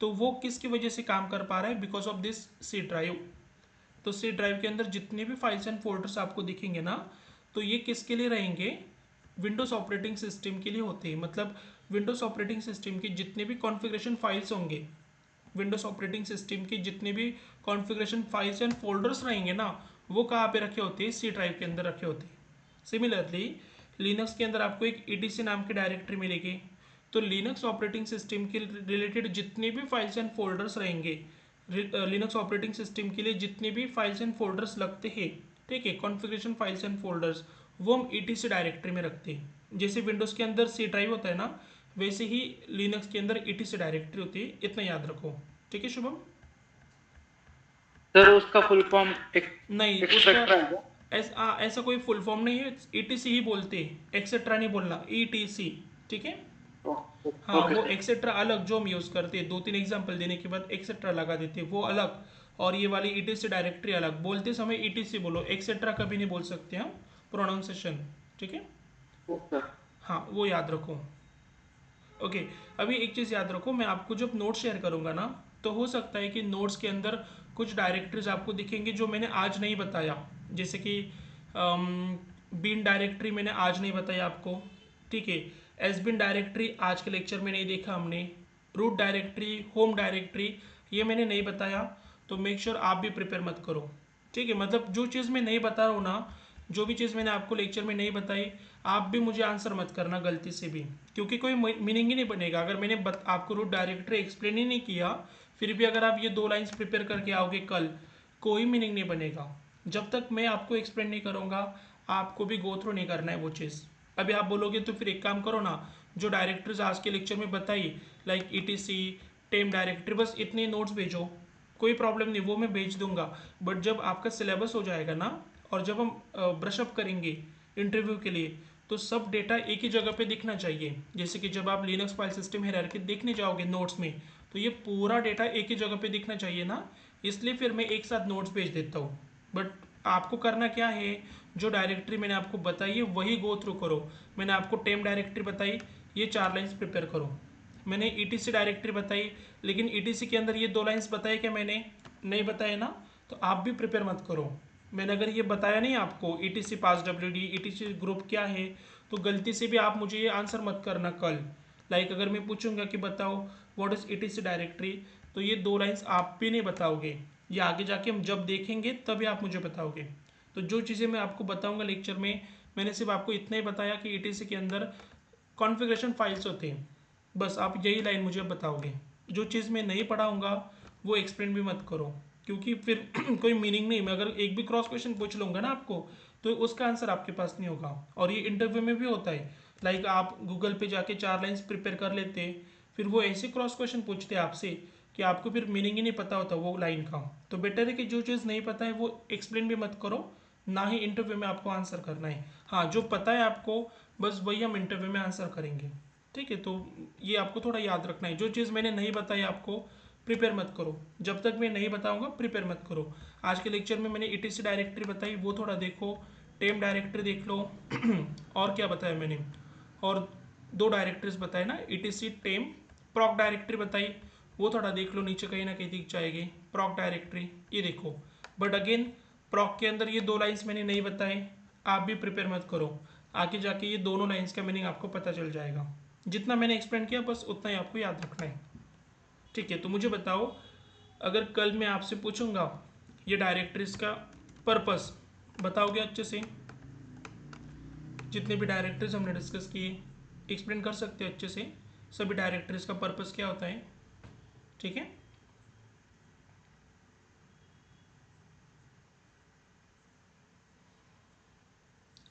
तो वो किसकी वजह से काम कर पा रहा है, because of this C drive. तो सी ड्राइव के अंदर जितने भी फाइल्स एंड फोल्डर्स आपको दिखेंगे ना, तो ये किसके लिए रहेंगे, विंडोज़ ऑपरेटिंग सिस्टम के लिए होते हैं। मतलब विंडोज़ ऑपरेटिंग सिस्टम के जितने भी कॉन्फ़िगरेशन फाइल्स होंगे, विंडोज़ ऑपरेटिंग सिस्टम की जितने भी कॉन्फ़िगरेशन फाइल्स एंड फोल्डर्स रहेंगे ना, वो कहाँ पे रखे होते हैं? सी ड्राइव के अंदर रखे होते हैं। सिमिलरली लिनक्स के अंदर आपको एक etc नाम की डायरेक्टरी मिलेगी। तो लिनक्स ऑपरेटिंग सिस्टम के रिलेटेड जितने भी फाइल्स एंड फोल्डर्स रहेंगे, लिनक्स ऑपरेटिंग सिस्टम के लिए जितने भी फाइल्स एंड फोल्डर्स लगते हैं, ठीक है, कॉन्फ़िगरेशन फाइल्स एंड फोल्डर्स, वो हम etc डायरेक्टरी में रखते हैं। जैसे विंडोज़ के अंदर सी ड्राइव होता है ना, वैसे ही लिनक्स के अंदर etc डायरेक्टरी होती है। इतना याद रखो, ठीक है शुभम? सर उसका फुल फॉर्म नहीं, एक्सेट्रा उसका ऐसा कोई फुल फॉर्म नहीं है, etc ही बोलते हैं, एक्सेट्रा नहीं बोलना, etc, ठीक है। हाँ, ओके वो सर। एक्सेट्रा अलग जो हम यूज़ करते हैं, 2-3 एग्जांपल देने के बाद एक्सेट्रा लगा देते हैं, वो अलग। और ये वाली etc डायरेक्टरी अलग। बोलते समय etc बोलो, एक्सेट्रा कभी नहीं बोल सकते हम, प्रोनाउंसिएशन, ठीक है। हाँ, वो याद रखो। ओके, अभी एक चीज़ याद रखो, मैं आपको जब नोट शेयर करूँगा ना, तो हो सकता है कि नोट्स के अंदर कुछ डायरेक्टरीज आपको दिखेंगे जो मैंने आज नहीं बताया। जैसे कि बीन डायरेक्टरी मैंने आज नहीं बताया आपको, ठीक है। एस बिन डायरेक्टरी आज के लेक्चर में नहीं देखा हमने। रूट डायरेक्टरी, होम डायरेक्टरी, ये मैंने नहीं बताया। तो मेक श्योर आप भी प्रिपेयर मत करो, ठीक है। मतलब जो चीज़ मैं नहीं बता रहा हूँ ना, जो भी चीज़ मैंने आपको लेक्चर में नहीं बताई, आप भी मुझे आंसर मत करना गलती से भी, क्योंकि कोई मीनिंग ही नहीं बनेगा अगर मैंने आपको रूट डायरेक्टरी एक्सप्लेन ही नहीं किया, फिर भी अगर आप ये 2 लाइन्स प्रिपेयर करके आओगे कल, कोई मीनिंग नहीं बनेगा। जब तक मैं आपको एक्सप्लेन नहीं करूँगा, आपको भी गो थ्रू नहीं करना है वो चीज़। अभी आप बोलोगे तो फिर एक काम करो ना, जो डायरेक्टरीज आज के लेक्चर में बताई, लाइक etc, टेम डायरेक्टरी, बस इतने नोट्स भेजो, कोई प्रॉब्लम नहीं, वो मैं भेज दूंगा। बट जब आपका सिलेबस हो जाएगा ना, और जब हम ब्रशअप करेंगे इंटरव्यू के लिए, तो सब डेटा एक ही जगह पे दिखना चाहिए। जैसे कि जब आप लिनक्स फाइल सिस्टम हायरार्की देखने जाओगे नोट्स में, तो ये पूरा डेटा एक ही जगह पे दिखना चाहिए ना, इसलिए फिर मैं एक साथ नोट्स भेज देता हूँ। बट आपको करना क्या है, जो डायरेक्टरी मैंने आपको बताई है वही गो थ्रू करो। मैंने आपको टेम डायरेक्टरी बताई, ये 4 लाइन्स प्रिपेयर करो। मैंने etc डायरेक्टरी बताई, लेकिन etc के अंदर ये 2 लाइन्स बताए क्या मैंने? नहीं बताया ना, तो आप भी प्रिपेयर मत करो। मैंने अगर ये बताया नहीं आपको etc पास wd etc ग्रुप क्या है, तो गलती से भी आप मुझे ये आंसर मत करना कल। लाइक अगर मैं पूछूंगा कि बताओ व्हाट इज etc डायरेक्टरी, तो ये 2 लाइन्स आप भी नहीं बताओगे, ये आगे जाके हम जब देखेंगे तभी आप मुझे बताओगे। तो जो चीज़ें मैं आपको बताऊंगा लेक्चर में, मैंने सिर्फ आपको इतना ही बताया कि etc के अंदर कॉन्फ़िगरेशन फाइल्स होते हैं, बस आप यही लाइन मुझे बताओगे। जो चीज़ मैं नहीं पढ़ाऊँगा वो एक्सप्लेन भी मत करो, क्योंकि फिर कोई मीनिंग नहीं। मैं अगर एक भी क्रॉस क्वेश्चन पूछ लूँगा ना आपको, तो उसका आंसर आपके पास नहीं होगा। और ये इंटरव्यू में भी होता है, लाइक आप गूगल पे जाके 4 लाइन्स प्रिपेयर कर लेते, फिर वो ऐसे क्रॉस क्वेश्चन पूछते हैं आपसे कि आपको फिर मीनिंग ही नहीं पता होता वो लाइन का। तो बेटर है कि जो चीज़ नहीं पता है वो एक्सप्लेन भी मत करो, ना ही इंटरव्यू में आपको आंसर करना है। हाँ, जो पता है आपको, बस वही हम इंटरव्यू में आंसर करेंगे, ठीक है। तो ये आपको थोड़ा याद रखना है, जो चीज़ मैंने नहीं बताई आपको प्रिपेयर मत करो, जब तक मैं नहीं बताऊंगा प्रिपेयर मत करो। आज के लेक्चर में मैंने etc डायरेक्टरी बताई, वो थोड़ा देखो, टेम डायरेक्टरी देख लो और क्या बताया मैंने, और 2 डायरेक्टरीज बताए ना, etc टेम। प्रॉक डायरेक्टरी बताई, वो थोड़ा देख लो, नीचे कहीं ना कहीं दिख जाएगी प्रॉक डायरेक्टरी, ये देखो। बट अगेन प्रॉक के अंदर ये 2 लाइन्स मैंने नहीं बताए, आप भी प्रिपेयर मत करो, आगे जाके ये दोनों लाइन्स का मीनिंग आपको पता चल जाएगा। जितना मैंने एक्सप्लेन किया बस उतना ही आपको याद रखना है, ठीक है। तो मुझे बताओ, अगर कल मैं आपसे पूछूंगा ये डायरेक्टरीज का पर्पस, बताओगे अच्छे से? जितने भी डायरेक्टरीज हमने डिस्कस किए, एक्सप्लेन कर सकते हो अच्छे से सभी डायरेक्टरीज का पर्पस क्या होता है, ठीक है।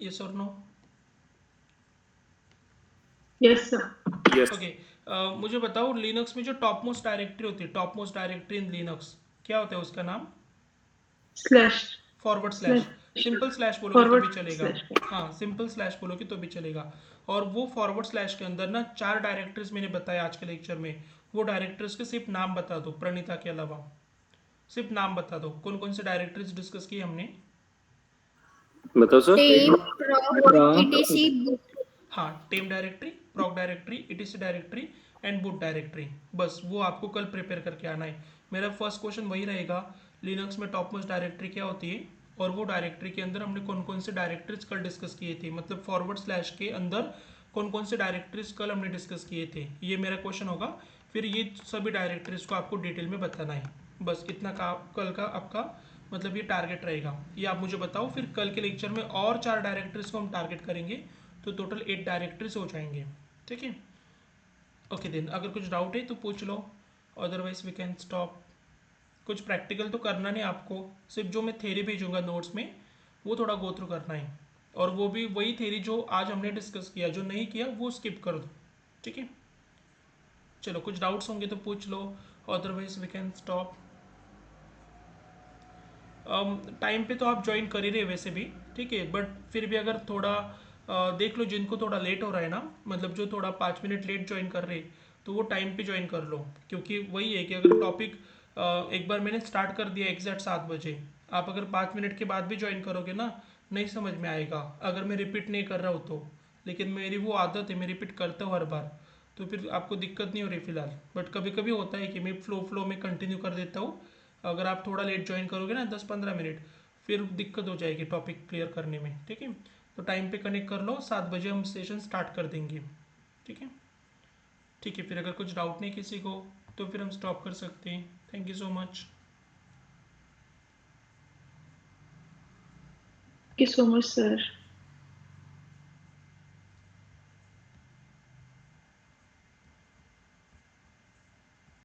यस और no? Yes sir. Yes. Okay, मुझे बताओ लिनक्स में जो टॉप मोस्ट डायरेक्टरी होती है, top most directory in Linux, क्या होता है उसका नाम? Slash. Forward slash. Simple slash बोलोगे तो फॉरवर्ड भी चलेगा, स्लैश। हाँ सिंपल स्लैश बोलोगे तो भी चलेगा। और वो फॉरवर्ड स्लैश के अंदर ना 4 डायरेक्टरीज मैंने बताया आज के लेक्चर में, वो डायरेक्टरीज के सिर्फ नाम बता दो प्रणीता के अलावा, सिर्फ नाम बता दो, कौन कौन से डायरेक्टरीज डिस्कस की हमने। बताओ sir. Temp proc etc boot। हाँ, temp directory, proc directory, etc directory and boot directory, बस वो आपको कल प्रिपेयर करके आना है। मेरा फर्स्ट क्वेश्चन वही रहेगा, लिनक्स में टॉप मोस्ट डायरेक्टरी क्या होती है और वो डायरेक्टरी के अंदर हमने कौन कौन से डायरेक्टरीज कल डिस्कस किए थे, मतलब फॉरवर्ड स्लैश के अंदर कौन कौन से डायरेक्टरीज कल हमने डिस्कस किए थे, ये मेरा क्वेश्चन होगा। फिर ये सभी डायरेक्टरीज को आपको डिटेल में बताना है, बस इतना का कल का आपका मतलब ये टारगेट रहेगा। ये आप मुझे बताओ, फिर कल के लेक्चर में और 4 डायरेक्टरीज को हम टारगेट करेंगे, तो टोटल 8 डायरेक्टरीज हो जाएंगे, ठीक है। ओके देन, अगर कुछ डाउट है तो पूछ लो, अदरवाइज वी कैन स्टॉप। कुछ प्रैक्टिकल तो करना नहीं आपको, सिर्फ जो मैं थ्योरी भेजूंगा नोट्स में वो थोड़ा गो थ्रू करना है, और वो भी वही थ्योरी जो आज हमने डिस्कस किया, जो नहीं किया वो स्किप कर दो, ठीक है। चलो कुछ डाउट्स होंगे तो पूछ लो, otherwise we can stop. Time पे तो आप ज्वाइन कर ही रहे वैसे भी, ठीक है, बट फिर भी अगर थोड़ा देख लो, जिनको थोड़ा लेट हो रहा है ना, मतलब जो थोड़ा 5 मिनट लेट ज्वाइन कर रहे, तो वो टाइम पे ज्वाइन कर लो, क्योंकि वही है कि अगर टॉपिक एक बार मैंने स्टार्ट कर दिया एग्जैक्ट 7 बजे, आप अगर 5 मिनट के बाद भी ज्वाइन करोगे ना, नहीं समझ में आएगा अगर मैं रिपीट नहीं कर रहा हूँ तो। लेकिन मेरी वो आदत है, मैं रिपीट करता हूँ हर बार, तो फिर आपको दिक्कत नहीं हो रही फिलहाल। बट कभी कभी होता है कि मैं फ्लो में कंटिन्यू कर देता हूँ, अगर आप थोड़ा लेट ज्वाइन करोगे ना 10-15 मिनट, फिर दिक्कत हो जाएगी टॉपिक क्लियर करने में, ठीक है। तो टाइम पे कनेक्ट कर लो, 7 बजे हम सेशन स्टार्ट कर देंगे, ठीक है। ठीक है, फिर अगर कुछ डाउट नहीं किसी को तो फिर हम स्टॉप कर सकते हैं। Thank you so much. Thank you so much, sir.